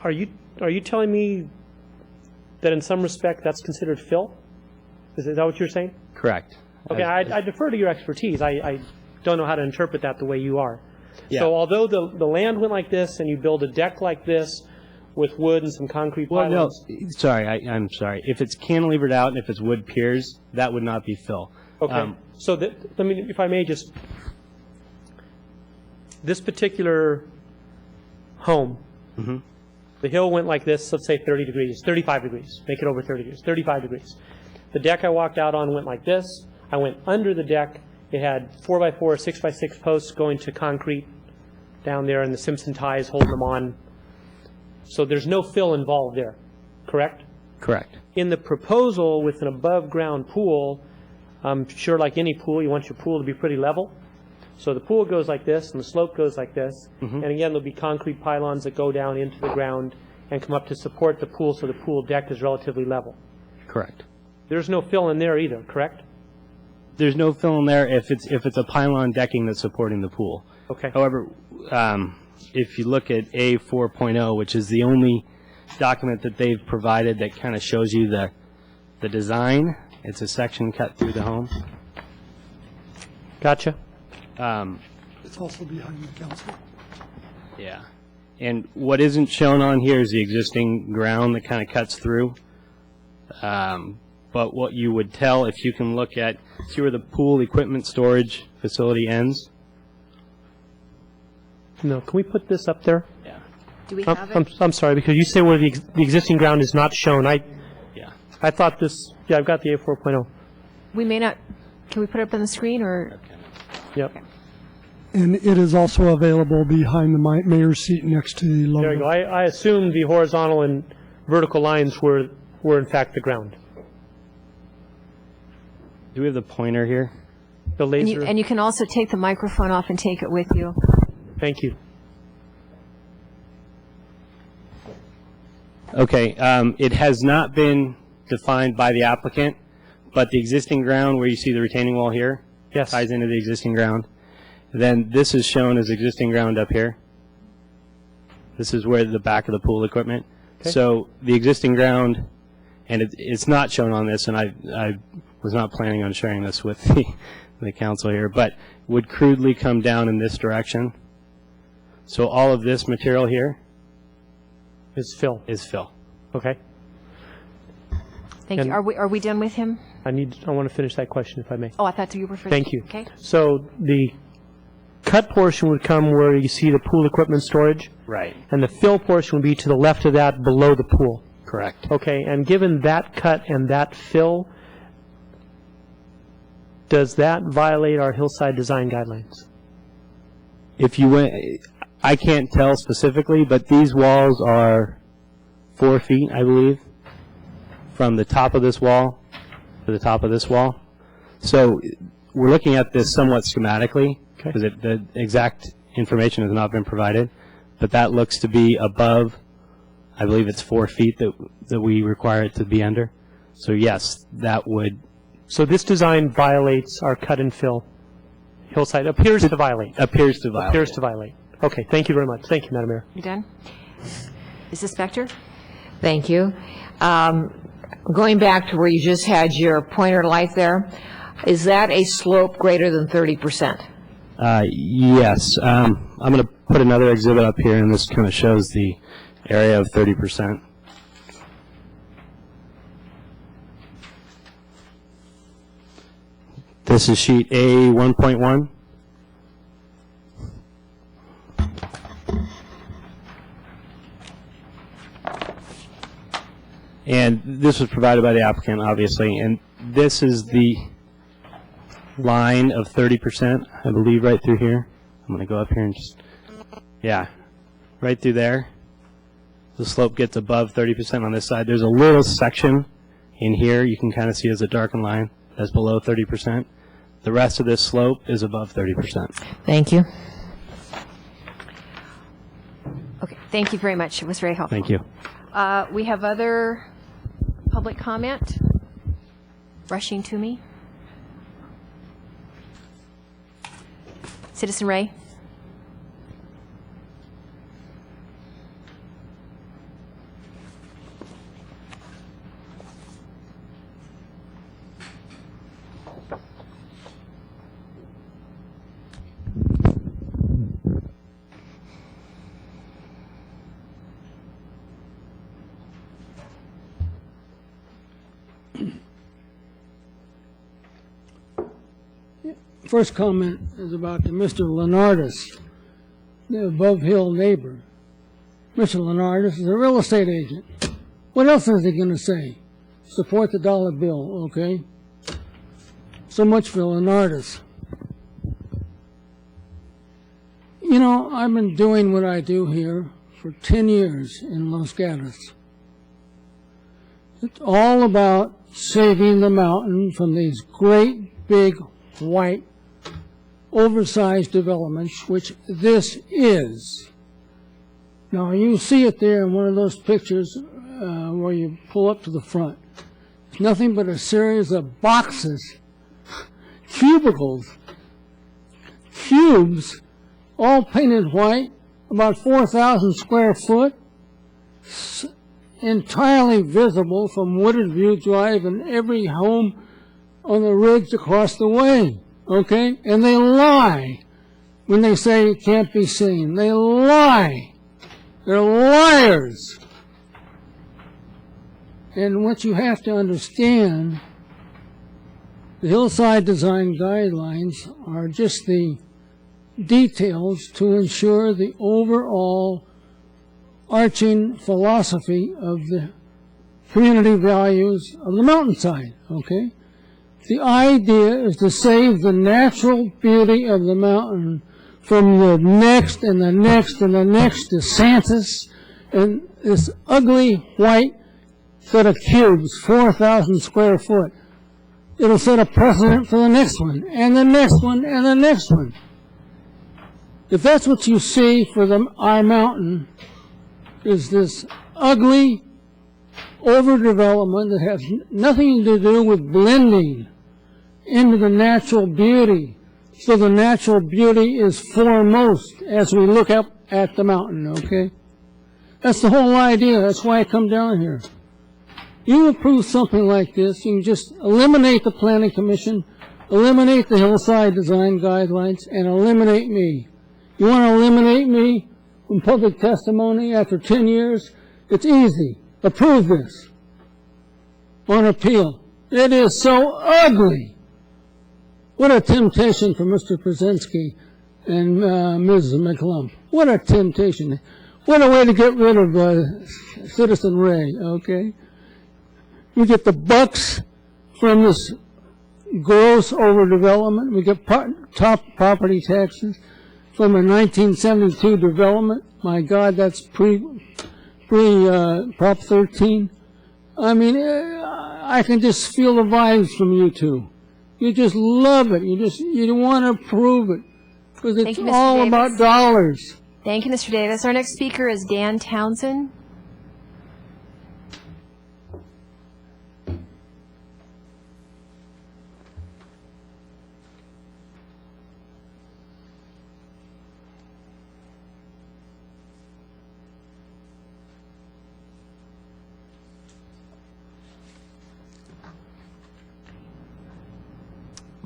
Are you telling me that in some respect that's considered fill? Is that what you're saying? Correct. Okay, I defer to your expertise. I don't know how to interpret that the way you are. Yeah. So although the land went like this and you build a deck like this, with wood and some concrete Well, no, pylons. sorry, I'm sorry. If it's cantilevered out and if it's wood piers, that would not be fill. Okay, so let me, if I may just, this particular home, the hill went like this, let's say 30 degrees, 35 degrees, make it over 30 degrees, 35 degrees. The deck I walked out on went like this. I went under the deck. It had 4x4, 6x6 posts going to concrete down there, and the Simpson ties holding them on. So there's no fill involved there, correct? Correct. In the proposal with an above-ground pool, I'm sure like any pool, you want your pool to be pretty level. So the pool goes like this, and the slope goes like this. And again, there'll be concrete pylons that go down into the ground and come up to support the pool, so the pool deck is relatively level. Correct. There's no fill in there either, correct? There's no fill in there if it's a pylon decking that's supporting the pool. Okay. However, if you look at A4.0, which is the only document that they've provided that kind of shows you the design, it's a section cut through the home. Gotcha. It's also behind the council. Yeah. And what isn't shown on here is the existing ground that kind of cuts through. But what you would tell if you can look at, see where the pool equipment storage facility ends? No, can we put this up there? Yeah. Do we have it? I'm sorry, because you say where the existing ground is not shown. Yeah. I thought this, yeah, I've got the A4.0. We may not, can we put it up on the screen, or? Yep. And it is also available behind the mayor's seat next to the logo. There you go. I assumed the horizontal and vertical lines were in fact the ground. Do we have the pointer here? The laser. And you can also take the microphone off and take it with you. Thank you. Okay, it has not been defined by the applicant, but the existing ground where you see the retaining wall here ties into the existing ground. Then this is shown as existing ground up here. This is where the back of the pool equipment. Okay. So the existing ground, and it's not shown on this, and I was not planning on sharing this with the council here, but would crudely come down in this direction. So all of this material here is fill. Okay. Thank you. Are we done with him? I want to finish that question if I may. Oh, I thought you were finished. Thank you. Okay. So the cut portion would come where you see the pool equipment storage. Right. And the fill portion would be to the left of that, below the pool. Correct. Okay, and given that cut and that fill, does that violate our hillside design guidelines? If you went, I can't tell specifically, but these walls are 4 feet, I believe, from the top of this wall to the top of this wall. So we're looking at this somewhat schematically, because the exact information has not been provided, but that looks to be above, I believe it's 4 feet that we require it to be under. So yes, that would. So this design violates our cut and fill hillside, appears to violate. Appears to violate. Appears to violate. Okay, thank you very much. Thank you, Madam Mayor. You done? Mrs. Spector? Thank you. Going back to where you just had your pointer light there, is that a slope greater than 30%? Yes. I'm going to put another exhibit up here, and this kind of shows the area of 30%. This is sheet A 1.1. And this was provided by the applicant, obviously, and this is the line of 30%, I believe, right through here. I'm going to go up here and just, yeah, right through there. The slope gets above 30% on this side. There's a little section in here you can kind of see as a darkened line that's below 30%. The rest of this slope is above 30%. Thank you. Okay, thank you very much. It was very helpful. Thank you. We have other public comment rushing to me. Citizen Ray? first comment is about Mr. Leonardis, the above hill neighbor. Mr. Leonardis is a real estate agent. What else is he going to say? Support the dollar bill, okay? So much for Leonardis. You know, I've been doing what I do here for 10 years in Los Gatos. It's all about saving the mountain from these great, big, white, oversized developments, which this is. Now, you see it there in one of those pictures where you pull up to the front. It's nothing but a series of boxes, cubicles, cubes, all painted white, about 4,000 square foot, entirely visible from Wooded View Drive and every home on the ridge across the way, okay? And they lie when they say it can't be seen. They lie. They're liars. And what you have to understand, the hillside design guidelines are just the details to ensure the overall arching philosophy of the community values of the mountainside, okay? The idea is to save the natural beauty of the mountain from the next and the next and the next DeSantis and this ugly white set of cubes, 4,000 square foot. It'll set a precedent for the next one, and the next one, and the next one. If that's what you see for our mountain, is this ugly overdevelopment that has nothing to do with blending into the natural beauty. So the natural beauty is foremost as we look up at the mountain, okay? That's the whole idea. That's why I come down here. You approve something like this, you can just eliminate the Planning Commission, eliminate the hillside design guidelines, and eliminate me. You want to eliminate me from public testimony after 10 years? It's easy. Approve this on appeal. It is so ugly. What a temptation for Mr. Brzezinski and Ms. McClung. What a temptation. What a way to get rid of Citizen Ray, okay? We get the bucks from this gross overdevelopment. We get top property taxes from a 1972 development. My God, that's pre Prop 13. I mean, I can just feel the vibes from you two. You just love it. You want to prove it because it's all about dollars. Thank you, Mr. Davis. Our next speaker is Dan Townsend.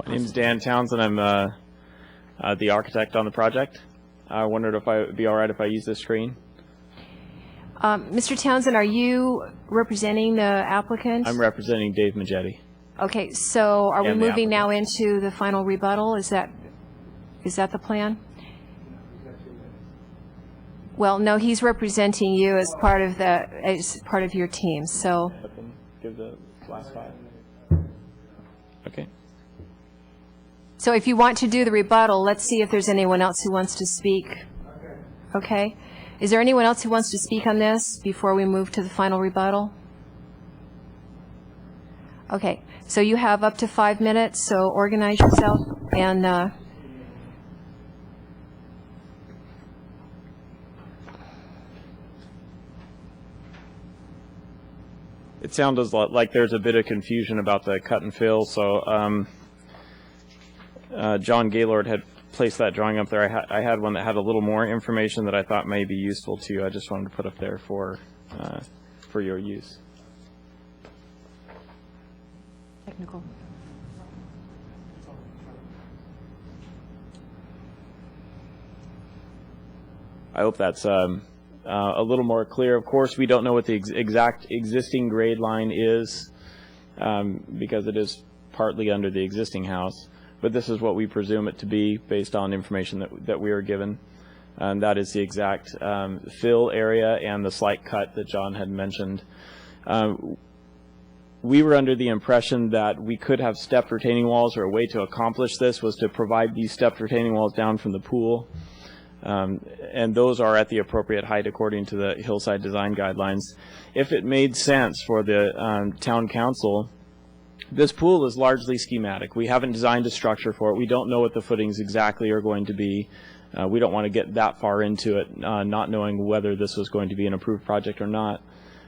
My name is Dan Townsend. I'm the architect on the project. I wondered if it would be all right if I use this screen. Mr. Townsend, are you representing the applicant? I'm representing Dave Majetti. Okay, so are we And the moving now into the final rebuttal? Is that the plan? Well, no, he's representing you as part of your team. So Give the last 5. Okay. So if you want to do the rebuttal, let's see if there's anyone else who wants to speak. Okay. Is there anyone else who wants to speak on this before we move to the final rebuttal? Okay. So you have up to 5 minutes, so organize yourself and It sounds like there's a bit of confusion about the cut and fill, so John Gaylord had placed that drawing up there. I had one that had a little more information that I thought may be useful to you. I just wanted to put up there for your use. technical. I hope that's a little more clear. Of course, we don't know what the exact existing grade line is because it is partly under the existing house. but this is what we presume it to be based on information that we are given. And that is the exact fill area and the slight cut that John had mentioned. We were under the impression that we could have stepped retaining walls, or a way to accomplish this was to provide these stepped retaining walls down from the pool. And those are at the appropriate height according to the hillside design guidelines. If it made sense for the town council, this pool is largely schematic. We haven't designed a structure for it. We don't know what the footings exactly are going to be. We don't want to get that far into it, not knowing whether this was going to be an approved project or not.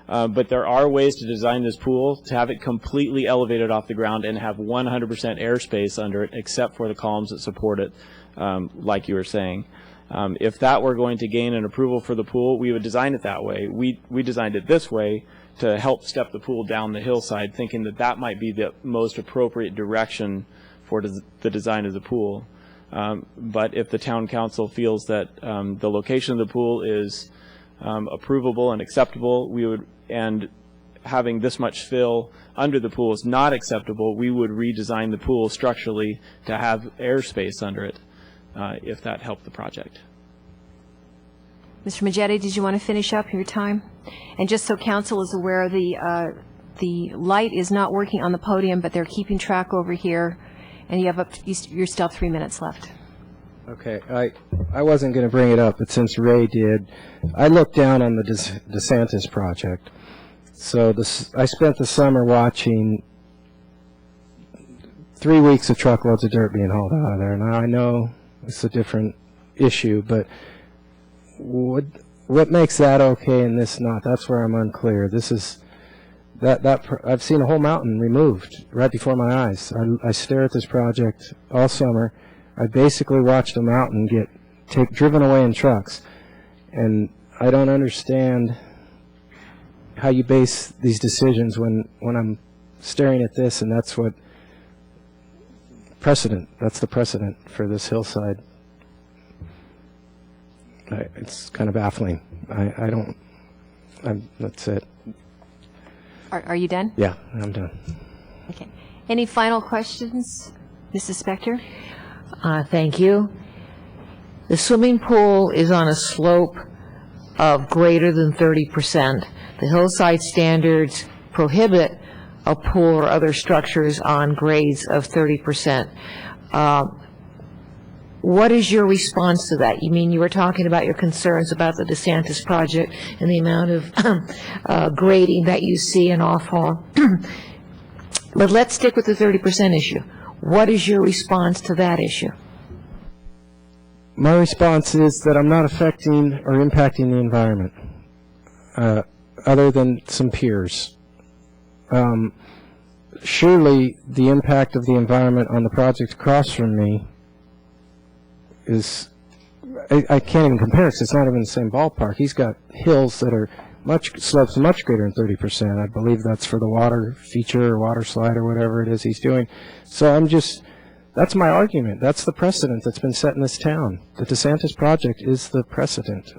But there are ways to design this pool to have it completely elevated off the ground and have 100% airspace under it, except for the columns that support it, like you were saying. If that were going to gain an approval for the pool, we would design it that way. We designed it this way to help step the pool down the hillside, thinking that that might be the most appropriate direction for the design of the pool. But if the town council feels that the location of the pool is approvable and acceptable, and having this much fill under the pool is not acceptable, we would redesign the pool structurally to have airspace under it, if that helped the project. Mr. Majeti, did you want to finish up your time? And just so council is aware, the light is not working on the podium, but they're keeping track over here, and you have you still have 3 minutes left. Okay, I wasn't going to bring it up, but since Ray did, I looked down on the DeSantis project. So I spent the summer watching 3 weeks of truckloads of dirt being hauled out of there. Now I know it's a different issue, but what makes that okay and this not? That's where I'm unclear. This is I've seen a whole mountain removed right before my eyes. I stare at this project all summer. I basically watched a mountain get driven away in trucks, and I don't understand how you base these decisions when I'm staring at this, and that's what that's the precedent for this hillside. It's kind of baffling. That's it. Are you done? Yeah, I'm done. Okay. Any final questions, Mrs. Spector? Thank you. The swimming pool is on a slope of greater than 30%. The hillside standards prohibit a pool or other structures on grades of 30%. What is your response to that? You mean you were talking about your concerns about the DeSantis project and the amount of grading that you see in Offhall. But let's stick with the 30% issue. What is your response to that issue? My response is that I'm not affecting or impacting the environment, other than some peers. Surely the impact of the environment on the project across from me is, I can't even compare it because it's not even the same ballpark. He's got hills that are slopes much greater than 30%. I believe that's for the water feature or water slide or whatever it is he's doing. So that's my argument. That's the precedent that's been set in this town. The DeSantis project is the precedent.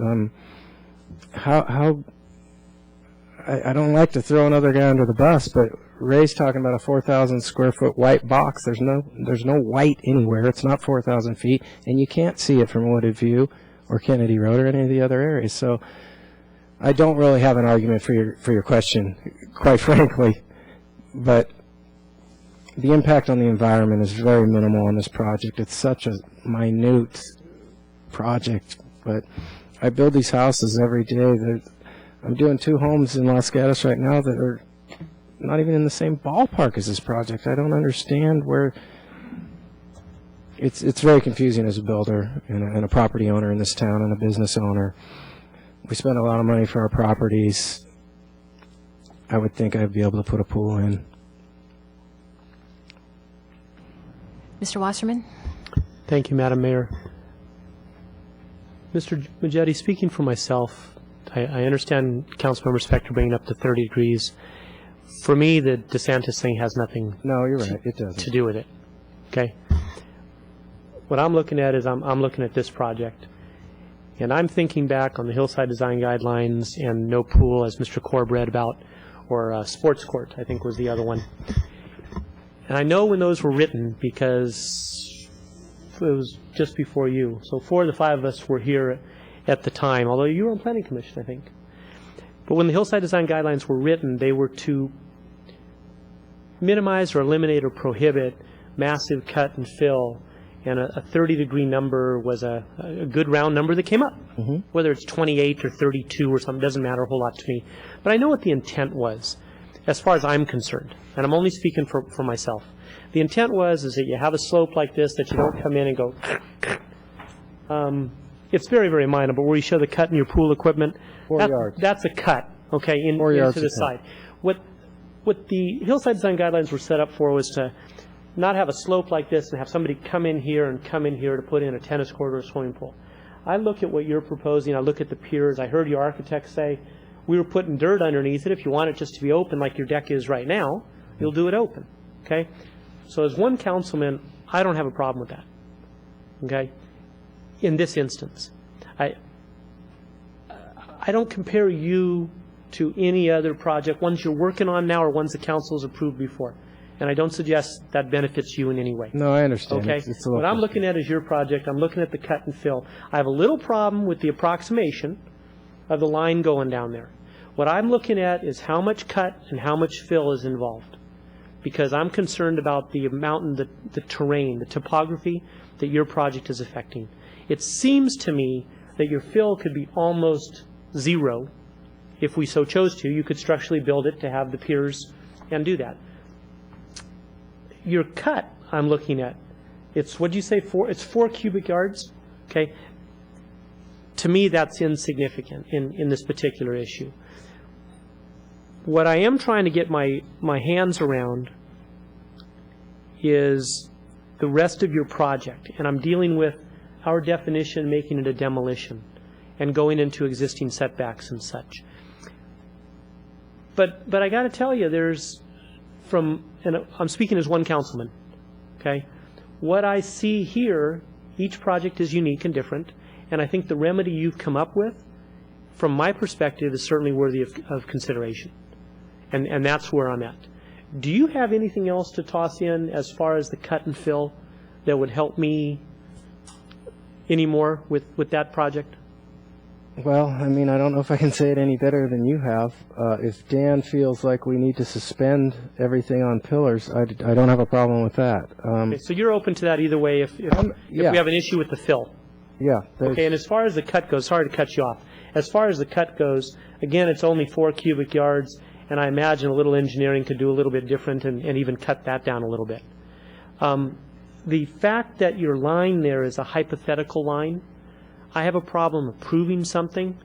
I don't like to throw another guy under the bus, but Ray's talking about a 4,000 square foot white box. There's no white anywhere. It's not 4,000 feet, and you can't see it from Wooded View or Kennedy Road or any of the other areas. So I don't really have an argument for your question, quite frankly, but the impact on the environment is very minimal on this project. It's such a minute project, but I build these houses every day. I'm doing 2 homes in Los Gatos right now that are not even in the same ballpark as this project. I don't understand where it's very confusing as a builder and a property owner in this town and a business owner. We spend a lot of money for our properties. I would think I'd be able to put a pool in. Mr. Wasserman? Thank you, Madam Mayor. Mr. Majeti, speaking for myself, I understand Councilmember Spector bringing up to 30 degrees. For me, the DeSantis thing has nothing you're right. It doesn't. to do with it. Okay? What I'm looking at is I'm looking at this project. And I'm thinking back on the Hillside Design Guidelines and no pool, as Mr. Korb read about, or sports court, I think was the other one. And I know when those were written because was just before you. So 4 of the 5 of us were here at the time, although you were on Planning Commission, I think. But when the hillside design guidelines were written, they were to minimize or eliminate or prohibit massive cut and fill, and a 30-degree number was a good round number that came up. Whether it's 28 or 32 or something, doesn't matter a whole lot to me. But I know what the intent was, as far as I'm concerned, and I'm only speaking for myself. The intent was is that you have a slope like this, that you don't come in and go, it's very, very minor, but where you show the cut in your pool equipment, 4 yards. That's a cut, okay, 4 yards into the a cut. side. What the hillside design guidelines were set up for was to not have a slope like this and have somebody come in here and come in here to put in a tennis court or a swimming pool. I look at what you're proposing, I look at the piers, I heard your architect say, we were putting dirt underneath it. If you want it just to be open like your deck is right now, you'll do it open, okay? So as one councilman, I don't have a problem with that, okay? In this instance, I don't compare you to any other project, ones you're working on now or ones the council's approved before. And I don't suggest that benefits you in any way. No, I understand. Okay? It's a little What I'm looking at is your project. I'm looking at the cut and fill. I have a little problem with the approximation of the line going down there. What I'm looking at is how much cut and how much fill is involved. Because I'm concerned about the amount and the terrain, the topography that your project is affecting. It seems to me that your fill could be almost zero if we so chose to. You could structurally build it to have the piers and do that. Your cut, I'm looking at, it's, what did you say, it's 4 cubic yards? Okay. To me, that's insignificant in this particular issue. What I am trying to get my hands around is the rest of your project, and I'm dealing with our definition, making it a demolition, and going into existing setbacks and such. But I got to tell you, there's, and I'm speaking as one councilman, okay? What I see here, each project is unique and different, and I think the remedy you've come up with, from my perspective, is certainly worthy of consideration. And that's where I'm at. Do you have anything else to toss in as far as the cut and fill that would help me anymore with that project? Well, I mean, I don't know if I can say it any better than you have. If Dan feels like we need to suspend everything on pillars, I don't have a problem with that. Okay, so you're open to that either way if yeah. we have an issue with the fill? Yeah. Okay, and as far as the cut goes, sorry to cut you off. As far as the cut goes, again, it's only 4 cubic yards, and I imagine a little engineering could do a little bit different and even cut that down a little bit. The fact that your line there is a hypothetical line, I have a problem approving something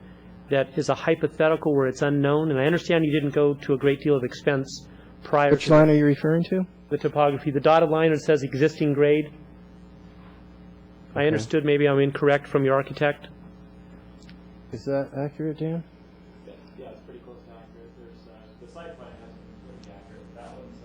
that is a hypothetical where it's unknown, and I understand you didn't go to a great deal of expense prior to... Which line are you referring to? The topography. The dotted line that says existing grade. I understood, maybe I'm incorrect from your architect. Is that accurate, Dan? Yeah, it's pretty close to accurate. There's, the site plan hasn't been pretty accurate. That one's,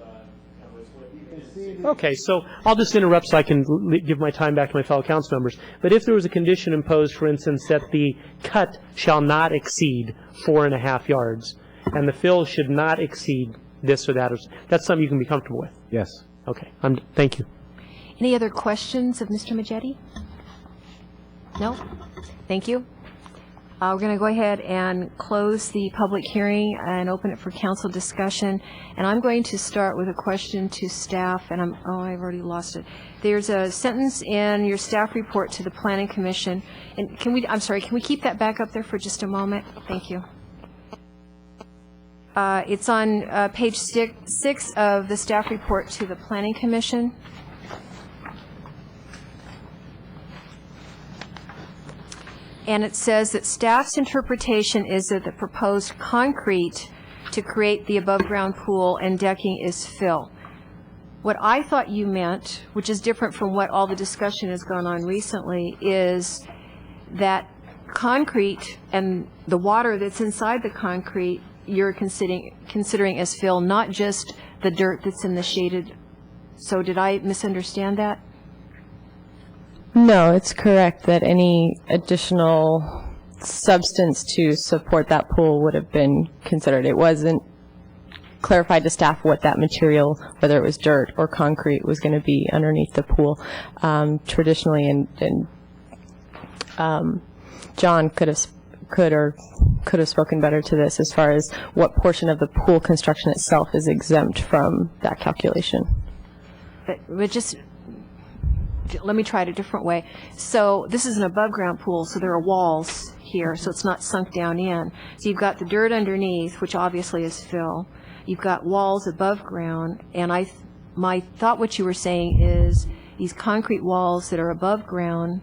Okay, so I'll just interrupt so I can give my time back to my fellow council members. But if there was a condition imposed, for instance, that the cut shall not exceed 4.5 yards, and the fill should not exceed this or that, that's something you can be comfortable with? Yes. Okay, thank you. Any other questions of Mr. Majety? No? Thank you. We're going to go ahead and close the public hearing and open it for council discussion. And I'm going to start with a question to staff, and I've already lost it. There's a sentence in your staff report to the Planning Commission, and can we keep that back up there for just a moment? Thank you. It's on page 6 of the staff report to the Planning Commission. And it says that staff's interpretation is that the proposed concrete to create the above-ground pool and decking is fill. What I thought you meant, which is different from what all the discussion has gone on recently, is that concrete and the water that's inside the concrete you're considering as fill, not just the dirt that's in the shaded. So did I misunderstand that? No, it's correct that any additional substance to support that pool would have been considered. It wasn't clarified to staff what that material, whether it was dirt or concrete, was going to be underneath the pool. Traditionally, and John could have spoken better to this as far as what portion of the pool construction itself is exempt from that calculation. But just let me try it a different way. So this is an above-ground pool, so there are walls here, so it's not sunk down in. So you've got the dirt underneath, which obviously is fill. You've got walls above ground, and my thought what you were saying is these concrete walls that are above ground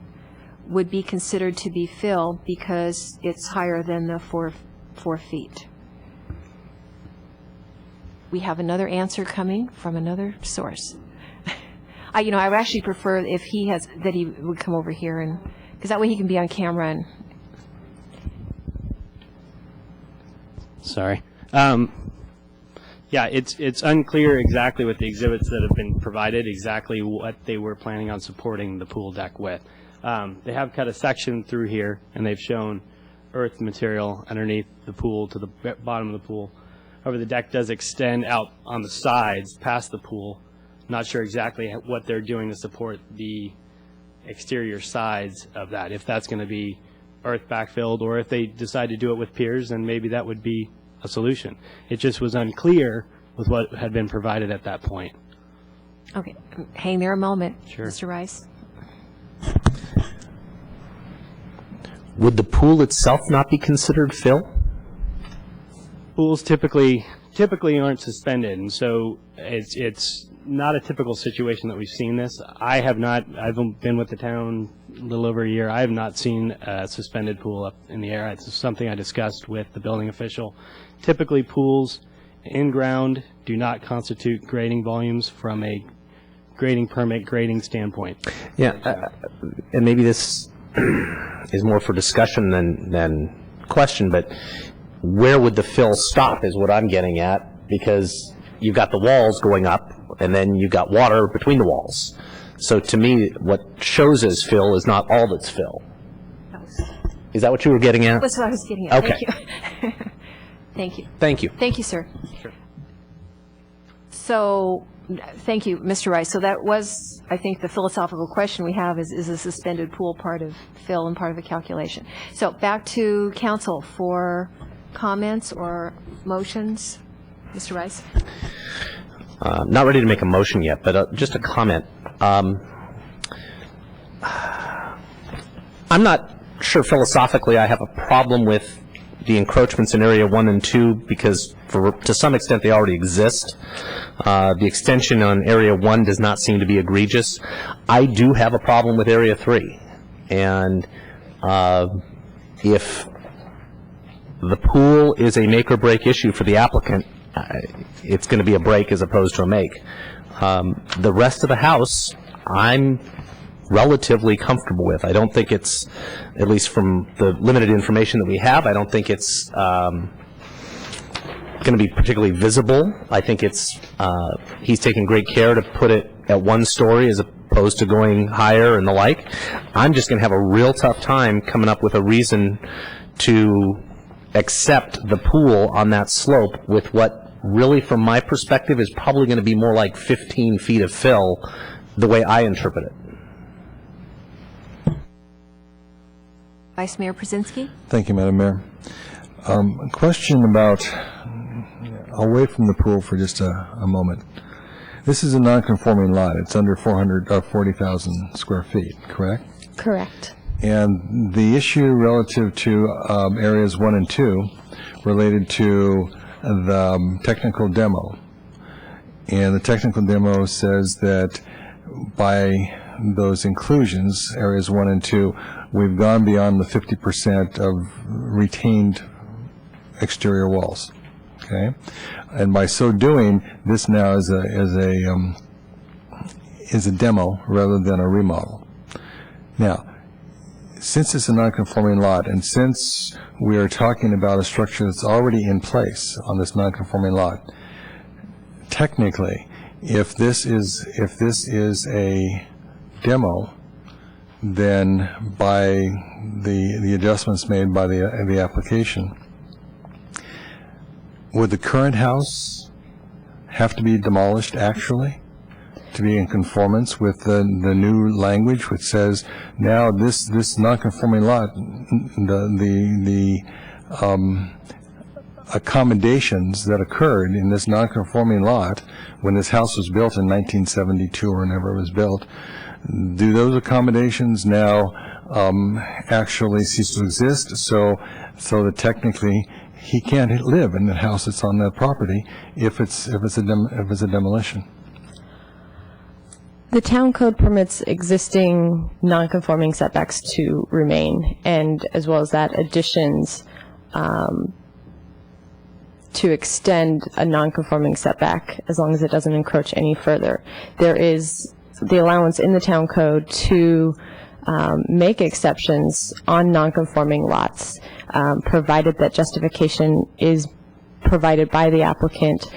would be considered to be fill because it's higher than the 4 feet. We have another answer coming from another source. I would actually prefer if that he would come over here, and because that way he can be on camera. And sorry. Yeah, it's unclear exactly with the exhibits that have been provided, exactly what they were planning on supporting the pool deck with. They have cut a section through here, and they've shown earth material underneath the pool to the bottom of the pool. However, the deck does extend out on the sides past the pool. Not sure exactly what they're doing to support the exterior sides of that, if that's going to be earth backfilled, or if they decide to do it with piers, then maybe that would be a solution. It just was unclear with what had been provided at that point. Okay, hang there a moment, Sure. Mr. Rice. Would the pool itself not be considered fill? Pools typically aren't suspended, and so it's not a typical situation that we've seen this. I've been with the town a little over a year. I have not seen a suspended pool up in the air. It's something I discussed with the building official. Typically, pools in ground do not constitute grading volumes from a grading permit grading standpoint. Yeah, and maybe this is more for discussion than question, but where would the fill stop is what I'm getting at, because you've got the walls going up, and then you've got water between the walls. So to me, what shows as fill is not all that's fill. Is that what you were getting at? That's what I was getting at. Okay. Thank you. Thank you. Thank you, sir. Sure. So, thank you, Mr. Rice. So that was, I think, the philosophical question we have is a suspended pool part of fill and part of the calculation? So back to council for comments or motions. Mr. Rice? Not ready to make a motion yet, but just a comment. I'm not sure philosophically I have a problem with the encroachments in Area 1 and 2 because to some extent they already exist. The extension on Area 1 does not seem to be egregious. I do have a problem with Area 3. And if the pool is a make or break issue for the applicant, it's going to be a break as opposed to a make. The rest of the house, I'm relatively comfortable with. I don't think it's, at least from the limited information that we have, I don't think it's going to be particularly visible. I think it's, he's taken great care to put it at one story as opposed to going higher and the like. I'm just going to have a real tough time coming up with a reason to accept the pool on that slope with what really, from my perspective, is probably going to be more like 15 feet of fill, the way I interpret it. Vice Mayor Brzezinski? Thank you, Madam Mayor. A question about, away from the pool for just a moment. This is a non-conforming lot. It's under 40,000 square feet, correct? Correct. And the issue relative to areas 1 and 2 related to the technical demo. And the technical demo says that by those inclusions, areas 1 and 2, we've gone beyond the 50% of retained exterior walls. Okay? And by so doing, this now is a demo rather than a remodel. Now, since it's a non-conforming lot, and since we are talking about a structure that's already in place on this non-conforming lot, technically, if this is a demo, then by the adjustments made by the application, would the current house have to be demolished actually to be in conformance with the new language, which says now this non-conforming lot, the accommodations that occurred in this non-conforming lot when this house was built in 1972 or whenever it was built, do those accommodations now actually cease to exist? So that technically he can't live in the house that's on that property if it's a demolition. The town code permits existing non-conforming setbacks to remain, and as well as that, additions to extend a non-conforming setback as long as it doesn't encroach any further. There is the allowance in the town code to make exceptions on non-conforming lots, provided that justification is provided by the applicant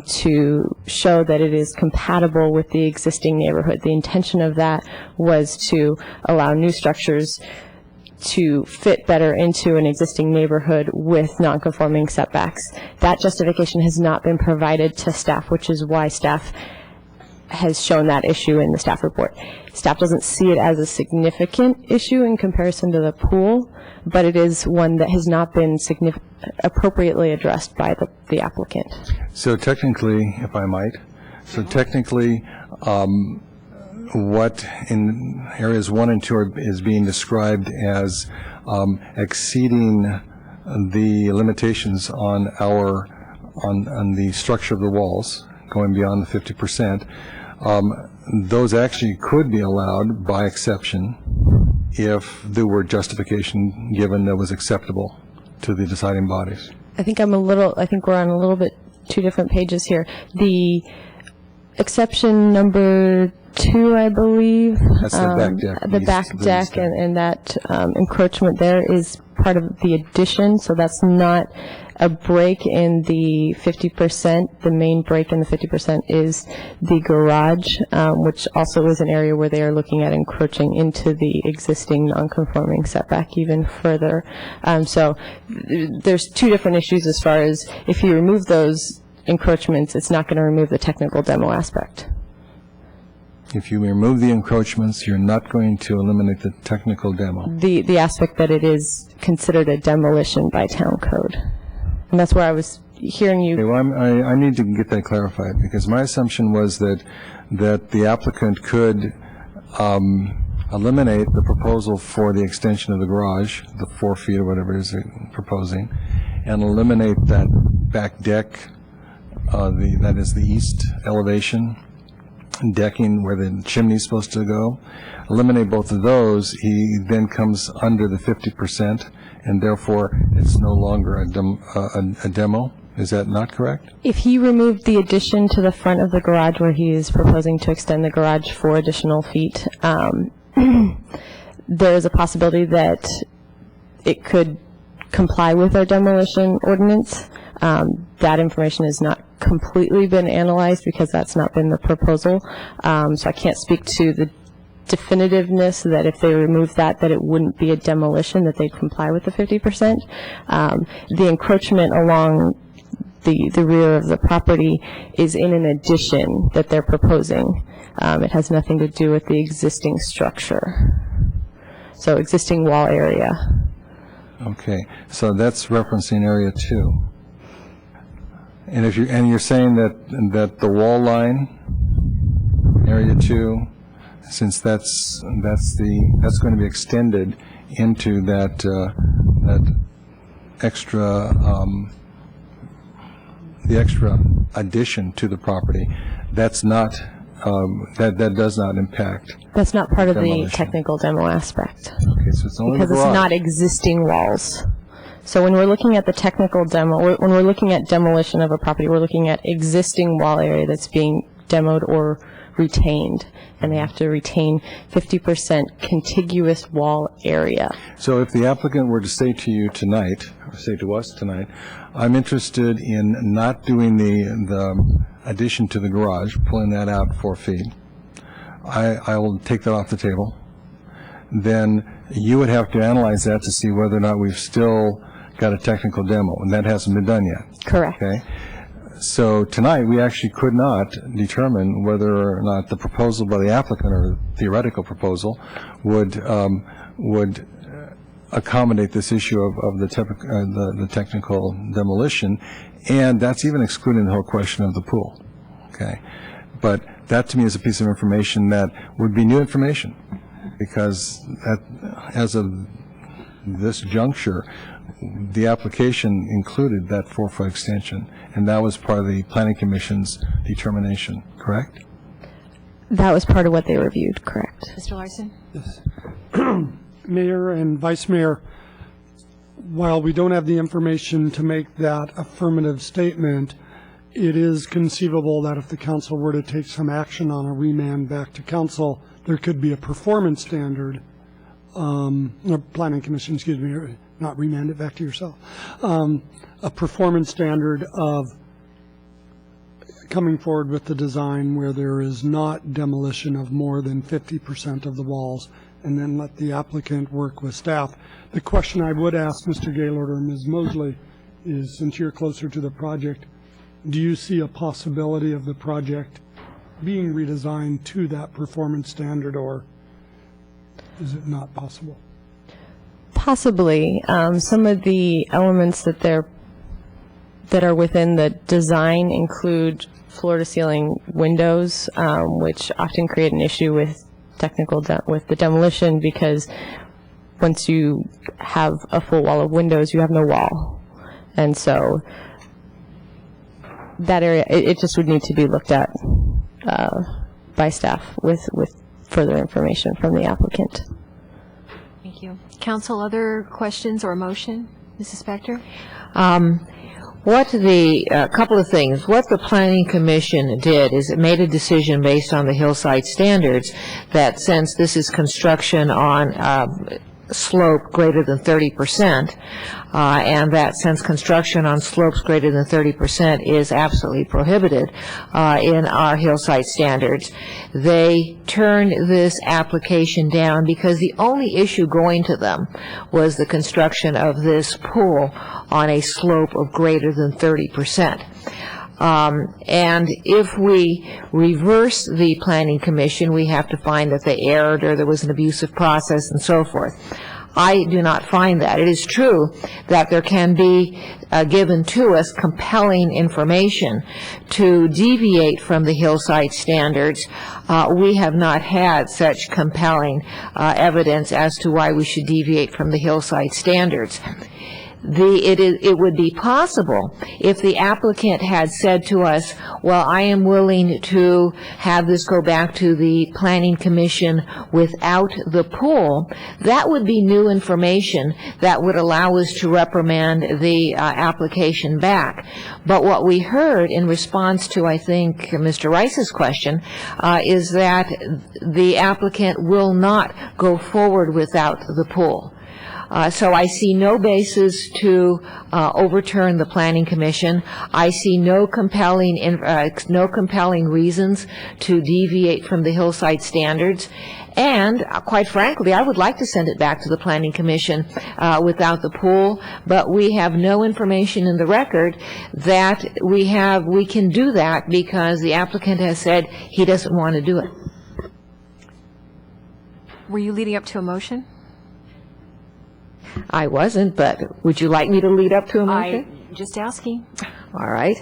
to show that it is compatible with the existing neighborhood. The intention of that was to allow new structures to fit better into an existing neighborhood with non-conforming setbacks. That justification has not been provided to staff, which is why staff has shown that issue in the staff report. Staff doesn't see it as a significant issue in comparison to the pool, but it is one that has not been appropriately addressed by the applicant. So technically, if I might, what in areas 1 and 2 is being described as exceeding the limitations on the structure of the walls, going beyond the 50%, those actually could be allowed by exception if there were justification given that was acceptable to the deciding bodies. I think we're on a little bit two different pages here. The exception number 2, I believe. That's the back deck. The back deck and that encroachment there is part of the addition, so that's not a break in the 50%. The main break in the 50% is the garage, which also is an area where they are looking at encroaching into the existing non-conforming setback even further. So there's two different issues as far as if you remove those encroachments, it's not going to remove the technical demo aspect. If you remove the encroachments, you're not going to eliminate the technical demo. The aspect that it is considered a demolition by town code. And that's where I was hearing you. Okay, well, I need to get that clarified, because my assumption was that the applicant could eliminate the proposal for the extension of the garage, the 4 feet or whatever it is they're proposing, and eliminate that back deck, that is the east elevation, decking where the chimney is supposed to go. Eliminate both of those, he then comes under the 50%, and therefore it's no longer a demo. Is that not correct? If he removed the addition to the front of the garage where he is proposing to extend the garage 4 additional feet, there is a possibility that it could comply with our demolition ordinance. That information has not completely been analyzed because that's not been the proposal. So I can't speak to the definitiveness that if they remove that it wouldn't be a demolition, that they'd comply with the 50%. The encroachment along the rear of the property is in an addition that they're proposing. It has nothing to do with the existing structure. So existing wall area. Okay, so that's referencing area 2. And you're saying that the wall line, area 2, since that's going to be extended into that extra the extra addition to the property, that's not that does not impact. That's not part of demolition. the technical demo aspect. Okay, so it's only because the it's garage. not existing walls. So when we're looking at the technical demo, when we're looking at demolition of a property, we're looking at existing wall area that's being demoed or retained, and they have to retain 50% contiguous wall area. So if the applicant were to say to you tonight, or say to us tonight, I'm interested in not doing the addition to the garage, pulling that out 4 feet, I will take that off the table, then you would have to analyze that to see whether or not we've still got a technical demo, and that hasn't been done yet. Correct. Okay. So tonight, we actually could not determine whether or not the proposal by the applicant or theoretical proposal would accommodate this issue of the technical demolition, and that's even excluding the whole question of the pool. Okay, but that to me is a piece of information that would be new information, because as of this juncture, the application included that 4-foot extension, and that was part of the Planning Commission's determination, correct? That was part of what they reviewed, correct. Mr. Larson? Yes. Mayor and Vice Mayor, while we don't have the information to make that affirmative statement, it is conceivable that if the council were to take some action on a remand back to council, there could be a performance standard, or Planning Commission, excuse me, not remand it back to yourself, a performance standard of coming forward with the design where there is not demolition of more than 50% of the walls, and then let the applicant work with staff. The question I would ask Mr. Gaylord or Ms. Mosley is, since you're closer to the project, do you see a possibility of the project being redesigned to that performance standard, or is it not possible? Possibly. Some of the elements that are within the design include floor-to-ceiling windows, which often create an issue with with the demolition, because once you have a full wall of windows, you have no wall, and so that area it just would need to be looked at by staff with further information from the applicant. Thank you. Council, other questions or motion? Mrs. Spector? A couple of things. What the Planning Commission did is it made a decision based on the hillside standards that since this is construction on slope greater than 30%, and that since construction on slopes greater than 30% is absolutely prohibited in our hillside standards, they turned this application down because the only issue going to them was the construction of this pool on a slope of greater than 30%. And if we reverse the Planning Commission, we have to find that they erred or there was an abusive process and so forth. I do not find that. It is true that there can be given to us compelling information to deviate from the hillside standards. We have not had such compelling evidence as to why we should deviate from the hillside standards. It would be possible if the applicant had said to us, well, I am willing to have this go back to the Planning Commission without the pool. That would be new information that would allow us to reprimand the application back. But what we heard in response to, I think, Mr. Rice's question, is that the applicant will not go forward without the pool. So I see no basis to overturn the Planning Commission. I see no compelling reasons to deviate from the hillside standards. And quite frankly, I would like to send it back to the Planning Commission without the pool, but we have no information in the record that we can do that because the applicant has said he doesn't want to do it. Were you leading up to a motion? I wasn't, but would you like me to lead up to a motion? Just asking. All right.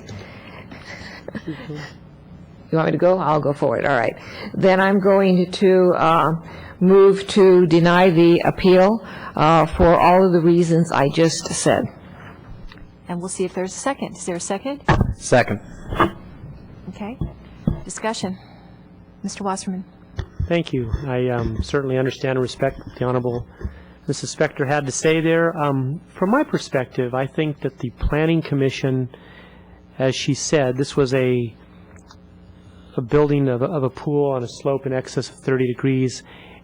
You want me to go? I'll go for it. All right. Then I'm going to move to deny the appeal for all of the reasons I just said. And we'll see if there's a second. Is there a second? Second. Okay. Discussion. Mr. Wasserman. Thank you. I certainly understand and respect what the Honorable Mrs. Spector had to say there. From my perspective, I think that the Planning Commission, as she said, this was a building of a pool on a slope in excess of 30 degrees,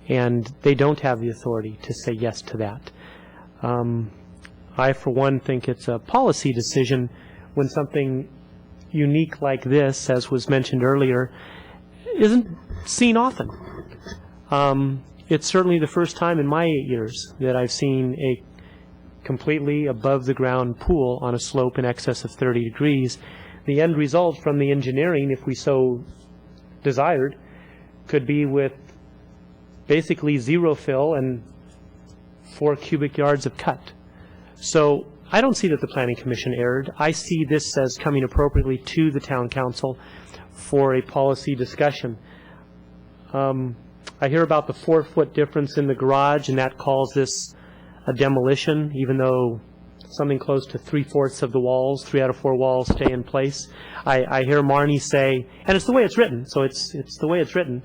and they don't have the authority to say yes to that. I, for one, think it's a policy decision when something unique like this, as was mentioned earlier, isn't seen often. It's certainly the first time in my 8 years that I've seen a completely above-the-ground pool on a slope in excess of 30 degrees. the end result from the engineering, if we so desired, could be with basically zero fill and 4 cubic yards of cut. So I don't see that the Planning Commission erred. I see this as coming appropriately to the Town Council for a policy discussion. I hear about the 4-foot difference in the garage, and that calls this a demolition, even though something close to 3/4 of the walls, 3 out of 4 walls stay in place. I hear Marnie say, and it's the way it's written, so it's the way it's written.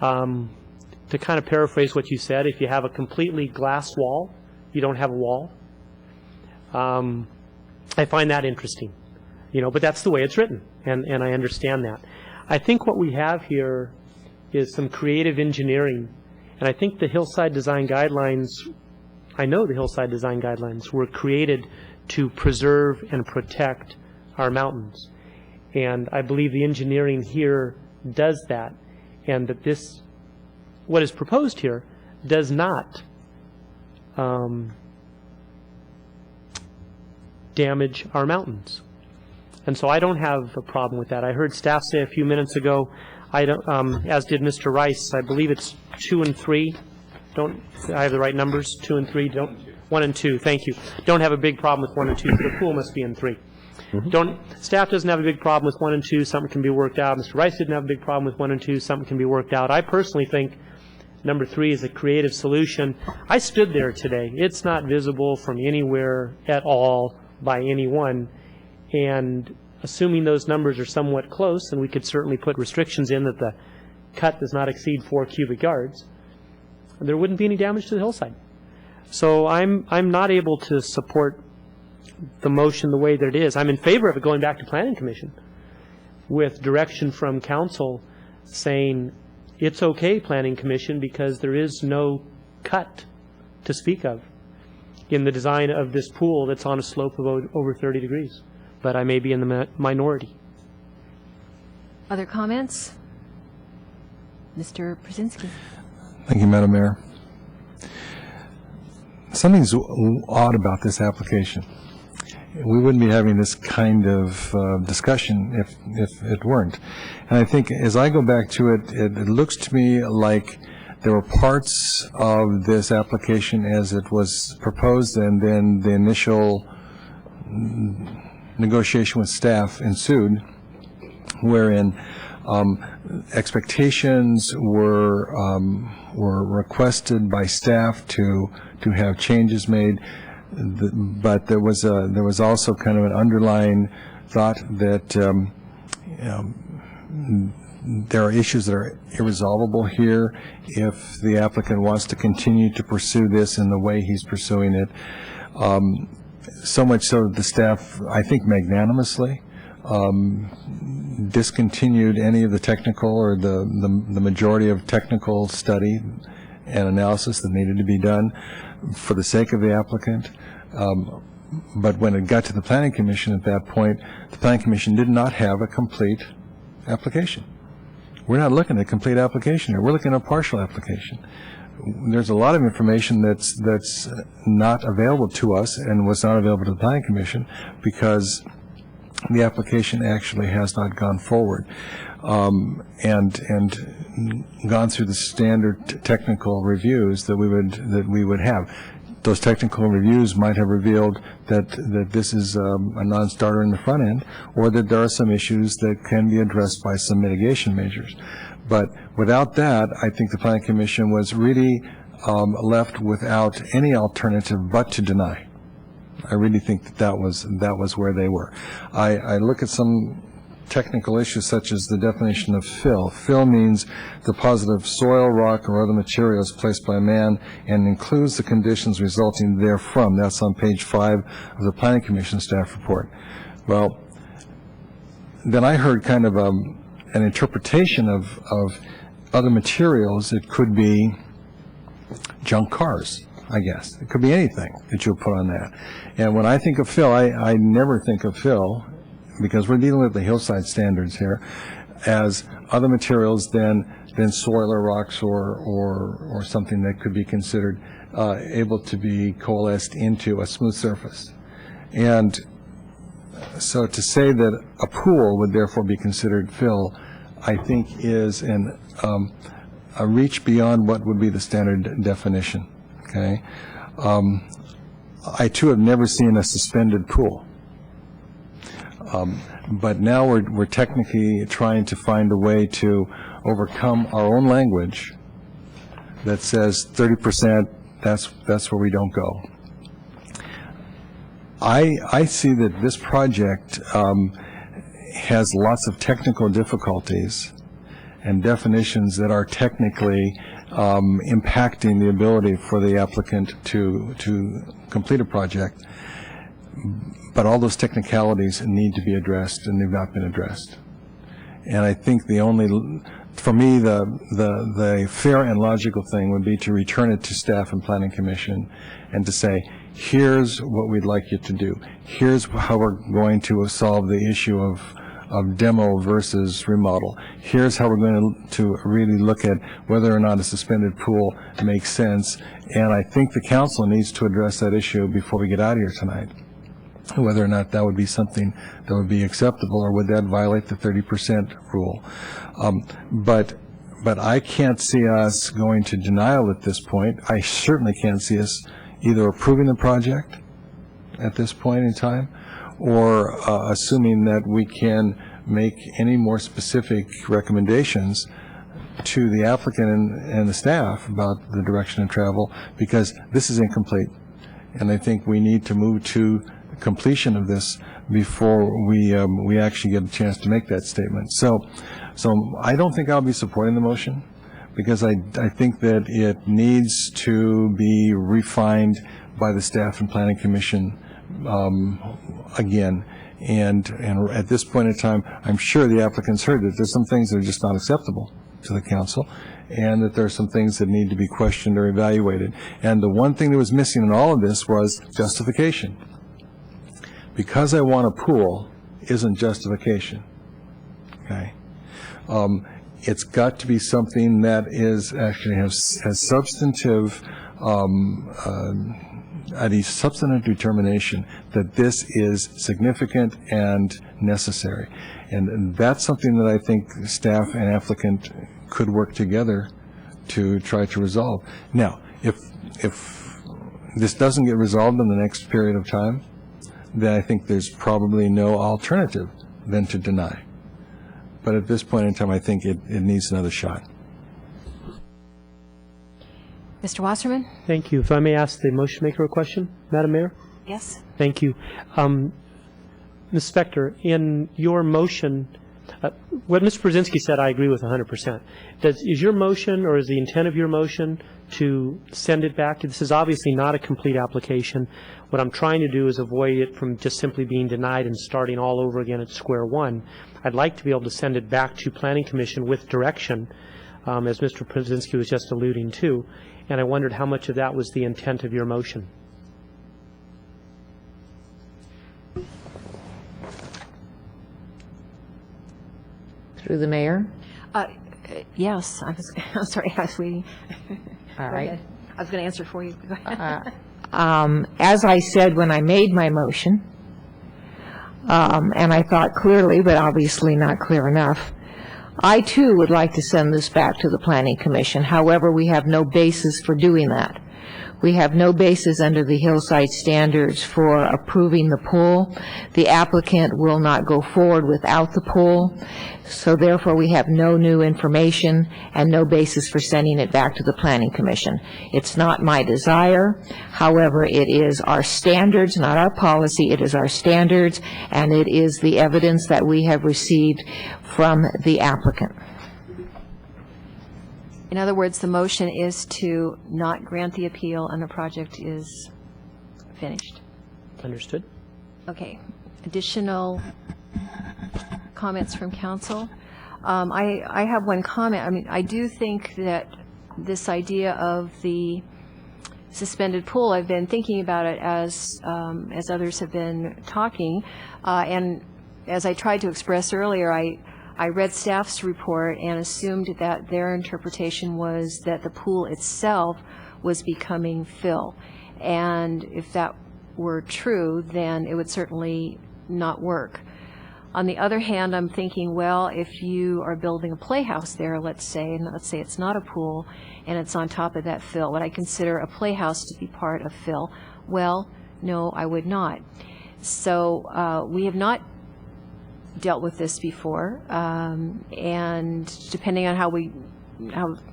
To kind of paraphrase what you said, if you have a completely glass wall, you don't have a wall. I find that interesting, but that's the way it's written, and I understand that. I think what we have here is some creative engineering, and I think the Hillside Design Guidelines, I know the Hillside Design Guidelines were created to preserve and protect our mountains, and I believe the engineering here does that, and that this, what is proposed here, does not damage our mountains. And so I don't have a problem with that. I heard staff say a few minutes ago, I don't, as did Mr. Rice, I believe it's 2 and 3. Don't I have the right numbers? 2 and 3. 1 and 2. Thank you. Don't have a big problem with 1 and 2. The pool must be in 3. Staff doesn't have a big problem with 1 and 2. Something can be worked out. Mr. Rice didn't have a big problem with 1 and 2. Something can be worked out. I personally think number 3 is a creative solution. I stood there today. It's not visible from anywhere at all by anyone, and assuming those numbers are somewhat close, and we could certainly put restrictions in that the cut does not exceed 4 cubic yards, there wouldn't be any damage to the hillside. So I'm not able to support the motion the way that it is. I'm in favor of it going back to Planning Commission with direction from council saying it's okay, Planning Commission, because there is no cut to speak of in the design of this pool that's on a slope of over 30 degrees. But I may be in the minority. Other comments? Mr. Brzezinski. Thank you, Madam Mayor. Something's odd about this application. We wouldn't be having this kind of discussion if it weren't. And I think as I go back to it, it looks to me like there were parts of this application as it was proposed, and then the initial negotiation with staff ensued, wherein expectations were requested by staff to have changes made, but there was also kind of an underlying thought that there are issues that are irresolvable here if the applicant wants to continue to pursue this in the way he's pursuing it. So much so that the staff, I think magnanimously, discontinued any of the technical or the majority of technical study and analysis that needed to be done for the sake of the applicant. But when it got to the Planning Commission at that point, the Planning Commission did not have a complete application. We're not looking at a complete application here. We're looking at a partial application. There's a lot of information that's not available to us and was not available to the Planning Commission because the application actually has not gone forward and gone through the standard technical reviews that we would have. Those technical reviews might have revealed that this is a non-starter in the front end, or that there are some issues that can be addressed by some mitigation measures. But without that, I think the Planning Commission was really left without any alternative but to deny. I really think that was where they were. I look at some technical issues such as the definition of fill. Fill means deposit of soil, rock, or other materials placed by man and includes the conditions resulting therefrom. That's on page 5 of the Planning Commission staff report. Well, then I heard kind of an interpretation of other materials. It could be junk cars, I guess. It could be anything that you'll put on that. And when I think of fill, I never think of fill, because we're dealing with the hillside standards here, as other materials than soil or rocks or something that could be considered able to be coalesced into a smooth surface. And So to say that a pool would therefore be considered fill, I think is a reach beyond what would be the standard definition, okay? I too have never seen a suspended pool. But now we're technically trying to find a way to overcome our own language that says 30%, that's where we don't go. I see that this project has lots of technical difficulties and definitions that are technically impacting the ability for the applicant to complete a project. But all those technicalities need to be addressed, and they've not been addressed. And I think for me, the fair and logical thing would be to return it to staff and planning commission and to say, here's what we'd like you to do. Here's how we're going to solve the issue of demo versus remodel. Here's how we're going to really look at whether or not a suspended pool makes sense. And I think the council needs to address that issue before we get out of here tonight, whether or not that would be something that would be acceptable, or would that violate the 30% rule. But I can't see us going to denial at this point. I certainly can't see us either approving the project at this point in time, or assuming that we can make any more specific recommendations to the applicant and the staff about the direction of travel, because this is incomplete. And I think we need to move to completion of this before we actually get a chance to make that statement. So I don't think I'll be supporting the motion, because I think that it needs to be refined by the staff and planning commission again. And at this point in time, I'm sure the applicants heard that there's some things that are just not acceptable to the council, and that there are some things that need to be questioned or evaluated. And the one thing that was missing in all of this was justification. Because I want a pool isn't justification, okay? It's got to be something that is actually has substantive, a substantive determination that this is significant and necessary. And that's something that I think staff and applicant could work together to try to resolve. Now, if this doesn't get resolved in the next period of time, then I think there's probably no alternative than to deny. But at this point in time, I think it needs another shot. Mr. Wasserman? Thank you. If I may ask the motion maker a question, Madam Mayor? Yes. Thank you. Ms. Spector, in your motion, what Mr. Brzezinski said, I agree with 100%. Is your motion, or is the intent of your motion, to send it back? This is obviously not a complete application. What I'm trying to do is avoid it from just simply being denied and starting all over again at square one. I'd like to be able to send it back to Planning Commission with direction, as Mr. Brzezinski was just alluding to, and I wondered how much of that was the intent of your motion. Through the mayor? Yes. I'm sorry, I was waiting. All Go right. ahead. I was going to answer for you. Go ahead. As I said when I made my motion, and I thought clearly, but obviously not clear enough, I too would like to send this back to the Planning Commission. However, we have no basis for doing that. We have no basis under the Hillside standards for approving the pool. The applicant will not go forward without the pool, so therefore we have no new information and no basis for sending it back to the Planning Commission. It's not my desire. However, it is our standards, not our policy. It is our standards, and it is the evidence that we have received from the applicant. In other words, the motion is to not grant the appeal and the project is finished. Understood. Okay. Additional comments from council? I have one comment. I mean, I do think that this idea of the suspended pool, I've been thinking about it as others have been talking, and as I tried to express earlier, I read staff's report and assumed that their interpretation was that the pool itself was becoming fill. And if that were true, then it would certainly not work. On the other hand, I'm thinking, well, if you are building a playhouse there, let's say, and let's say it's not a pool and it's on top of that fill, would I consider a playhouse to be part of fill? Well, no, I would not. So we have not dealt with this before, and depending on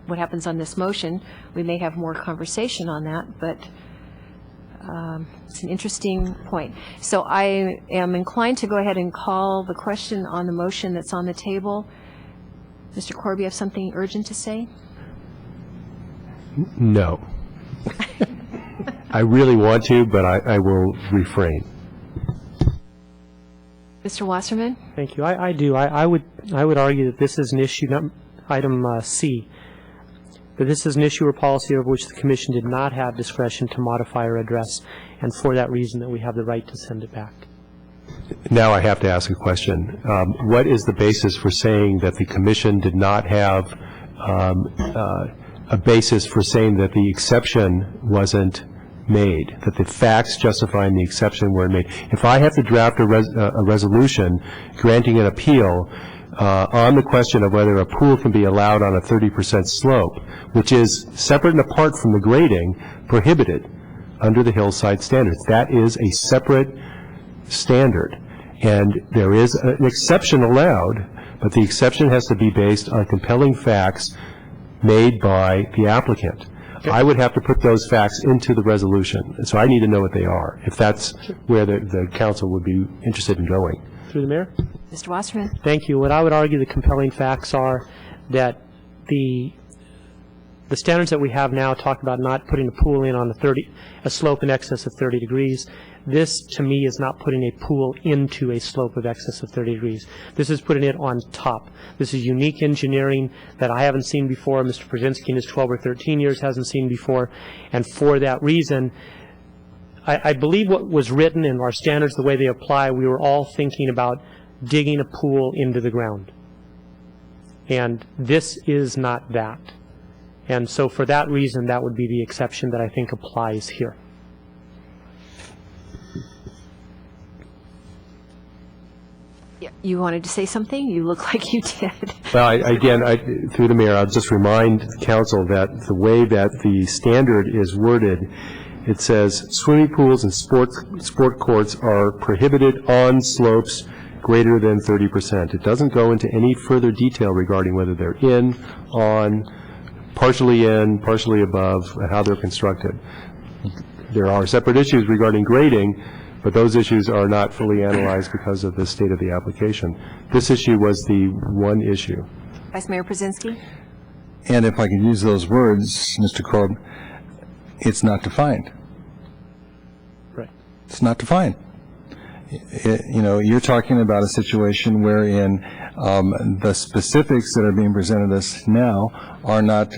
what happens on this motion, we may have more conversation on that, but it's an interesting point. So I am inclined to go ahead and call the question on the motion that's on the table. Mr. Corby, you have something urgent to say? No. I really want to, but I will refrain. Mr. Wasserman? Thank you. I do. I would argue that this is an issue, item C, that this is an issue or policy over which the Commission did not have discretion to modify or address, and for that reason that we have the right to send it back. Now I have to ask a question. What is the basis for saying that the Commission did not have a basis for saying that the exception wasn't made, that the facts justifying the exception weren't made? If I have to draft a resolution granting an appeal on the question of whether a pool can be allowed on a 30% slope, which is separate and apart from the grading, prohibited under the hillside standards. That is a separate standard. And there is an exception allowed, but the exception has to be based on compelling facts made by the applicant. I would have to put those facts into the resolution, so I need to know what they are, if that's where the council would be interested in going. Through the Mayor? Mr. Wasserman? Thank you. What I would argue the compelling facts are that the standards that we have now talk about not putting a pool in on a slope in excess of 30 degrees. This, to me, is not putting a pool into a slope of excess of 30 degrees. This is putting it on top. This is unique engineering that I haven't seen before. Mr. Brzezinski in his 12 or 13 years hasn't seen before. And for that reason, I believe what was written in our standards, the way they apply, we were all thinking about digging a pool into the ground. And this is not that. And so for that reason, that would be the exception that I think applies here. You wanted to say something? You look like you did. Well, again, through the Mayor, I'll just remind the council that the way that the standard is worded, it says swimming pools and sport courts are prohibited on slopes greater than 30%. It doesn't go into any further detail regarding whether they're in, on, partially above, and how they're constructed. There are separate issues regarding grading, but those issues are not fully analyzed because of the state of the application. This issue was the one issue. Vice Mayor Brzezinski? And if I can use those words, Mr. Korb, it's not defined. Right. It's not defined. You're talking about a situation wherein the specifics that are being presented us now are not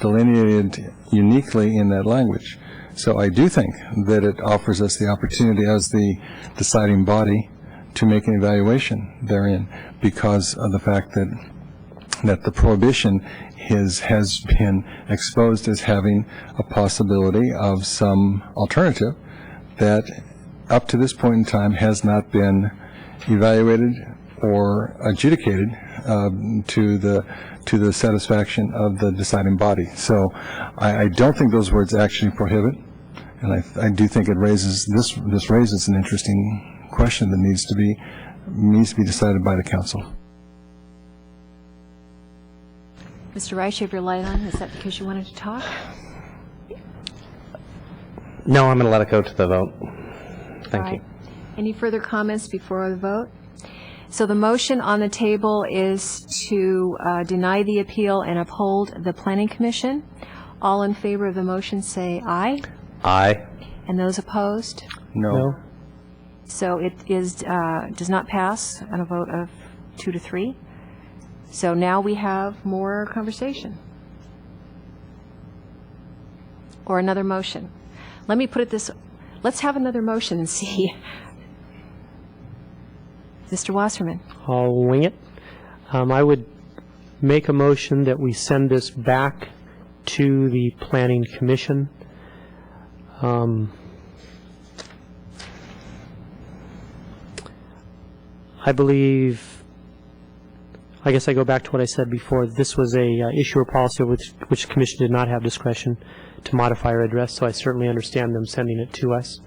delineated uniquely in that language. So I do think that it offers us the opportunity as the deciding body to make an evaluation therein, because of the fact that the prohibition has been exposed as having a possibility of some alternative that up to this point in time has not been evaluated or adjudicated to the satisfaction of the deciding body. So I don't think those words actually prohibit, and I do think it raises this raises an interesting question that needs to be decided by the council. Mr. Reich, you have your light on. Is that because you wanted to talk? No, I'm going to let it go to the vote. Thank you. Any further comments before the vote? So the motion on the table is to deny the appeal and uphold the Planning Commission. All in favor of the motion say aye. Aye. And those opposed? No. So it is does not pass on a vote of 2 to 3. So now we have more conversation. Or another motion. Let me put it this way. Let's have another motion and see. Mr. Wasserman. I'll wing it. I would make a motion that we send this back to the Planning Commission. I believe, I guess I go back to what I said before. This was a issue or policy which the Commission did not have discretion to modify or address, so I certainly understand them sending it to us.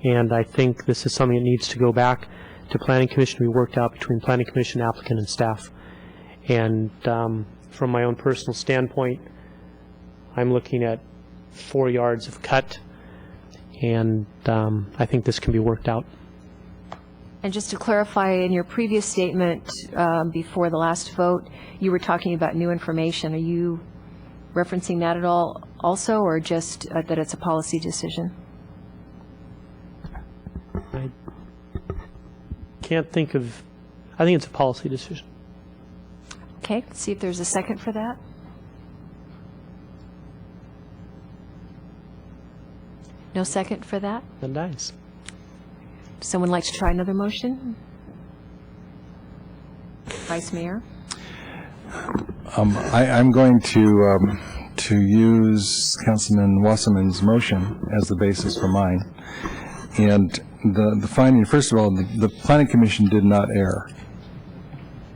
And I think this is something that needs to go back to Planning Commission to be worked out between Planning Commission, applicant, and staff. And from my own personal standpoint, I'm looking at 4 yards of cut, and I think this can be worked out. And just to clarify, in your previous statement before the last vote, you were talking about new information. Are you referencing that at all also, or just that it's a policy decision? I can't think of, I think it's a policy decision. Okay, let's see if there's a second for that. No second for that? Then dies. Someone like to try another motion? Vice Mayor? I'm going to use Councilman Wasserman's motion as the basis for mine. And the finding, first of all, the Planning Commission did not err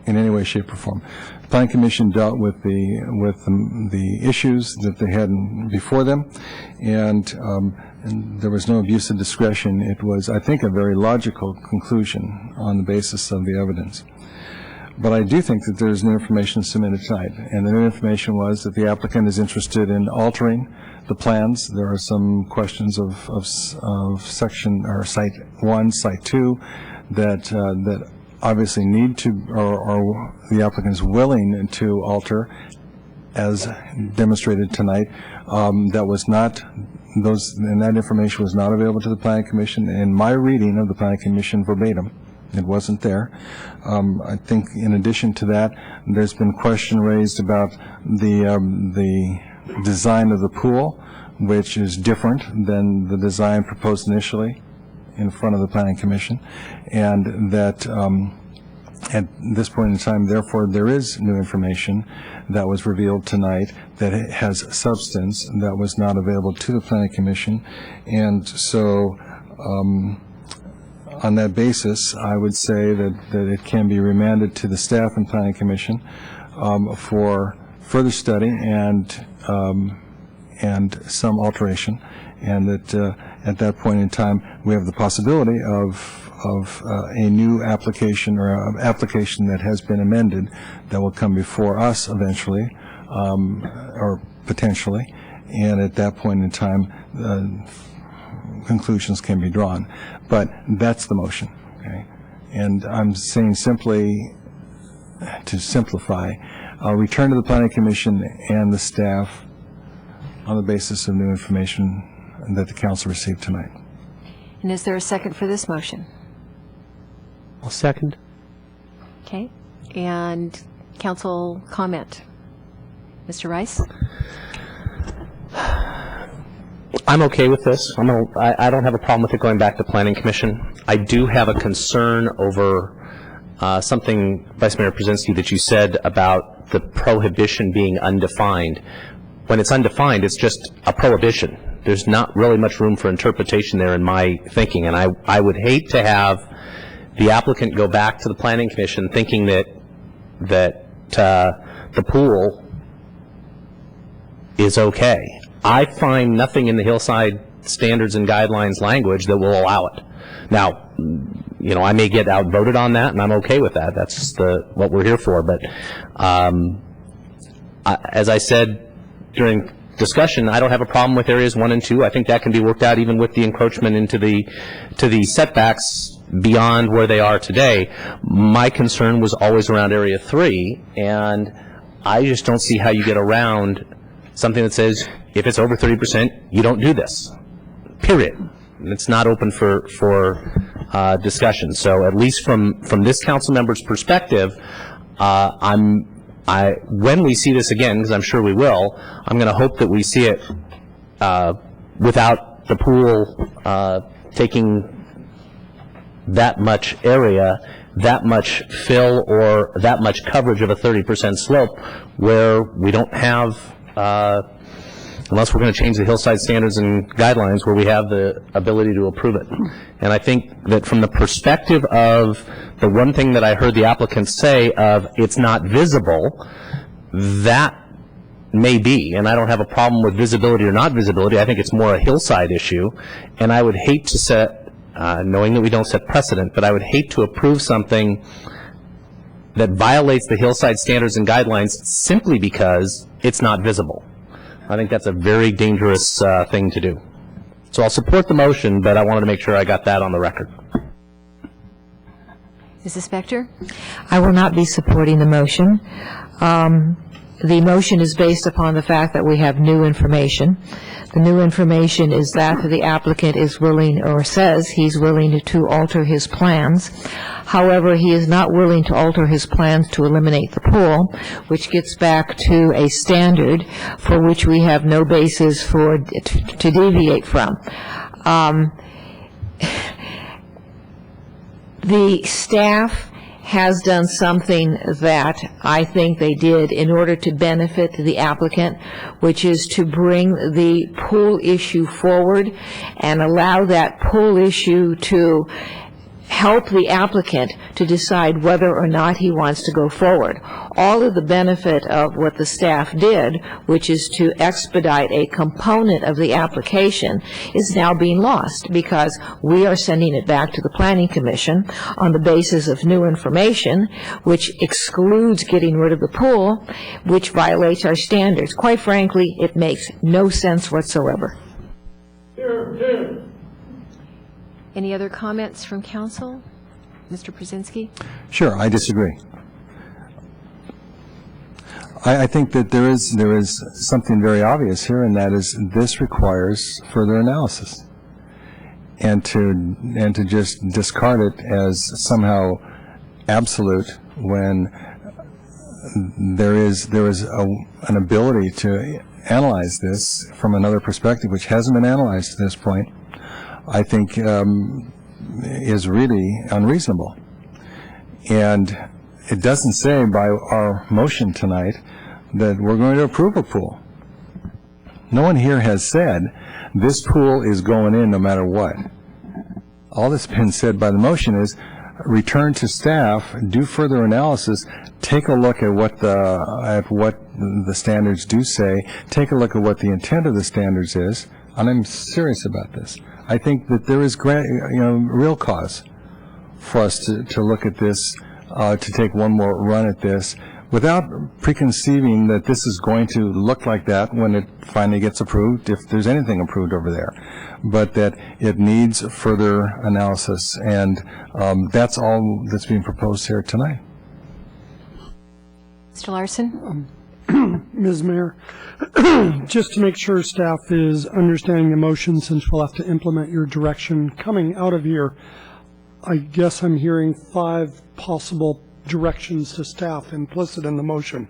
in any way, shape, or form. The Planning Commission dealt with the issues that they had before them, and there was no abuse of discretion. It was, I think, a very logical conclusion on the basis of the evidence. But I do think that there's new information submitted tonight, and the new information was that the applicant is interested in altering the plans. There are some questions of section or site 1, site 2 that obviously need to, or the applicant is willing to alter, as demonstrated tonight. That was not those, and that information was not available to the Planning Commission. In my reading of the Planning Commission verbatim, it wasn't there. I think in addition to that, there's been question raised about the design of the pool, which is different than the design proposed initially in front of the Planning Commission, and that at this point in time, therefore, there is new information that was revealed tonight that has substance that was not available to the Planning Commission. And so on that basis, I would say that it can be remanded to the staff and Planning Commission for further study and some alteration, and that at that point in time we have the possibility of a new application, or an application that has been amended that will come before us eventually, or potentially, and at that point in time conclusions can be drawn. But that's the motion, okay? And I'm saying simply, to simplify, return to the Planning Commission and the staff on the basis of new information that the council received tonight. And is there a second for this motion? I'll second. Okay. And council comment. Mr. Rice? I'm okay with this. I don't have a problem with it going back to Planning Commission. I do have a concern over something, Vice Mayor Brzezinski, that you said about the prohibition being undefined. When it's undefined, it's just a prohibition. There's not really much room for interpretation there in my thinking, and I would hate to have the applicant go back to the Planning Commission thinking that the pool is okay. I find nothing in the Hillside Standards and Guidelines language that will allow it. Now, you know, I may get outvoted on that, and I'm okay with that. That's what we're here for. But as I said during discussion, I don't have a problem with areas 1 and 2. I think that can be worked out even with the encroachment into the setbacks beyond where they are today. My concern was always around area 3, and I just don't see how you get around something that says if it's over 30%, you don't do this, period. It's not open for discussion. So at least from this council member's perspective, when we see this again, because I'm sure we will, I'm going to hope that we see it without the pool taking that much area, that much fill, or that much coverage of a 30% slope, where we don't have unless we're going to change the hillside standards and guidelines where we have the ability to approve it. And I think that from the perspective of the one thing that I heard the applicants say of it's not visible, that may be, and I don't have a problem with visibility or not visibility. I think it's more a hillside issue, and I would hate to set, knowing that we don't set precedent, but I would hate to approve something that violates the hillside standards and guidelines simply because it's not visible. I think that's a very dangerous thing to do. So I'll support the motion, but I wanted to make sure I got that on the record. Mrs. Spector? I will not be supporting the motion. The motion is based upon the fact that we have new information. The new information is that the applicant is willing, or says he's willing to alter his plans. However, he is not willing to alter his plans to eliminate the pool, which gets back to a standard for which we have no basis for to deviate from. The staff has done something that I think they did in order to benefit the applicant, which is to bring the pool issue forward and allow that pool issue to help the applicant to decide whether or not he wants to go forward. All of the benefit of what the staff did, which is to expedite a component of the application, is now being lost because we are sending it back to the Planning Commission on the basis of new information, which excludes getting rid of the pool, which violates our standards. Quite frankly, it makes no sense whatsoever. Any other comments from council? Mr. Brzezinski? Sure, I disagree. I think that there is something very obvious here, and that is this requires further analysis. And to just discard it as somehow absolute when there is an ability to analyze this from another perspective which hasn't been analyzed to this point, I think is really unreasonable. And it doesn't say by our motion tonight that we're going to approve a pool. No one here has said this pool is going in no matter what. All that's been said by the motion is return to staff, do further analysis, take a look at what the standards do say, take a look at what the intent of the standards is, and I'm serious about this. I think that there is real cause for us to look at this, to take one more run at this, without preconceiving that this is going to look like that when it finally gets approved, if there's anything approved over there, but that it needs further analysis, and that's all that's being proposed here tonight. Mr. Larson? Ms. Mayor, just to make sure staff is understanding the motion, since we'll have to implement your direction coming out of here, I guess I'm hearing 5 possible directions to staff implicit in the motion.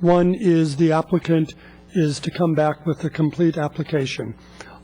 One is the applicant is to come back with a complete application.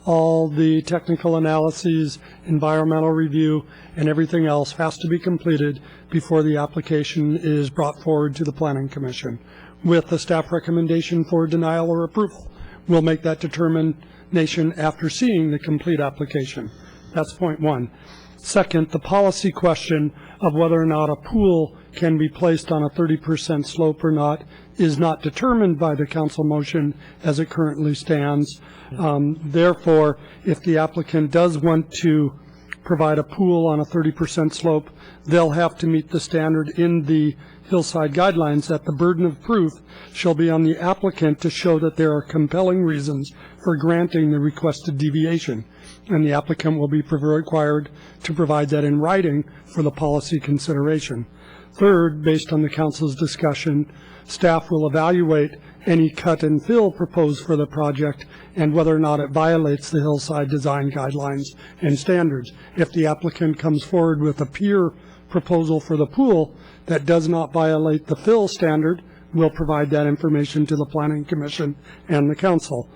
All the technical analyses, environmental review, and everything else has to be completed before the application is brought forward to the Planning Commission with a staff recommendation for denial or approval. We'll make that determination after seeing the complete application. That's point one. Second, the policy question of whether or not a pool can be placed on a 30% slope or not is not determined by the council motion as it currently stands. Therefore, if the applicant does want to provide a pool on a 30% slope, they'll have to meet the standard in the hillside guidelines that the burden of proof shall be on the applicant to show that there are compelling reasons for granting the requested deviation, and the applicant will be required to provide that in writing for the policy consideration. Third, based on the council's discussion, staff will evaluate any cut and fill proposed for the project and whether or not it violates the hillside design guidelines and standards. If the applicant comes forward with a peer proposal for the pool that does not violate the fill standard, we'll provide that information to the Planning Commission and the council.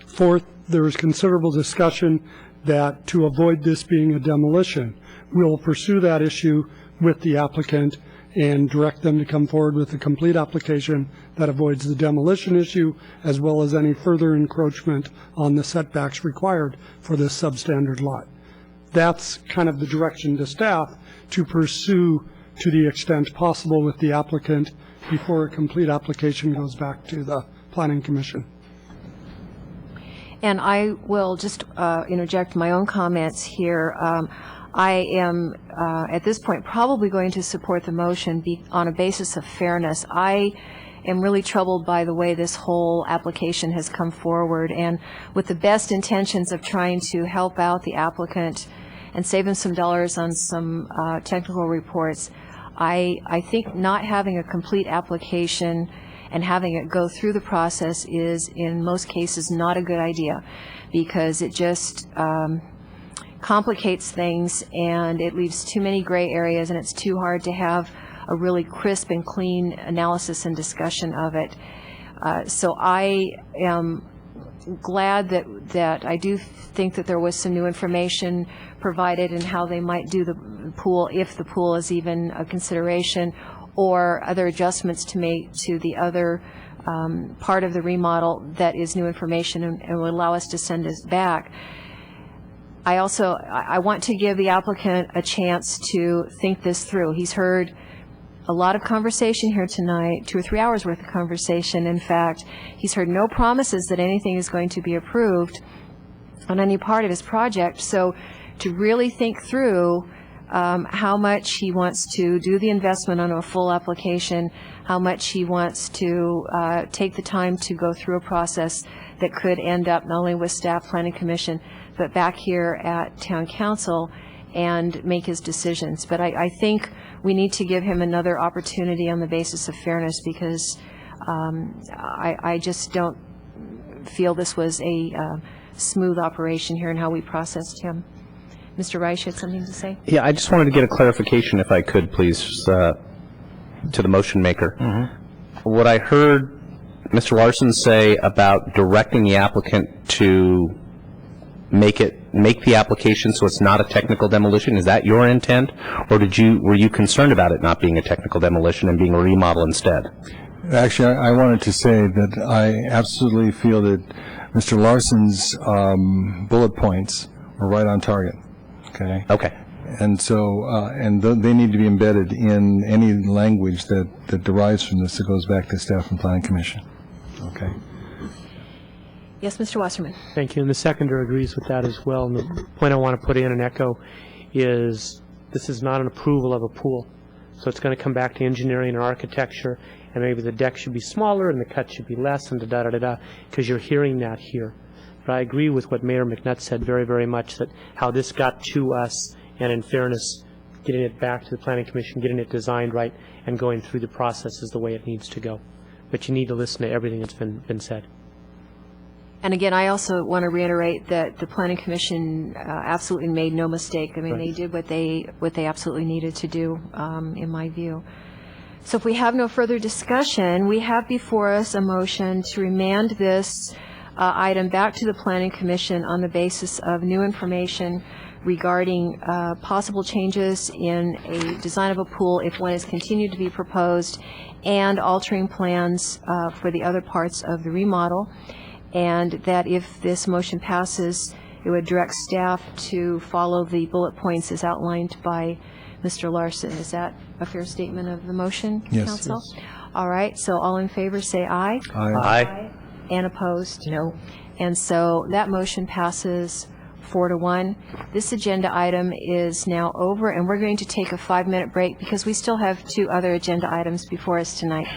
Fourth, there is considerable discussion that to avoid this being a demolition, we'll pursue that issue with the applicant and direct them to come forward with a complete application that avoids the demolition issue as well as any further encroachment on the setbacks required for this substandard lot. That's kind of the direction to staff to pursue to the extent possible with the applicant before a complete application goes back to the Planning Commission. And I will just interject my own comments here. I am, at this point, probably going to support the motion on a basis of fairness. I am really troubled by the way this whole application has come forward, and with the best intentions of trying to help out the applicant and save him some dollars on some technical reports, I think not having a complete application and having it go through the process is, in most cases, not a good idea, because it just complicates things and it leaves too many gray areas, and it's too hard to have a really crisp and clean analysis and discussion of it. So I am glad that I do think that there was some new information provided and how they might do the pool, if the pool is even a consideration, or other adjustments to make to the other part of the remodel that is new information and will allow us to send us back. I want to give the applicant a chance to think this through. He's heard a lot of conversation here tonight, 2 or 3 hours worth of conversation. In fact, he's heard no promises that anything is going to be approved on any part of his project. So to really think through how much he wants to do the investment on a full application, how much he wants to take the time to go through a process that could end up not only with staff, Planning Commission, but back here at Town Council, and make his decisions. But I think we need to give him another opportunity on the basis of fairness, because I just don't feel this was a smooth operation here in how we processed him. Mr. Reich had something to say? Yeah, I just wanted to get a clarification, if I could, please, to the motion maker. What I heard Mr. Larson say about directing the applicant to make the application so it's not a technical demolition, is that your intent, or were you concerned about it not being a technical demolition and being a remodel instead? Actually, I wanted to say that I absolutely feel that Mr. Larson's bullet points are right on target. Okay. Okay. And so, they need to be embedded in any language that derives from this that goes back to staff and Planning Commission. Okay. Yes, Mr. Wasserman. Thank you. And the seconder agrees with that as well. And the point I want to put in and echo is this is not an approval of a pool. So it's going to come back to engineering and architecture, and maybe the deck should be smaller and the cut should be less, and da-da-da-da-da, because you're hearing that here. But I agree with what Mayor McNutt said very, very much, that how this got to us, and in fairness, getting it back to the Planning Commission, getting it designed right, and going through the process is the way it needs to go. But you need to listen to everything that's been said. And again, I also want to reiterate that the Planning Commission absolutely made no mistake. I mean, They did what they absolutely needed to do, in my view. So if we have no further discussion, we have before us a motion to remand this item back to the Planning Commission on the basis of new information regarding possible changes in a design of a pool if one is continued to be proposed, and altering plans for the other parts of the remodel. And that if this motion passes, it would direct staff to follow the bullet points as outlined by Mr. Larson. Is that a fair statement of the motion, Yes. Council? Yes. All right, so all in favor say aye. Aye. Aye. And opposed? No. And so that motion passes 4-1. This agenda item is now over, and we're going to take a 5-minute break because we still have 2 other agenda items before us tonight.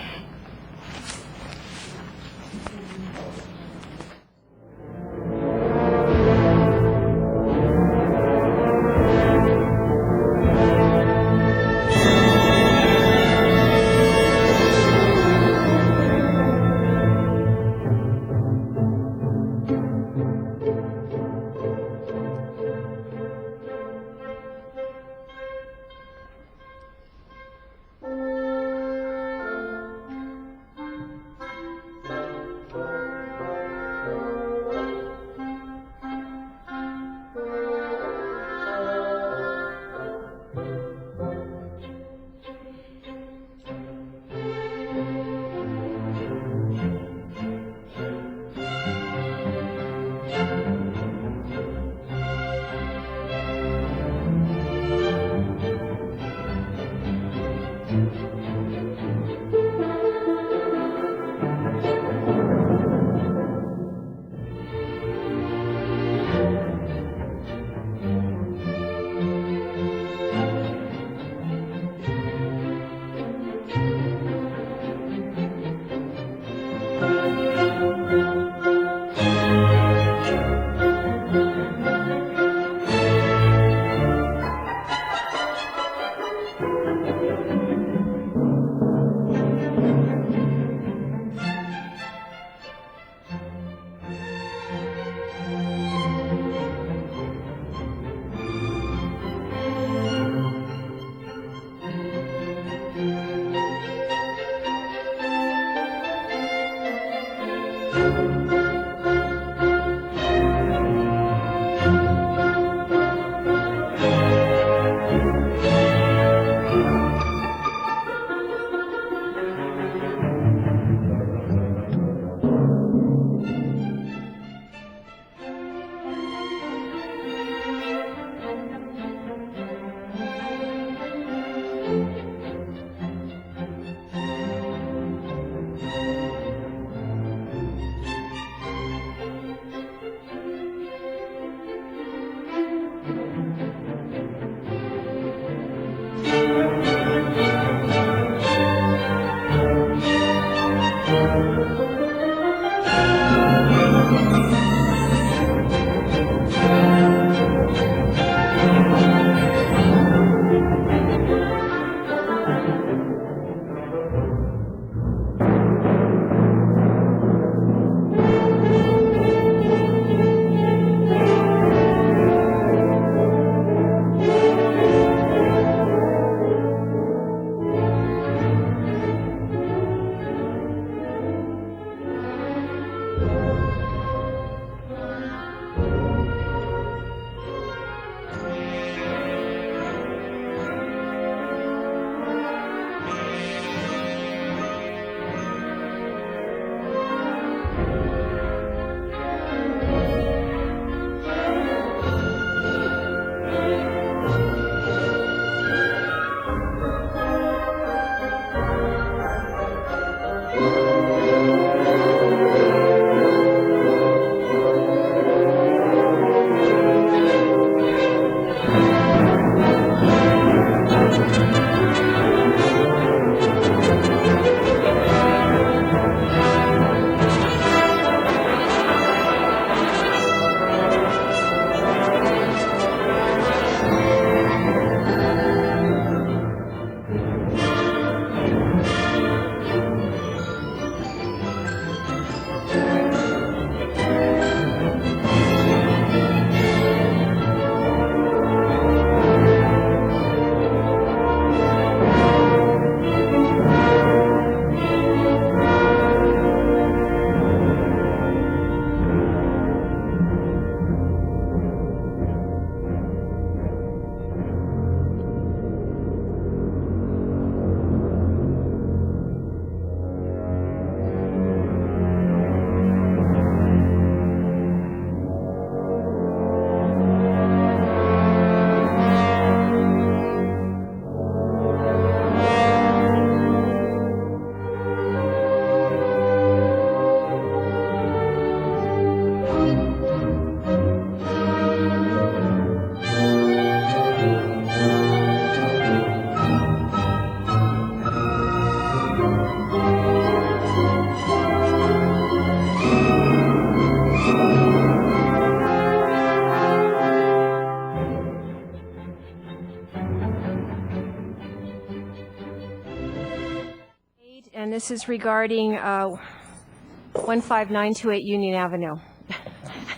And this is regarding 15928 Union Avenue.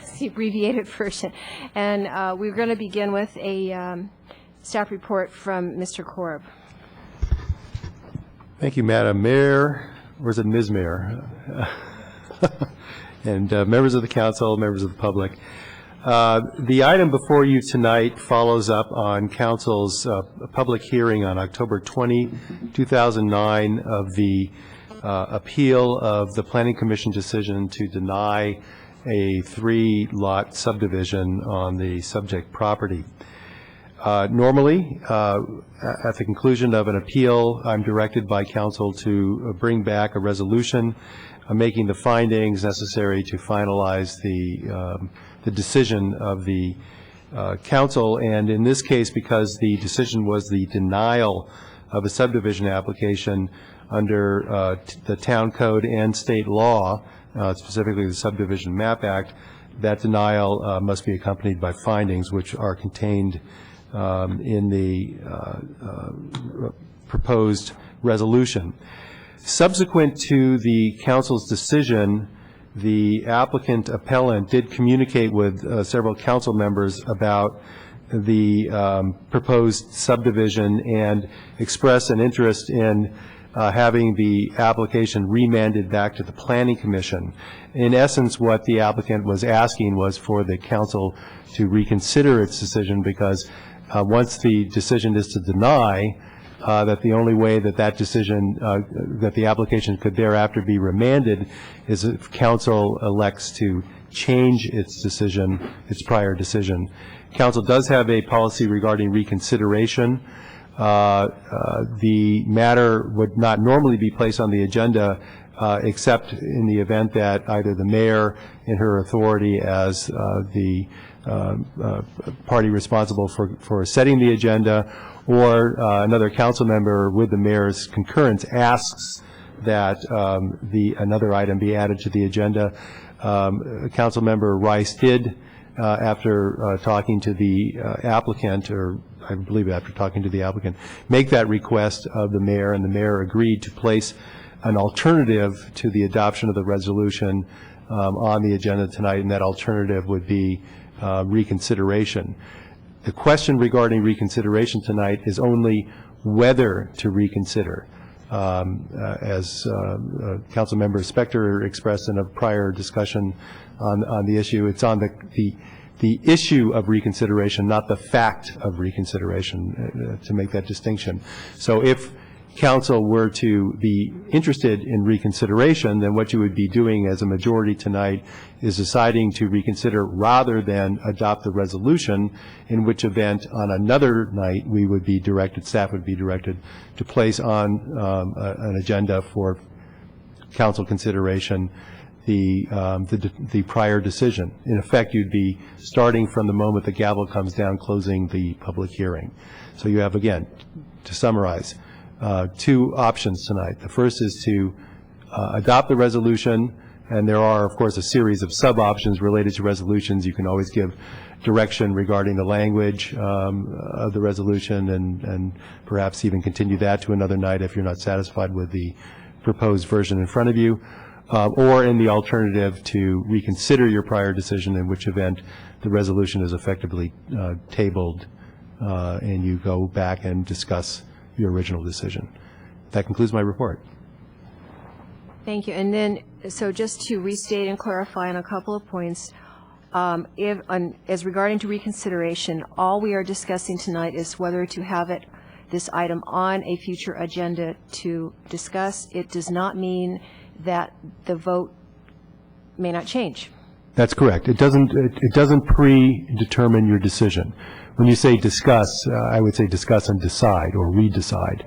It's the abbreviated version. And we're going to begin with a staff report from Mr. Korb. Thank you, Madam Mayor, or is it Ms. Mayor? And members of the council, members of the public. The item before you tonight follows up on council's public hearing on October 20, 2009 of the appeal of the Planning Commission decision to deny a 3-lot subdivision on the subject property. Normally, at the conclusion of an appeal, I'm directed by council to bring back a resolution making the findings necessary to finalize the decision of the council. And in this case, because the decision was the denial of a subdivision application under the town code and state law, specifically the Subdivision Map Act, that denial must be accompanied by findings which are contained in the proposed resolution. Subsequent to the council's decision, the applicant appellant did communicate with several council members about the proposed subdivision and express an interest in having the application remanded back to the Planning Commission. In essence, what the applicant was asking was for the council to reconsider its decision, because once the decision is to deny, that the only way that that decision, that the application could thereafter be remanded is if council elects to change its decision, its prior decision. Council does have a policy regarding reconsideration. The matter would not normally be placed on the agenda except in the event that either the mayor, in her authority as the party responsible for setting the agenda, or another council member with the mayor's concurrence asks that another item be added to the agenda. Council member Rice did, after talking to the applicant, or I believe after talking to the applicant, make that request of the mayor, and the mayor agreed to place an alternative to the adoption of the resolution on the agenda tonight, and that alternative would be reconsideration. The question regarding reconsideration tonight is only whether to reconsider. As Council Member Spector expressed in a prior discussion on the issue, it's on the issue of reconsideration, not the fact of reconsideration, to make that distinction. So if council were to be interested in reconsideration, then what you would be doing as a majority tonight is deciding to reconsider rather than adopt the resolution, in which event on another night we would be directed, staff would be directed to place on an agenda for council consideration the prior decision. In effect, you'd be starting from the moment the gavel comes down, closing the public hearing. So you have, again, to summarize, two options tonight. The first is to adopt the resolution, and there are, of course, a series of sub-options related to resolutions. You can always give direction regarding the language of the resolution, and perhaps even continue that to another night if you're not satisfied with the proposed version in front of you, or in the alternative to reconsider your prior decision, in which event the resolution is effectively tabled and you go back and discuss your original decision. That concludes my report. Thank you. And then, so just to restate and clarify on a couple of points, as regarding to reconsideration, all we are discussing tonight is whether to have this item on a future agenda to discuss. It does not mean that the vote may not change. That's correct. It doesn't predetermine your decision. When you say discuss, I would say discuss and decide, or redecide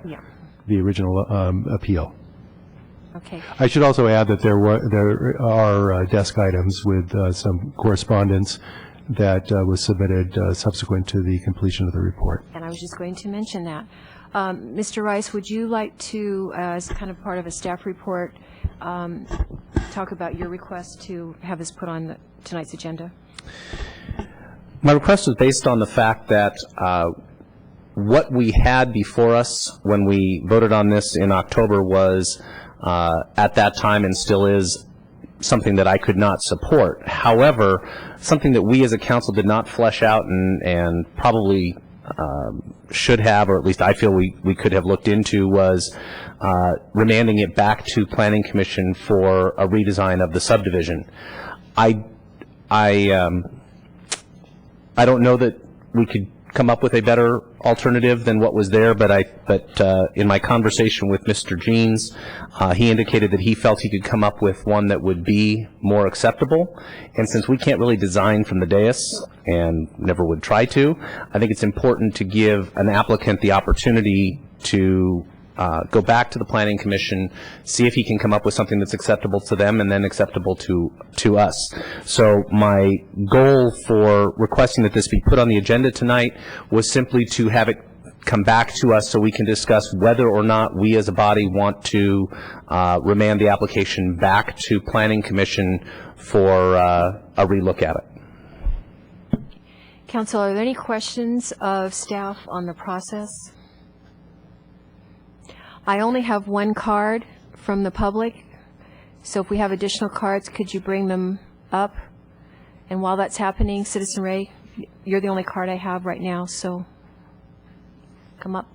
the original appeal. Okay. I should also add that there are desk items with some correspondence that was submitted subsequent to the completion of the report. And I was just going to mention that. Mr. Rice, would you like to, as kind of part of a staff report, talk about your request to have this put on tonight's agenda? My request is based on the fact that what we had before us when we voted on this in October was at that time and still is something that I could not support. However, something that we as a council did not flesh out and probably should have, or at least I feel we could have looked into, was remanding it back to Planning Commission for a redesign of the subdivision. I don't know that we could come up with a better alternative than what was there, but in my conversation with Mr. Jeans, he indicated that he felt he could come up with one that would be more acceptable. And since we can't really design from the dais and never would try to, I think it's important to give an applicant the opportunity to go back to the Planning Commission, see if he can come up with something that's acceptable to them and then acceptable to us. So my goal for requesting that this be put on the agenda tonight was simply to have it come back to us so we can discuss whether or not we as a body want to remand the application back to Planning Commission for a relook at it. Council, are there any questions of staff on the process? I only have one card from the public, so if we have additional cards, could you bring them up? And while that's happening, Citizen Ray, you're the only card I have right now, so come up.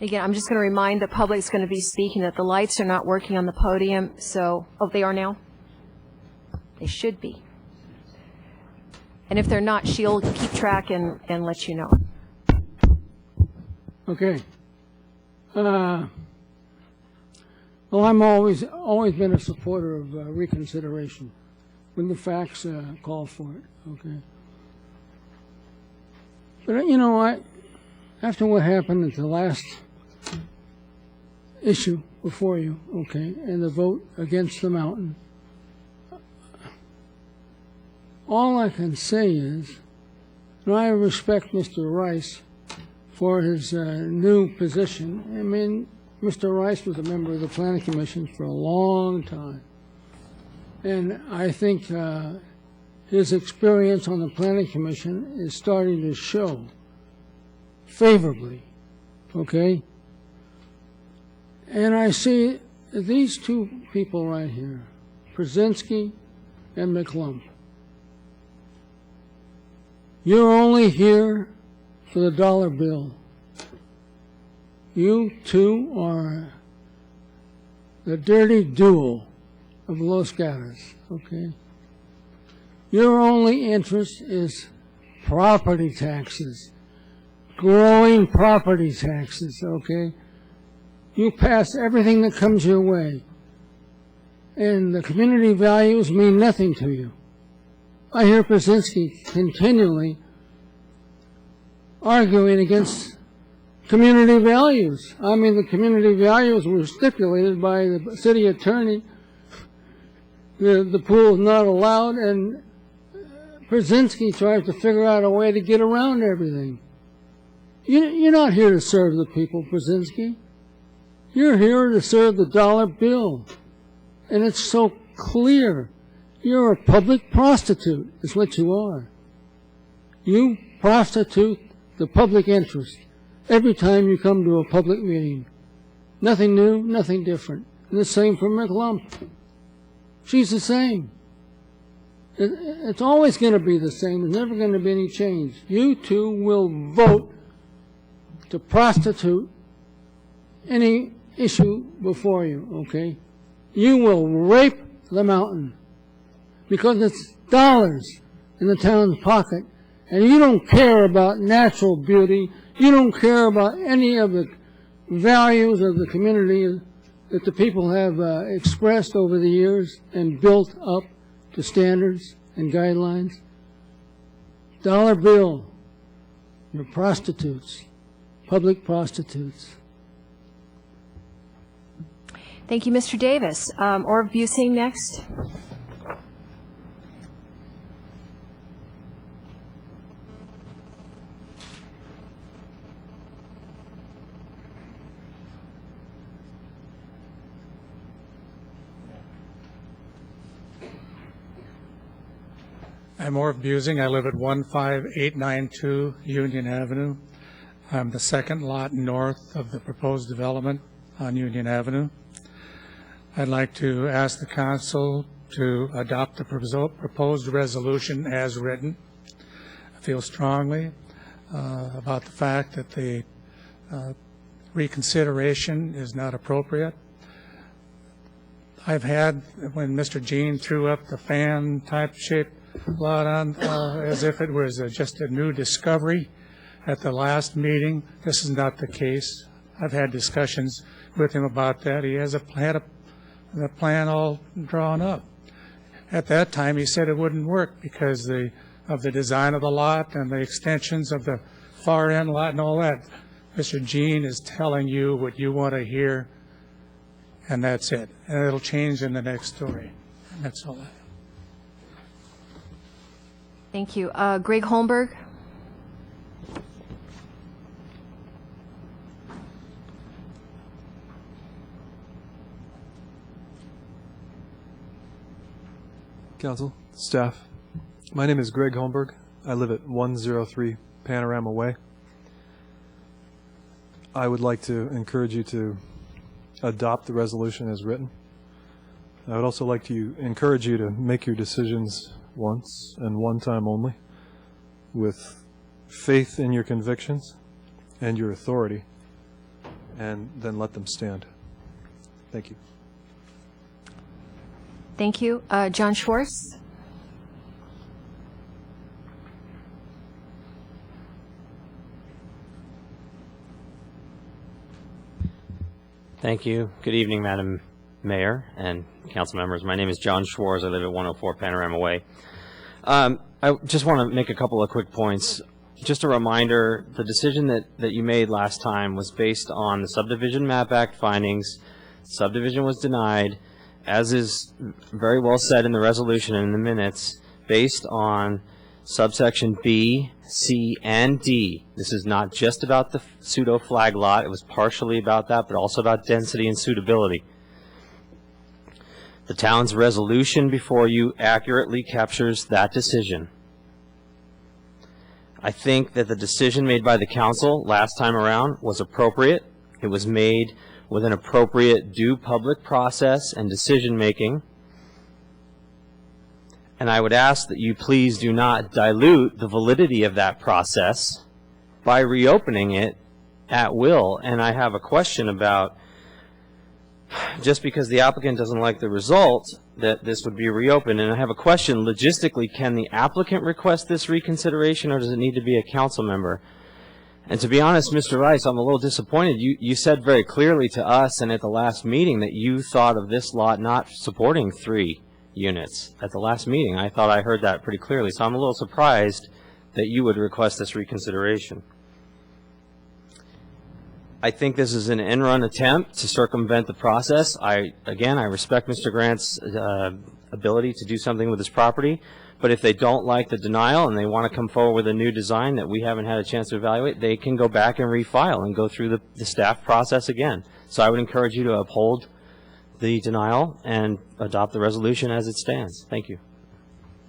Again, I'm just going to remind the public's going to be speaking that the lights are not working on the podium, so, oh, they are now? They should be. And if they're not, she'll keep track and let you know. Okay. Well, I'm always been a supporter of reconsideration when the facts call for it. Okay. But you know, after what happened at the last issue before you, okay, and the vote against the mountain, all I can say is, and I respect Mr. Rice for his new position. I mean, Mr. Rice was a member of the Planning Commission for a long time. And I think his experience on the Planning Commission is starting to show favorably, okay? And I see these two people right here, Brzezinski and McClump. You're only here for the dollar bill. You two are the dirty duo of Los Gatos, okay? Your only interest is property taxes, growing property taxes, okay? You pass everything that comes your way, and the community values mean nothing to you. I hear Brzezinski continually arguing against community values. I mean, the community values were stipulated by the city attorney. The pool is not allowed, and Brzezinski tries to figure out a way to get around everything. You're not here to serve the people, Brzezinski. You're here to serve the dollar bill. And it's so clear. You're a public prostitute, is what you are. You prostitute the public interest every time you come to a public meeting. Nothing new, nothing different. And the same for McClump. She's the same. It's always going to be the same. There's never going to be any change. You two will vote to prostitute any issue before you, okay? You will rape the mountain because it's dollars in the town's pocket, and you don't care about natural beauty. You don't care about any of the values of the community that the people have expressed over the years and built up to standards and guidelines. Dollar bill, you're prostitutes, public prostitutes. Thank you, Mr. Davis. Orv Busing next. I'm Orv Busing. I live at 15892 Union Avenue. I'm the second lot north of the proposed development on Union Avenue. I'd like to ask the council to adopt the proposed resolution as written. I feel strongly about the fact that the reconsideration is not appropriate. I've had, when Mr. Jean threw up the fan type shaped lot on as if it was just a new discovery at the last meeting. This is not the case. I've had discussions with him about that. He has had a plan all drawn up. At that time, he said it wouldn't work because of the design of the lot and the extensions of the far end lot and all that. Mr. Jean is telling you what you want to hear, and that's it. And it'll change in the next story. And that's all I have. Thank you. Greg Holmberg. Council, staff, my name is Greg Holmberg. I live at 103 Panorama Way. I would like to encourage you to adopt the resolution as written. I would also like to encourage you to make your decisions once and one time only, with faith in your convictions and your authority, and then let them stand. Thank you. Thank you. John Schwartz. Thank you. Good evening, Madam Mayor and council members. My name is John Schwartz. I live at 104 Panorama Way. I just want to make a couple of quick points. Just a reminder, the decision that you made last time was based on the Subdivision Map Act findings. Subdivision was denied, as is very well said in the resolution and in the minutes, based on subsection B, C, and D. This is not just about the pseudo flag lot. It was partially about that, but also about density and suitability. The town's resolution before you accurately captures that decision. I think that the decision made by the council last time around was appropriate. It was made with an appropriate due public process and decision making. And I would ask that you please do not dilute the validity of that process by reopening it at will. And I have a question about, just because the applicant doesn't like the result, that this would be reopened. And I have a question, logistically, can the applicant request this reconsideration, or does it need to be a council member? And to be honest, Mr. Rice, I'm a little disappointed. You said very clearly to us and at the last meeting that you thought of this lot not supporting 3 units. At the last meeting, I thought I heard that pretty clearly. So I'm a little surprised that you would request this reconsideration. I think this is an end-run attempt to circumvent the process. Again, I respect Mr. Grant's ability to do something with his property, but if they don't like the denial and they want to come forward with a new design that we haven't had a chance to evaluate, they can go back and refile and go through the staff process again. So I would encourage you to uphold the denial and adopt the resolution as it stands. Thank you.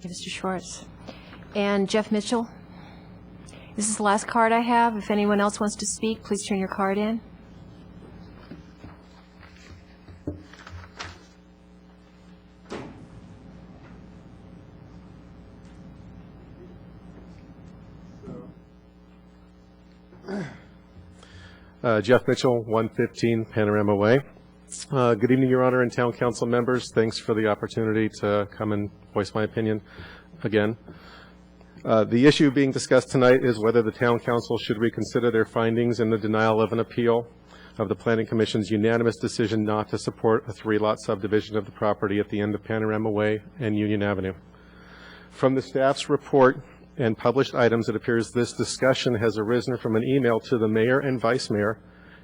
Mr. Schwartz. And Jeff Mitchell. This is the last card I have. If anyone else wants to speak, please turn your card in. Jeff Mitchell, 115 Panorama Way. Good evening, Your Honor and Town Council members. Thanks for the opportunity to come and voice my opinion again. The issue being discussed tonight is whether the Town Council should reconsider their findings in the denial of an appeal of the Planning Commission's unanimous decision not to support a 3-lot subdivision of the property at the end of Panorama Way and Union Avenue. From the staff's report and published items, it appears this discussion has arisen from an email to the mayor and vice mayor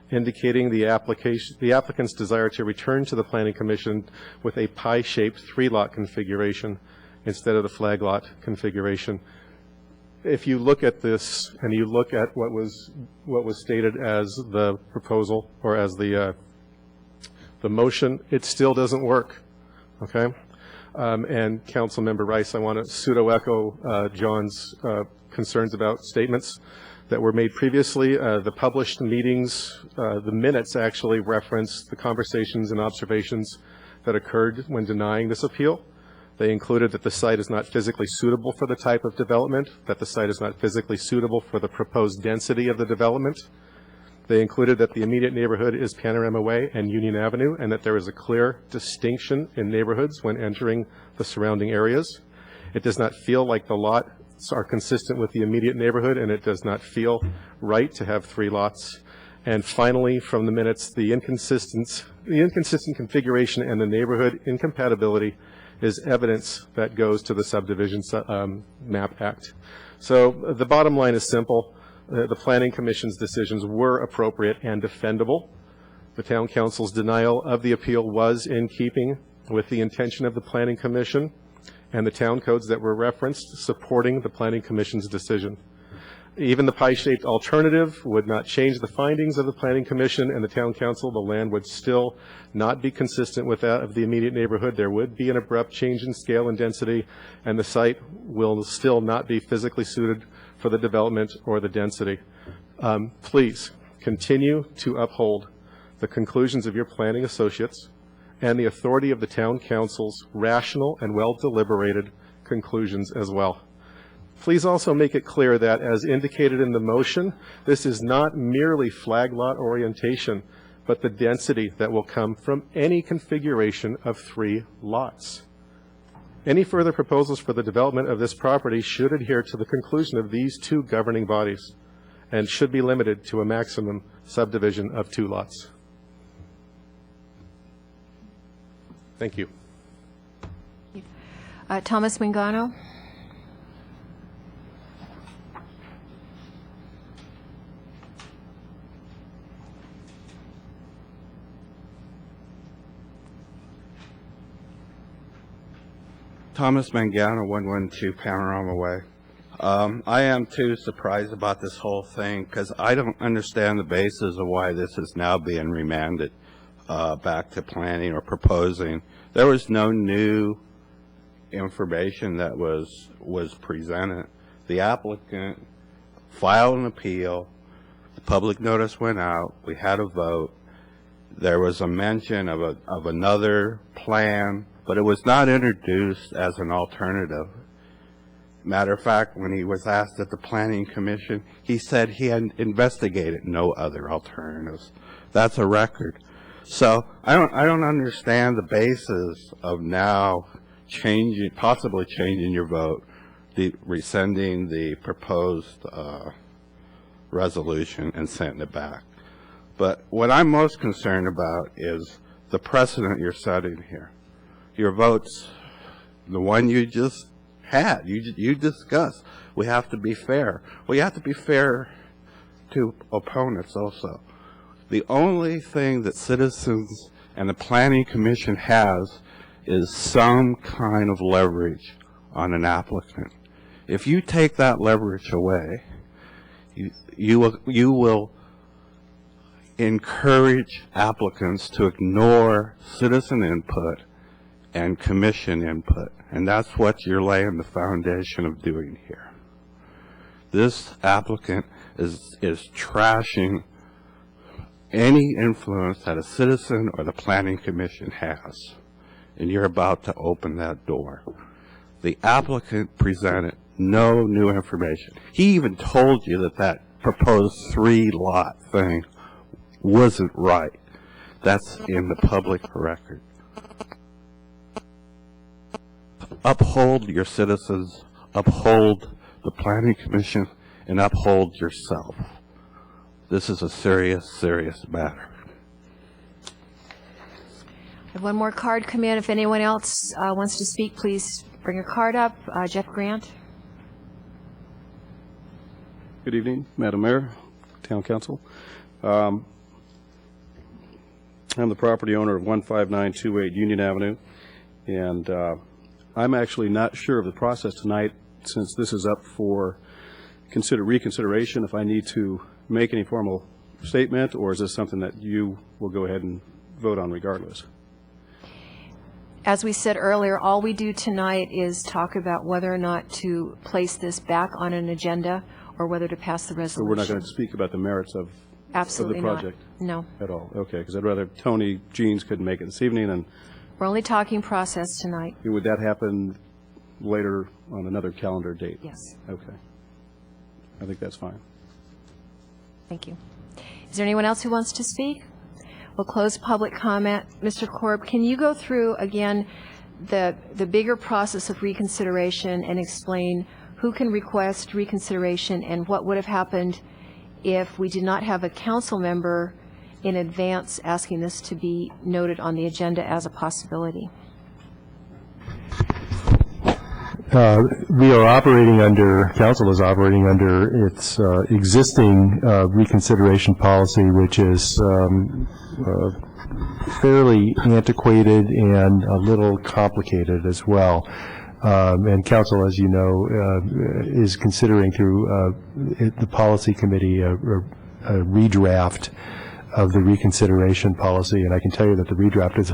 indicating the applicant's desire to return to the Planning Commission with a pie-shaped 3-lot configuration instead of the flag lot configuration. If you look at this and you look at what was stated as the proposal or as the motion, it still doesn't work. Okay, And Councilmember Rice, I want to pseudo-echo John's concerns about statements that were made previously. The published meetings, the minutes actually reference the conversations and observations that occurred when denying this appeal. They included that the site is not physically suitable for the type of development, that the site is not physically suitable for the proposed density of the development. They included that the immediate neighborhood is Panorama Way and Union Avenue, and that there is a clear distinction in neighborhoods when entering the surrounding areas. It does not feel like the lots are consistent with the immediate neighborhood, and it does not feel right to have 3 lots. And finally, from the minutes, the inconsistent configuration and the neighborhood incompatibility is evidence that goes to the Subdivision Map Act. So the bottom line is simple. The Planning Commission's decisions were appropriate and defendable. The Town Council's denial of the appeal was in keeping with the intention of the Planning Commission and the town codes that were referenced supporting the Planning Commission's decision. Even the pie-shaped alternative would not change the findings of the Planning Commission and the Town Council. The land would still not be consistent with that of the immediate neighborhood. There would be an abrupt change in scale and density, and the site will still not be physically suited for the development or the density. Please continue to uphold the conclusions of your planning associates and the authority of the Town Council's rational and well-deliberated conclusions as well. Please also make it clear that, as indicated in the motion, this is not merely flag lot orientation, but the density that will come from any configuration of 3 lots. Any further proposals for the development of this property should adhere to the conclusion of these 2 governing bodies and should be limited to a maximum subdivision of 2 lots. Thank you. Thomas Mangano. Thomas Mangano, 112 Panorama Way. I am too surprised about this whole thing because I don't understand the basis of why this is now being remanded back to planning or proposing. There was no new information that was presented. The applicant filed an appeal. The public notice went out. We had a vote. There was a mention of another plan, but it was not introduced as an alternative. Matter of fact, when he was asked at the Planning Commission, he said he had investigated no other alternatives. That's a record. So I don't understand the basis of now possibly changing your vote, rescinding the proposed resolution and sending it back. But what I'm most concerned about is the precedent you're setting here. Your votes, the one you just had, you discussed, we have to be fair. We have to be fair to opponents also. The only thing that citizens and the Planning Commission has is some kind of leverage on an applicant. If you take that leverage away, you will encourage applicants to ignore citizen input and commission input, and that's what you're laying the foundation of doing here. This applicant is trashing any influence that a citizen or the Planning Commission has, and you're about to open that door. The applicant presented no new information. He even told you that that proposed 3-lot thing wasn't right. That's in the public record. Uphold your citizens, uphold the Planning Commission, and uphold yourself. This is a serious, serious matter. I have one more card come in. If anyone else wants to speak, please bring a card up. Jeff Grant. Good evening, Madam Mayor, Town Council. I'm the property owner of 15928 Union Avenue, and I'm actually not sure of the process tonight, since this is up for reconsideration, if I need to make any formal statement, or is this something that you will go ahead and vote on regardless? As we said earlier, all we do tonight is talk about whether or not to place this back on an agenda or whether to pass the So resolution. we're not going to speak about the merits of Absolutely the not. project? No. At all? Okay, because I'd rather Tony Jeans couldn't make it this evening, and We're only talking process tonight. would that happen later on another calendar date? Yes. Okay. I think that's fine. Thank you. Is there anyone else who wants to speak? We'll close public comment. Mr. Korb, can you go through again the bigger process of reconsideration and explain who can request reconsideration and what would have happened if we did not have a council member in advance asking this to be noted on the agenda as a possibility? We are operating under, council is operating under its existing reconsideration policy, which is fairly antiquated and a little complicated as well. And council, as you know, is considering through the policy committee a redraft of the reconsideration policy, and I can tell you that the redraft is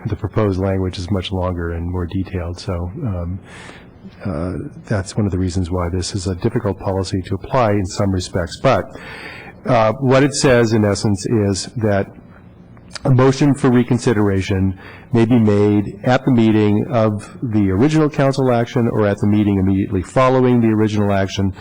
the proposed language is much longer and more detailed. So that's one of the reasons why this is a difficult policy to apply in some respects. But what it says, in essence, is that a motion for reconsideration may be made at the meeting of the original council action or at the meeting immediately following the original action,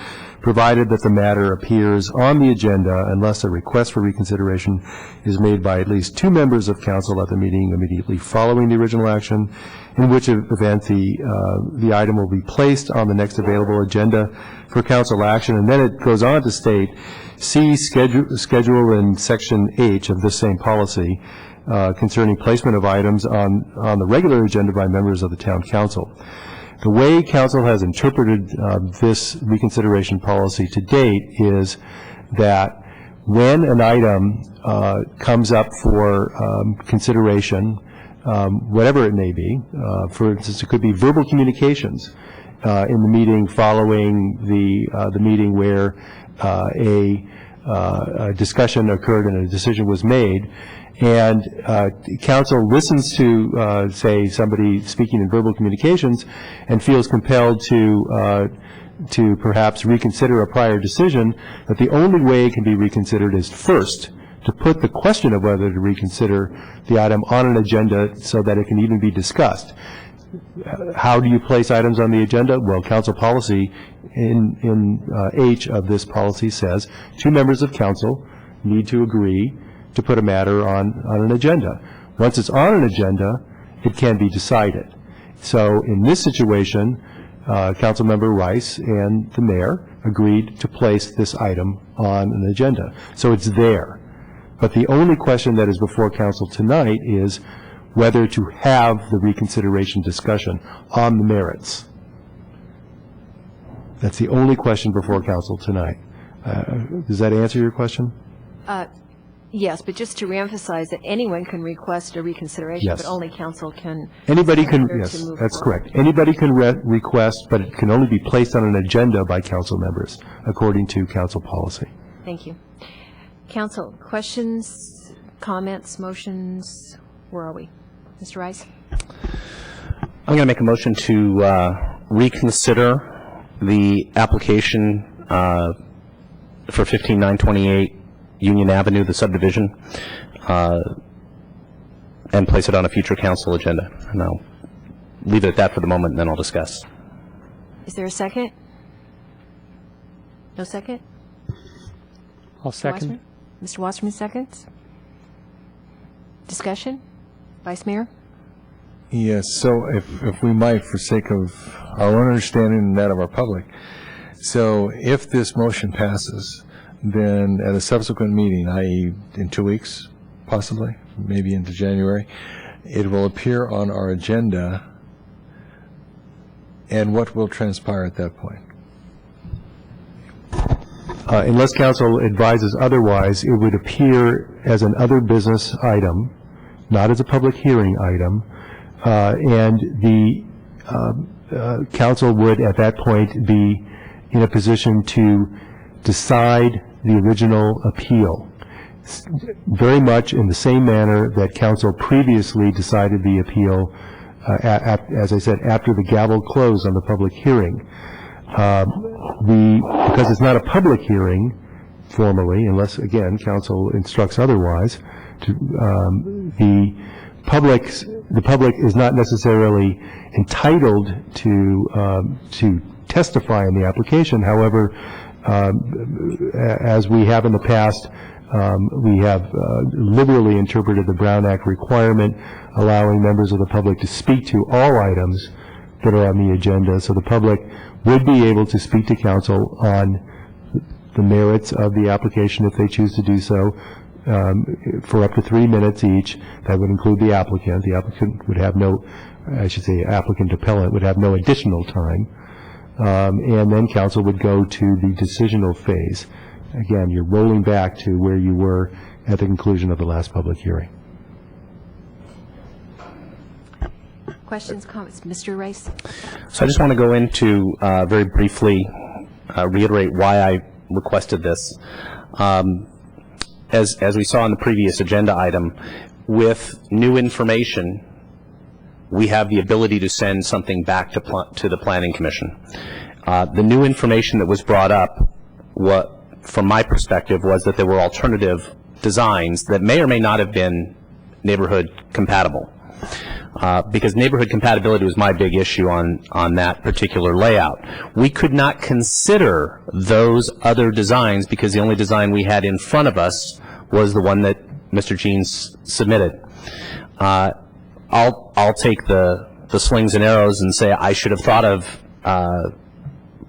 provided that the matter appears on the agenda unless a request for reconsideration is made by at least 2 members of council at the meeting immediately following the original action, in which event the item will be placed on the next available agenda for council action. And then it goes on to state, see schedule in section H of this same policy concerning placement of items on the regular agenda by members of the town council. The way council has interpreted this reconsideration policy to date is that when an item comes up for consideration, whatever it may be, for instance, it could be verbal communications in the meeting following the meeting where a discussion occurred and a decision was made, and council listens to, say, somebody speaking in verbal communications and feels compelled to perhaps reconsider a prior decision, that the only way it can be reconsidered is first to put the question of whether to reconsider the item on an agenda so that it can even be discussed. How do you place items on the agenda? Well, council policy in H of this policy says 2 members of council need to agree to put a matter on an agenda. Once it's on an agenda, it can be decided. So in this situation, Councilmember Rice and the mayor agreed to place this item on an agenda. So it's there. But the only question that is before council tonight is whether to have the reconsideration discussion on the merits. That's the only question before council tonight. Does that answer your question? Yes, but just to reemphasize that anyone can request a reconsideration, Yes. but only council can. Anybody can, order yes, to move that's forward. correct. Anybody can request, but it can only be placed on an agenda by council members, according to council policy. Thank you. Council, questions, comments, motions? Where are we? Mr. Rice? I'm going to make a motion to reconsider the application for 15928 Union Avenue, the subdivision, and place it on a future council agenda. And I'll leave it at that for the moment, and then I'll discuss. Is there a second? No second? I'll second. Mr. Wasserman seconds. Discussion? Vice Mayor? Yes, so if we might, for sake of our own understanding and that of our public, so if this motion passes, then at a subsequent meeting, i.e. in 2 weeks, possibly, maybe into January, it will appear on our agenda, and what will transpire at that point? Unless council advises otherwise, it would appear as an other business item, not as a public hearing item, and the council would at that point be in a position to decide the original appeal, very much in the same manner that council previously decided the appeal as I said, after the gavel closed on the public hearing. Because it's not a public hearing formally, unless, again, council instructs otherwise, the public is not necessarily entitled to testify in the application. However, as we have in the past, we have liberally interpreted the Brown Act requirement allowing members of the public to speak to all items that are on the agenda. So the public would be able to speak to council on the merits of the application if they choose to do so for up to 3 minutes each. That would include the applicant. The applicant would have no, I should say applicant appellant would have no additional time. And then council would go to the decisional phase. Again, you're rolling back to where you were at the conclusion of the last public hearing. Questions, comments? Mr. Rice? So I just want to go into, very briefly, reiterate why I requested this. As we saw in the previous agenda item, with new information, we have the ability to send something back to the Planning Commission. The new information that was brought up, from my perspective, was that there were alternative designs that may or may not have been neighborhood compatible. Because neighborhood compatibility was my big issue on that particular layout. We could not consider those other designs because the only design we had in front of us was the one that Mr. Jeans submitted. I'll take the slings and arrows and say I should have thought of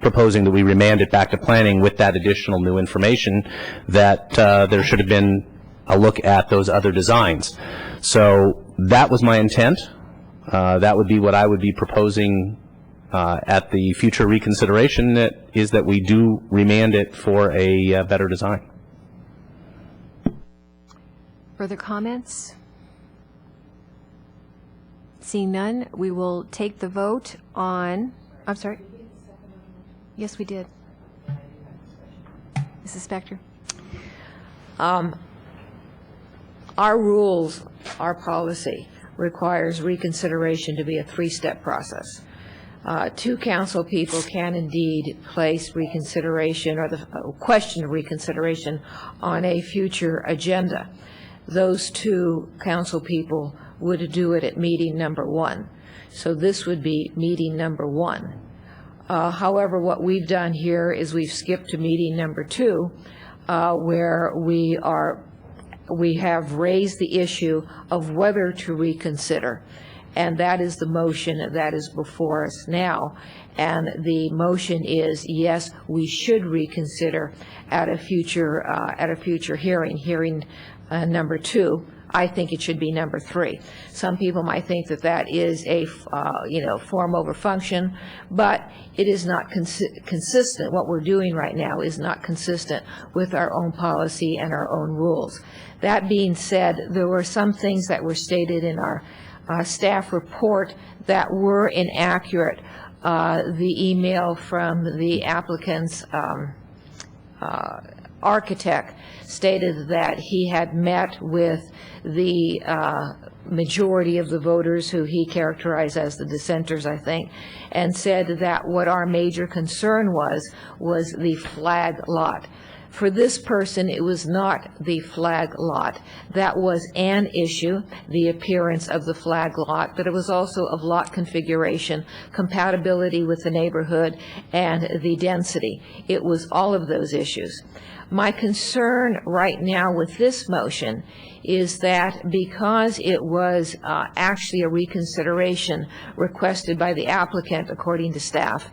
proposing that we remand it back to planning with that additional new information, that there should have been a look at those other designs. So that was my intent. That would be what I would be proposing at the future reconsideration, that we do remand it for a better design. Further comments? Seeing none, we will take the vote on, I'm sorry. Yes, we did. Mrs. Spector. Our rules, our policy requires reconsideration to be a three-step process. Two council people can indeed place reconsideration or the question of reconsideration on a future agenda. Those two council people would do it at meeting number 1. So this would be meeting number 1. However, what we've done here is we've skipped to meeting number 2, where we have raised the issue of whether to reconsider, and that is the motion that is before us now. And the motion is, yes, we should reconsider at a future hearing number 2. I think it should be number 3. Some people might think that that is a form over function, but it is not consistent. What we're doing right now is not consistent with our own policy and our own rules. That being said, there were some things that were stated in our staff report that were inaccurate. The email from the applicant's architect stated that he had met with the majority of the voters, who he characterized as the dissenters, I think, and said that what our major concern was the flag lot. For this person, it was not the flag lot. That was an issue, the appearance of the flag lot, but it was also of lot configuration, compatibility with the neighborhood, and the density. It was all of those issues. My concern right now with this motion is that because it was actually a reconsideration requested by the applicant, according to staff,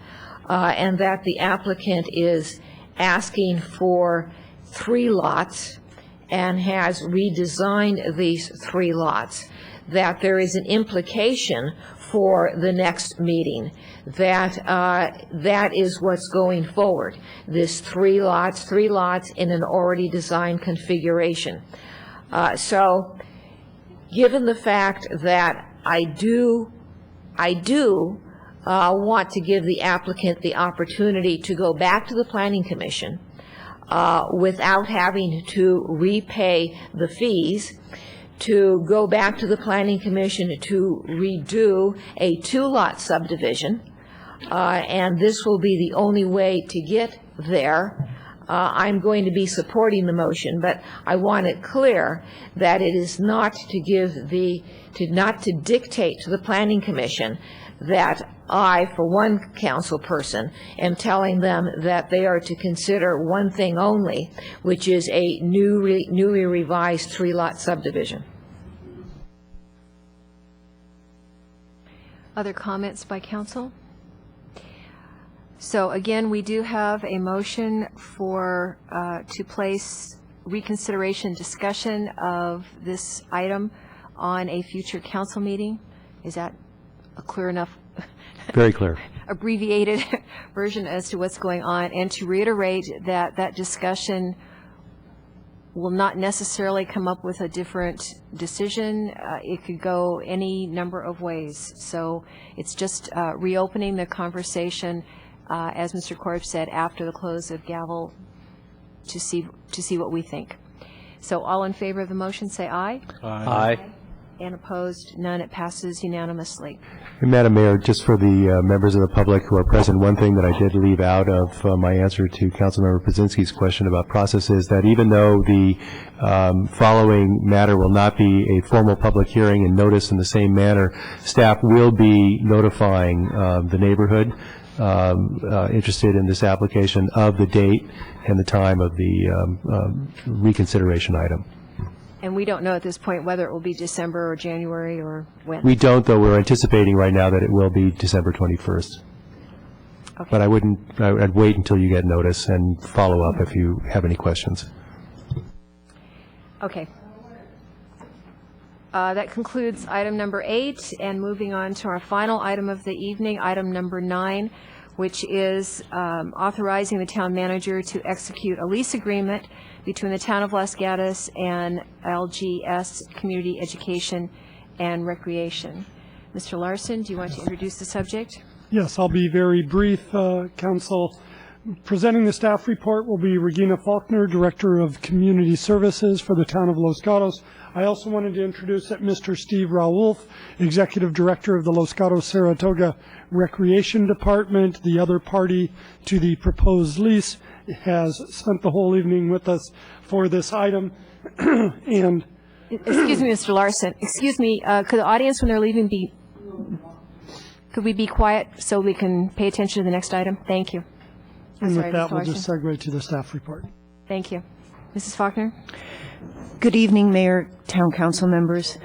and that the applicant is asking for 3 lots and has redesigned these 3 lots, that there is an implication for the next meeting that that is what's going forward. This 3 lots in an already designed configuration. So given the fact that I do want to give the applicant the opportunity to go back to the Planning Commission without having to repay the fees, to go back to the Planning Commission to redo a two-lot subdivision, and this will be the only way to get there. I'm going to be supporting the motion, but I want it clear that it is not to not to dictate to the Planning Commission that I, for one council person, am telling them that they are to consider one thing only, which is a newly revised three-lot subdivision. Other comments by council? So again, we do have a motion for to place reconsideration discussion of this item on a future council meeting. Is that a clear enough? Very clear. Abbreviated version as to what's going on, and to reiterate that that discussion will not necessarily come up with a different decision. It could go any number of ways. So it's just reopening the conversation, as Mr. Korb said, after the close of gavel, to see what we think. So all in favor of the motion, say aye. Aye. And opposed, none. It passes unanimously. And Madam Mayor, just for the members of the public who are present, one thing that I did leave out of my answer to Councilmember Pazinski's question about process is that even though the following matter will not be a formal public hearing and notice in the same manner, staff will be notifying the neighborhood interested in this application of the date and the time of the reconsideration item. And we don't know at this point whether it will be December or January or when. We don't, though. We're anticipating right now that it will be December 21st. Okay. But I'd wait until you get notice and follow up if you have any questions. Okay. That concludes item number 8, and moving on to our final item of the evening, item number 9, which is authorizing the town manager to execute a lease agreement between the town of Los Gatos and LGS Community Education and Recreation. Mr. Larson, do you want to introduce the subject? Yes, I'll be very brief, Council. Presenting the staff report will be Regina Faulkner, Director of Community Services for the town of Los Gatos. I also wanted to introduce that Mr. Steve Raulf, Executive Director of the Los Gatos Saratoga Recreation Department, the other party to the proposed lease, has spent the whole evening with us for this item. And excuse me, Mr. Larson. Excuse me, could the audience, when they're leaving, could we be quiet so we can pay attention to the next item? Thank you. And with that, we'll just segue to the staff report. Thank you. Mrs. Faulkner? Good evening, Mayor, Town Council members.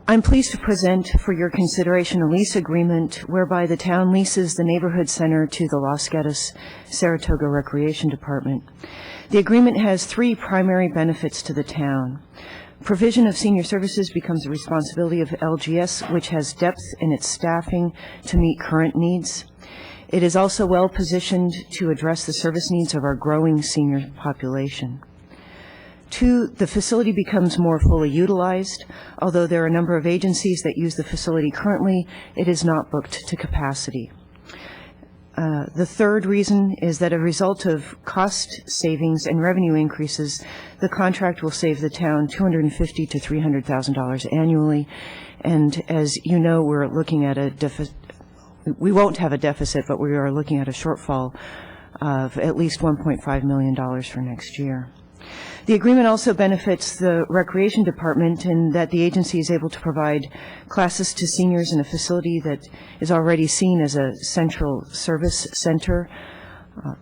I'm pleased to present for your consideration a lease agreement whereby the town leases the neighborhood center to the Los Gatos Saratoga Recreation Department. The agreement has 3 primary benefits to the town. Provision of senior services becomes the responsibility of LGS, which has depth in its staffing to meet current needs. It is also well positioned to address the service needs of our growing senior population. 2, the facility becomes more fully utilized. Although there are a number of agencies that use the facility currently, it is not booked to capacity. The third reason is that a result of cost savings and revenue increases, the contract will save the town $250,000 to $300,000 annually. And as you know, we're looking at a deficit. We won't have a deficit, but we are looking at a shortfall of at least $1.5 million for next year. The agreement also benefits the Recreation Department in that the agency is able to provide classes to seniors in a facility that is already seen as a central service center.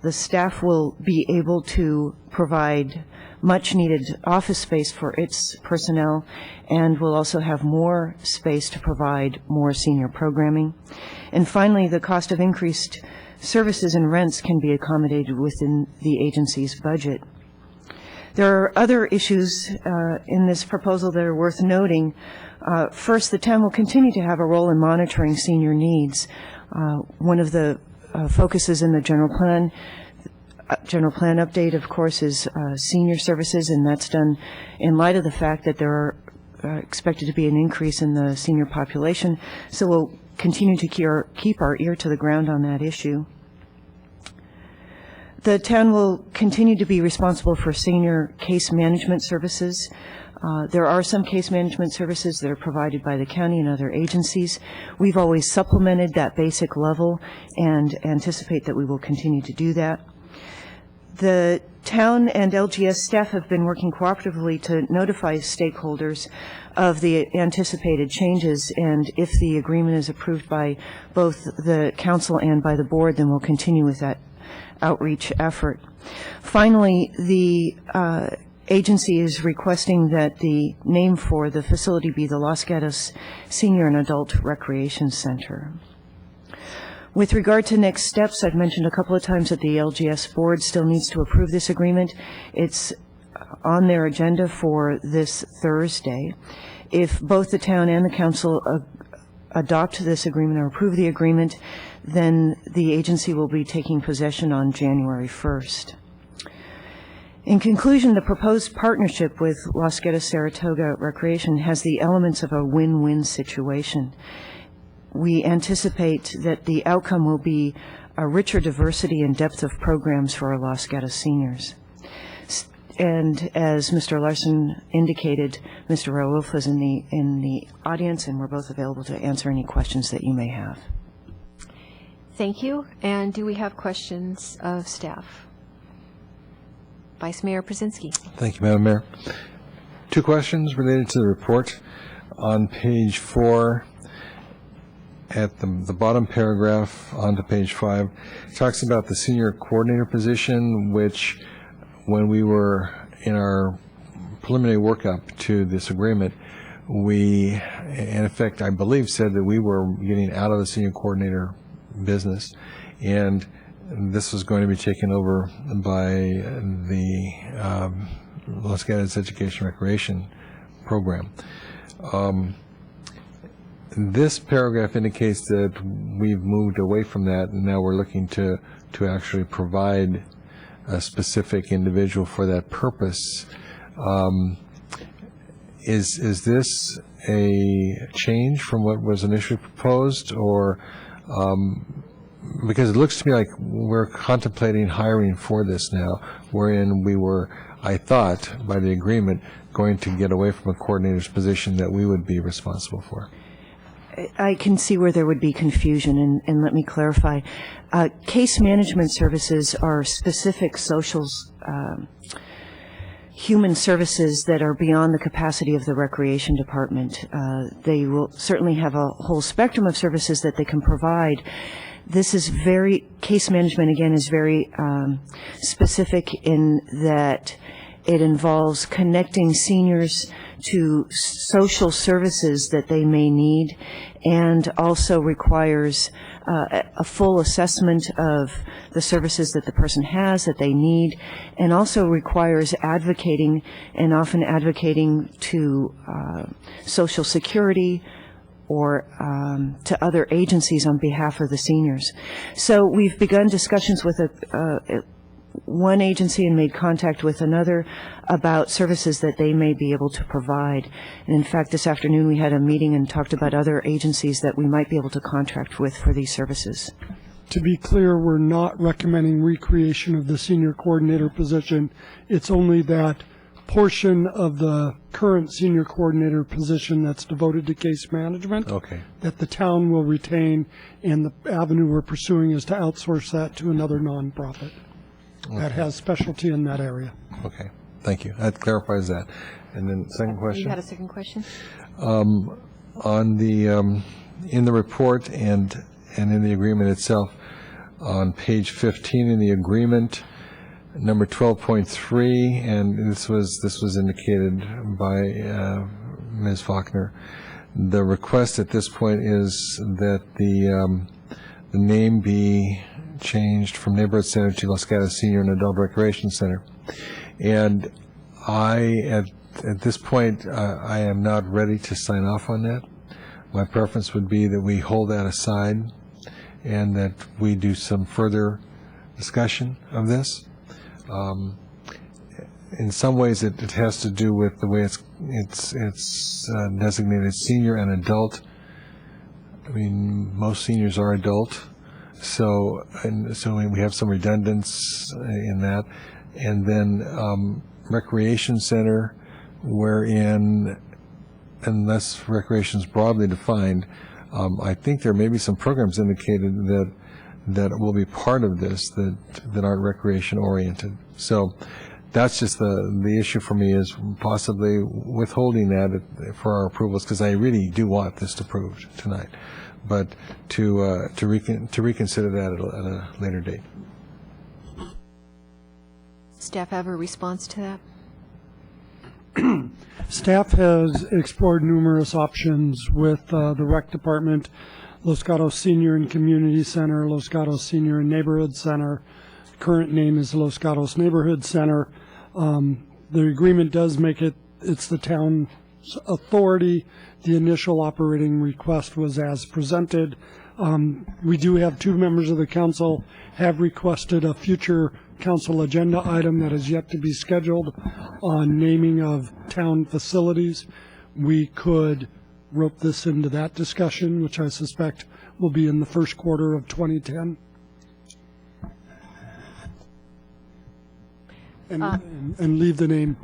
The staff will be able to provide much-needed office space for its personnel and will also have more space to provide more senior programming. And finally, the cost of increased services and rents can be accommodated within the agency's budget. There are other issues in this proposal that are worth noting. First, the town will continue to have a role in monitoring senior needs. One of the focuses in the general plan update, of course, is senior services, and that's done in light of the fact that there are expected to be an increase in the senior population. So we'll continue to keep our ear to the ground on that issue. The town will continue to be responsible for senior case management services. There are some case management services that are provided by the county and other agencies. We've always supplemented that basic level and anticipate that we will continue to do that. The town and LGS staff have been working cooperatively to notify stakeholders of the anticipated changes, and if the agreement is approved by both the council and by the board, then we'll continue with that outreach effort. Finally, the agency is requesting that the name for the facility be the Los Gatos Senior and Adult Recreation Center. With regard to next steps, I've mentioned a couple of times that the LGS board still needs to approve this agreement. It's on their agenda for this Thursday. If both the town and the council adopt this agreement or approve the agreement, then the agency will be taking possession on January 1st. In conclusion, the proposed partnership with Los Gatos Saratoga Recreation has the elements of a win-win situation. We anticipate that the outcome will be a richer diversity and depth of programs for our Los Gatos seniors. And as Mr. Larson indicated, Mr. Raouf is in the audience, and we're both available to answer any questions that you may have. Thank you. And do we have questions of staff? Vice Mayor Brzezinski. Thank you, Madam Mayor. Two questions related to the report. On page 4, at the bottom paragraph onto page 5, it talks about the senior coordinator position, which when we were in our preliminary workup to this agreement, we, in effect, I believe, said that we were getting out of the senior coordinator business, and this was going to be taken over by the Los Gatos Education Recreation Program. This paragraph indicates that we've moved away from that, and now we're looking to actually provide a specific individual for that purpose. Is this a change from what was initially proposed, or because it looks to me like we're contemplating hiring for this now, wherein we were, I thought, by the agreement, going to get away from a coordinator's position that we would be responsible for? I can see where there would be confusion, and let me clarify. Case management services are specific social human services that are beyond the capacity of the recreation department. They will certainly have a whole spectrum of services that they can provide. This is case management, again, is very specific in that it involves connecting seniors to social services that they may need, and also requires a full assessment of the services that the person has, that they need, and also requires advocating, and often advocating to Social Security or to other agencies on behalf of the seniors. So we've begun discussions with one agency and made contact with another about services that they may be able to provide. And in fact, this afternoon we had a meeting and talked about other agencies that we might be able to contract with for these services. To be clear, we're not recommending recreation of the senior coordinator position. It's only that portion of the current senior coordinator position that's devoted to case management that the town will retain, and the avenue we're pursuing is to outsource that to another nonprofit that has specialty in that area. Okay, thank you. That clarifies that. And then second question? You had a second question? On the, in the report and in the agreement itself, on page 15 in the agreement, number 12.3, and this was indicated by Ms. Faulkner. The request at this point is that the name be changed from Neighborhood Center to Los Gatos Senior and Adult Recreation Center. And at this point, I am not ready to sign off on that. My preference would be that we hold that aside and that we do some further discussion of this. In some ways, it has to do with the way it's designated, senior and adult mean, most seniors are adult, so we have some redundance in that. And then recreation center, wherein, unless recreation is broadly defined, I think there may be some programs indicated that will be part of this that aren't recreation oriented. So that's just the issue for me, is possibly withholding that for our approvals, because I really do want this approved tonight, but to reconsider that at a later date. Staff have a response to that? Staff has explored numerous options with the Rec Department, Los Gatos Senior and Community Center, Los Gatos Senior and Neighborhood Center. Current name is Los Gatos Neighborhood Center. The agreement does make it's the town's authority. The initial operating request was as presented. We do have 2 members of the council have requested a future council agenda item that is yet to be scheduled on naming of town facilities. We could rope this into that discussion, which I suspect will be in the first quarter of 2010. And leave the name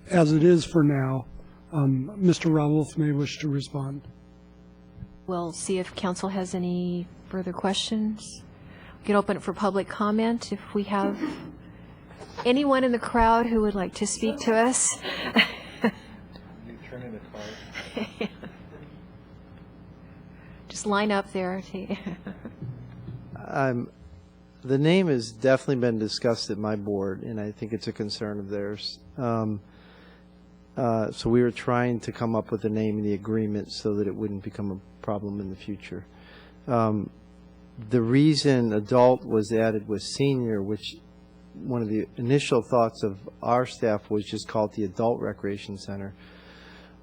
as it is for now. Mr. Raouf may wish to respond. We'll see if council has any further questions. We can open it for public comment if we have anyone in the crowd who would like to speak to us. Just line up there. The name has definitely been discussed at my board, and I think it's a concern of theirs. So we were trying to come up with a name in the agreement so that it wouldn't become a problem in the future. The reason adult was added with senior, which one of the initial thoughts of our staff was just called the Adult Recreation Center,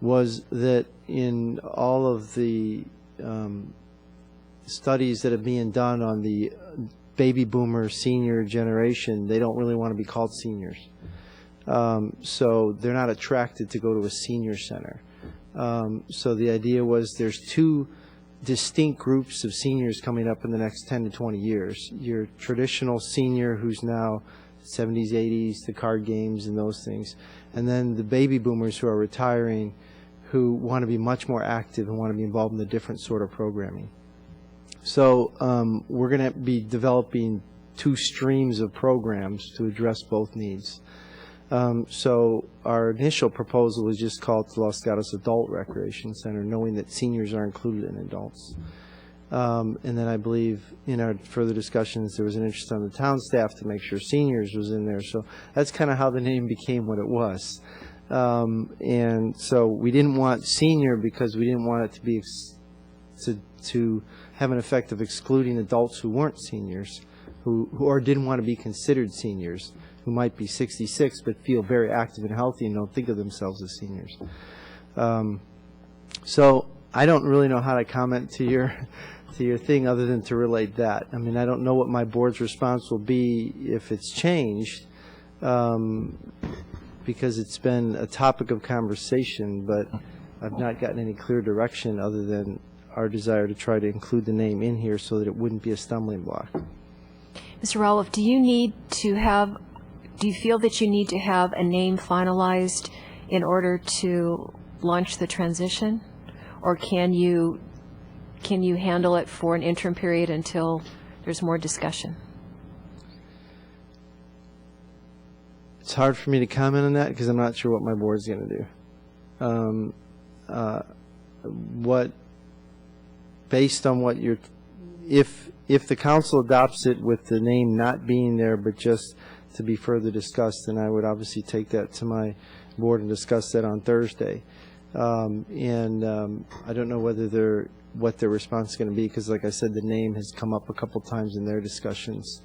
was that in all of the studies that are being done on the baby boomer senior generation, they don't really want to be called seniors. So they're not attracted to go to a senior center. So the idea was there's 2 distinct groups of seniors coming up in the next 10 to 20 years. Your traditional senior who's now 70s, 80s, the card games and those things. And then the baby boomers who are retiring, who want to be much more active and want to be involved in a different sort of programming. So we're going to be developing 2 streams of programs to address both needs. So our initial proposal was just called the Los Gatos Adult Recreation Center, knowing that seniors are included in adults. And then I believe in our further discussions there was an interest on the town staff to make sure seniors was in there. So that's kind of how the name became what it was. And so we didn't want senior because we didn't want it to be to have an effect of excluding adults who weren't seniors, who or didn't want to be considered seniors, who might be 66 but feel very active and healthy and don't think of themselves as seniors. So I don't really know how to comment to your thing other than to relate that. I mean, I don't know what my board's response will be if it's changed, because it's been a topic of conversation, but I've not gotten any clear direction other than our desire to try to include the name in here so that it wouldn't be a stumbling block. Mr. Raouf, do you feel that you need to have a name finalized in order to launch the transition? Or can you handle it for an interim period until there's more discussion? It's hard for me to comment on that because I'm not sure what my board's going to do. Based on what you're, if the council adopts it with the name not being there but just to be further discussed, then I would obviously take that to my board and discuss that on Thursday. I don't know what their response is going to be because, like I said, the name has come up a couple times in their discussions,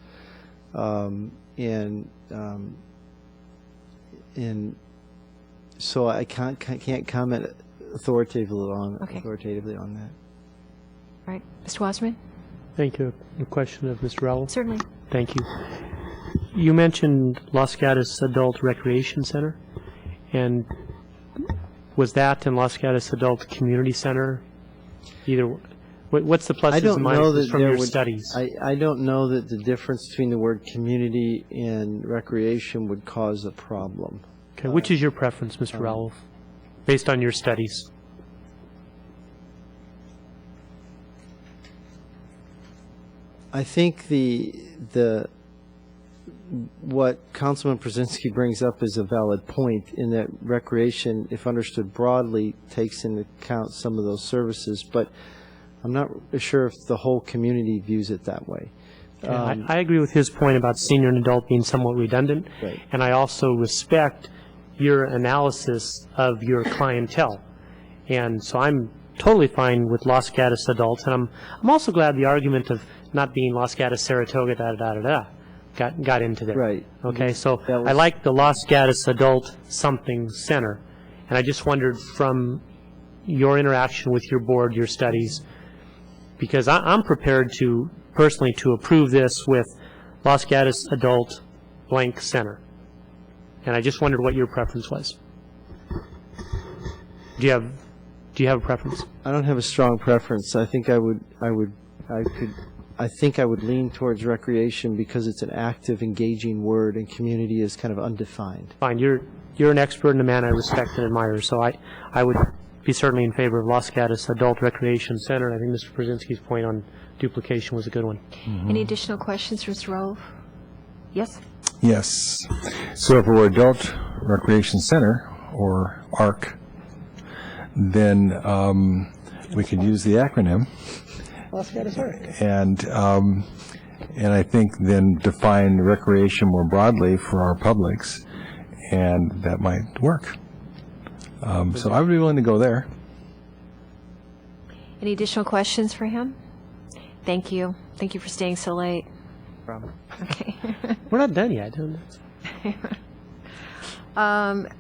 and so I can't comment authoritatively on that. All right, Mr. Wasserman? Thank you. A question of Mr. Raouf? Certainly. Thank you. You mentioned Los Gatos Adult Recreation Center, and was that in Los Gatos Adult Community Center? What's the I pluses don't and know minuses that from there your would, studies? I don't know that the difference between the word community and recreation would cause a problem. Okay, which is your preference, Mr. Rowolf, based on your studies? I think what Councilman Przinsky brings up is a valid point in that recreation, if understood broadly, takes into account some of those services, but I'm not sure if the whole community views it that way. I agree with his point about senior and adult being somewhat redundant, Right. and I also respect your analysis of your clientele. And so I'm totally fine with Los Gatos adults, and I'm also glad the argument of not being Los Gatos, Saratoga, got into there. Right. Okay, so That was- I like the Los Gatos Adult Something Center, and I just wondered from your interaction with your board, your studies, because I'm prepared to, personally, to approve this with Los Gatos Adult Blank Center. And I just wondered what your preference was. Do you have a preference? I don't have a strong preference. I think I would lean towards recreation because it's an active, engaging word, and community is kind of undefined. Fine, you're an expert and a man I respect and admire, so I would be certainly in favor of Los Gatos Adult Recreation Center, and I think Mr. Przinsky's point on duplication was a good one. Any additional questions for Mr. Rowolf? Yes? Yes. So if we're Adult Recreation Center, or ARC, then we could use the acronym. Los Gatos Arc. And I think then define recreation more broadly for our publics, and that might work. So I would be willing to go there. Any additional questions for him? Thank you. Thank you for staying so late. Problem. Okay. We're not done yet.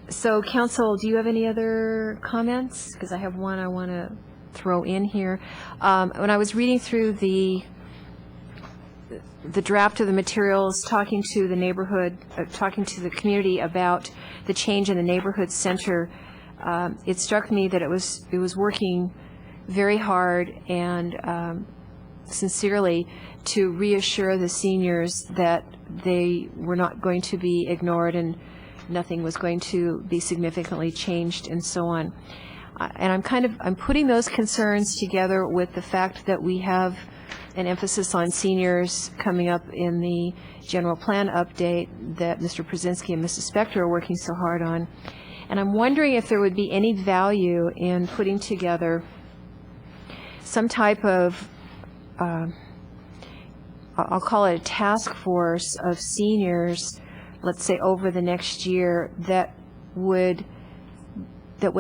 So, council, do you have any other comments? Because I have one I want to throw in here. When I was reading through the draft of the materials, talking to the neighborhood, talking to the community about the change in the neighborhood center, it struck me that it was working very hard and sincerely to reassure the seniors that they were not going to be ignored and nothing was going to be significantly changed and so on. And I'm putting those concerns together with the fact that we have an emphasis on seniors coming up in the general plan update that Mr. Przinsky and Mrs. Spector are working so hard on. And I'm wondering if there would be any value in putting together some type of, I'll call it a task force of seniors, let's say over the next year, that would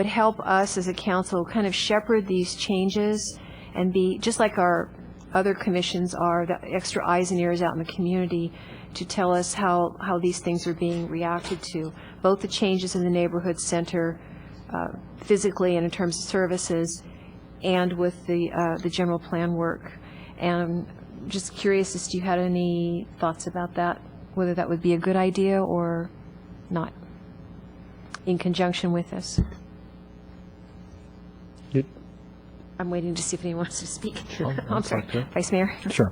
help us as a council kind of shepherd these changes and be, just like our other commissions are, the extra eyes and ears out in the community to tell us how these things are being reacted to, both the changes in the neighborhood center physically and in terms of services, and with the general plan work. And I'm just curious as to you had any thoughts about that, whether that would be a good idea or not, in conjunction with this. I'm waiting to see if anyone wants to speak. Sure. I'm sorry, Vice Mayor. Sure.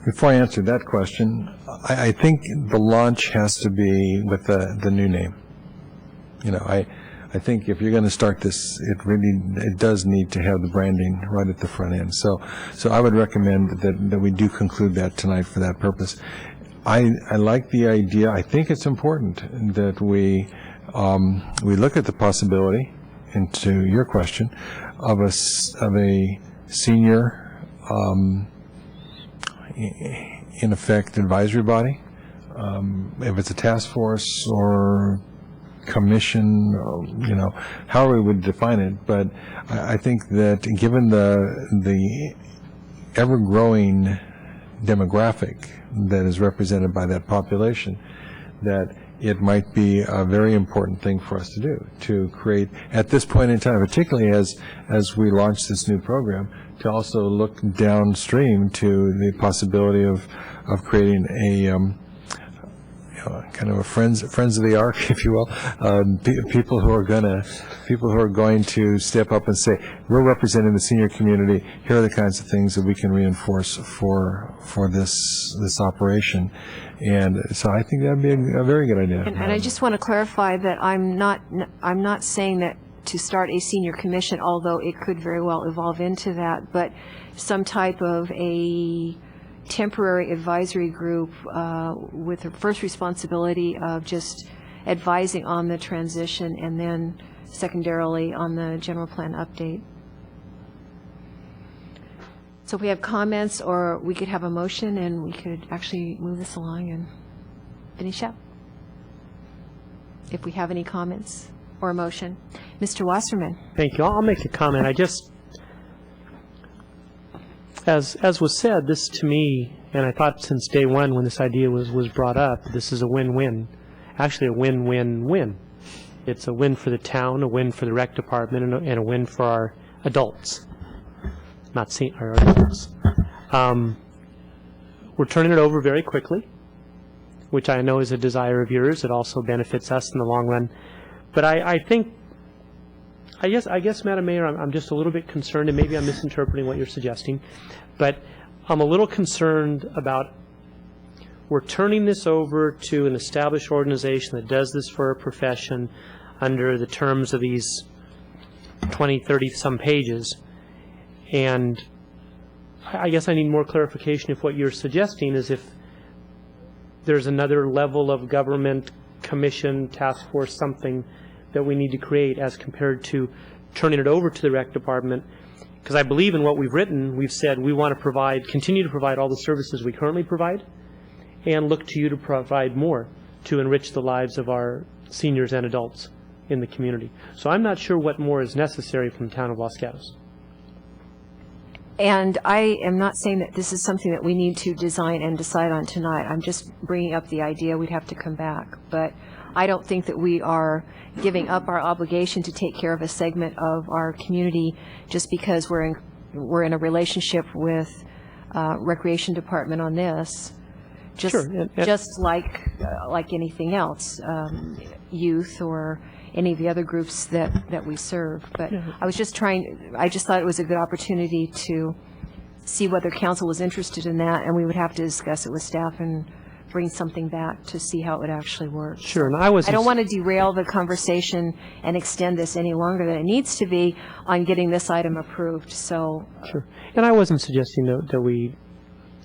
Before I answer that question, I think the launch has to be with the new name. You know, I think if you're going to start this, it does need to have the branding right at the front end. So I would recommend that we do conclude that tonight for that purpose. I like the idea. I think it's important that we look at the possibility, and to your question, of a senior, in effect, advisory body. If it's a task force or commission, or, you know, however we would define it. But I think that given the ever-growing demographic that is represented by that population, that it might be a very important thing for us to do, to create, at this point in time, particularly as we launch this new program, to also look downstream to the possibility of creating kind of a friends of the ark, if you will, people who are going to step up and say, we're representing the senior community. Here are the kinds of things that we can reinforce for this operation. And so I think that'd be a very good idea. And I just want to clarify that I'm not saying that to start a senior commission, although it could very well evolve into that, but some type of a temporary advisory group with the first responsibility of just advising on the transition and then secondarily on the general plan update. So if we have comments, or we could have a motion and we could actually move this along and finish up. If we have any comments or a motion. Mr. Wasserman. Thank you. I'll make a comment. I just, as was said, this to me, and I thought since day one when this idea was brought up, this is a win-win. Actually a win-win-win. It's a win for the town, a win for the rec department, and a win for our adults. Not our adults. We're turning it over very quickly, which I know is a desire of yours. It also benefits us in the long run. But I guess, Madam Mayor, I'm just a little bit concerned, and maybe I'm misinterpreting what you're suggesting, but I'm a little concerned about we're turning this over to an established organization that does this for a profession under the terms of these 20, 30-some pages, and I guess I need more clarification if what you're suggesting is if there's another level of government, commission, task force, something that we need to create as compared to turning it over to the rec department. Because I believe in what we've written, we've said we want to continue to provide all the services we currently provide and look to you to provide more to enrich the lives of our seniors and adults in the community. So I'm not sure what more is necessary from the town of Los Gatos. And I am not saying that this is something that we need to design and decide on tonight. I'm just bringing up the idea we'd have to come back. But I don't think that we are giving up our obligation to take care of a segment of our community just because we're in a relationship with Recreation Department on this. Just like anything else, youth or any of the other groups that we serve. But I just thought it was a good opportunity to see whether council was interested in that, and we would have to discuss it with staff and bring something back to see how it would actually work. Sure, and I don't want to derail the conversation and extend this any longer than it needs to be on getting this item approved. So sure, and I wasn't suggesting that we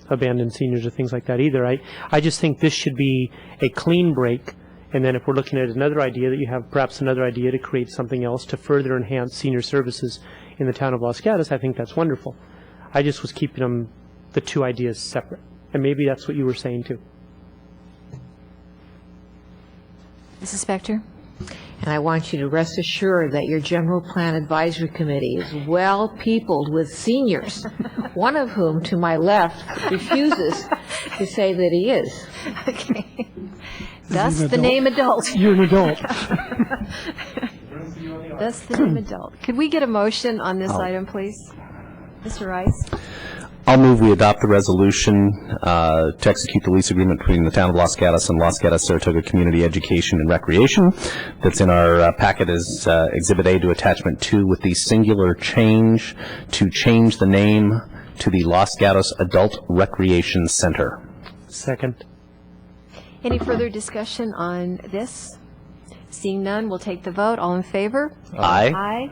abandon seniors or things like that either. I just think this should be a clean break, and then if we're looking at another idea, that you have perhaps another idea to create something else to further enhance senior services in the town of Los Gatos, I think that's wonderful. I just was keeping the two ideas separate, and maybe that's what you were saying too. Mrs. Spector? And I want you to rest assured that your General Plan Advisory Committee is well peopled with seniors, one of whom, to my left, refuses to say that he is. Okay. Thus the name adult. You're an adult. Thus the name adult. Could we get a motion on this item, please? Mr. Rice? I'll move we adopt the resolution to execute the lease agreement between the town of Los Gatos and Los Gatos Saratoga Community Education and Recreation that's in our packet as Exhibit A to Attachment 2 with the singular change to change the name to the Los Gatos Adult Recreation Center. Second. Any further discussion on this? Seeing none, we'll take the vote. All in favor? Aye. Aye.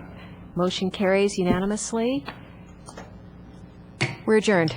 Motion carries unanimously. We're adjourned.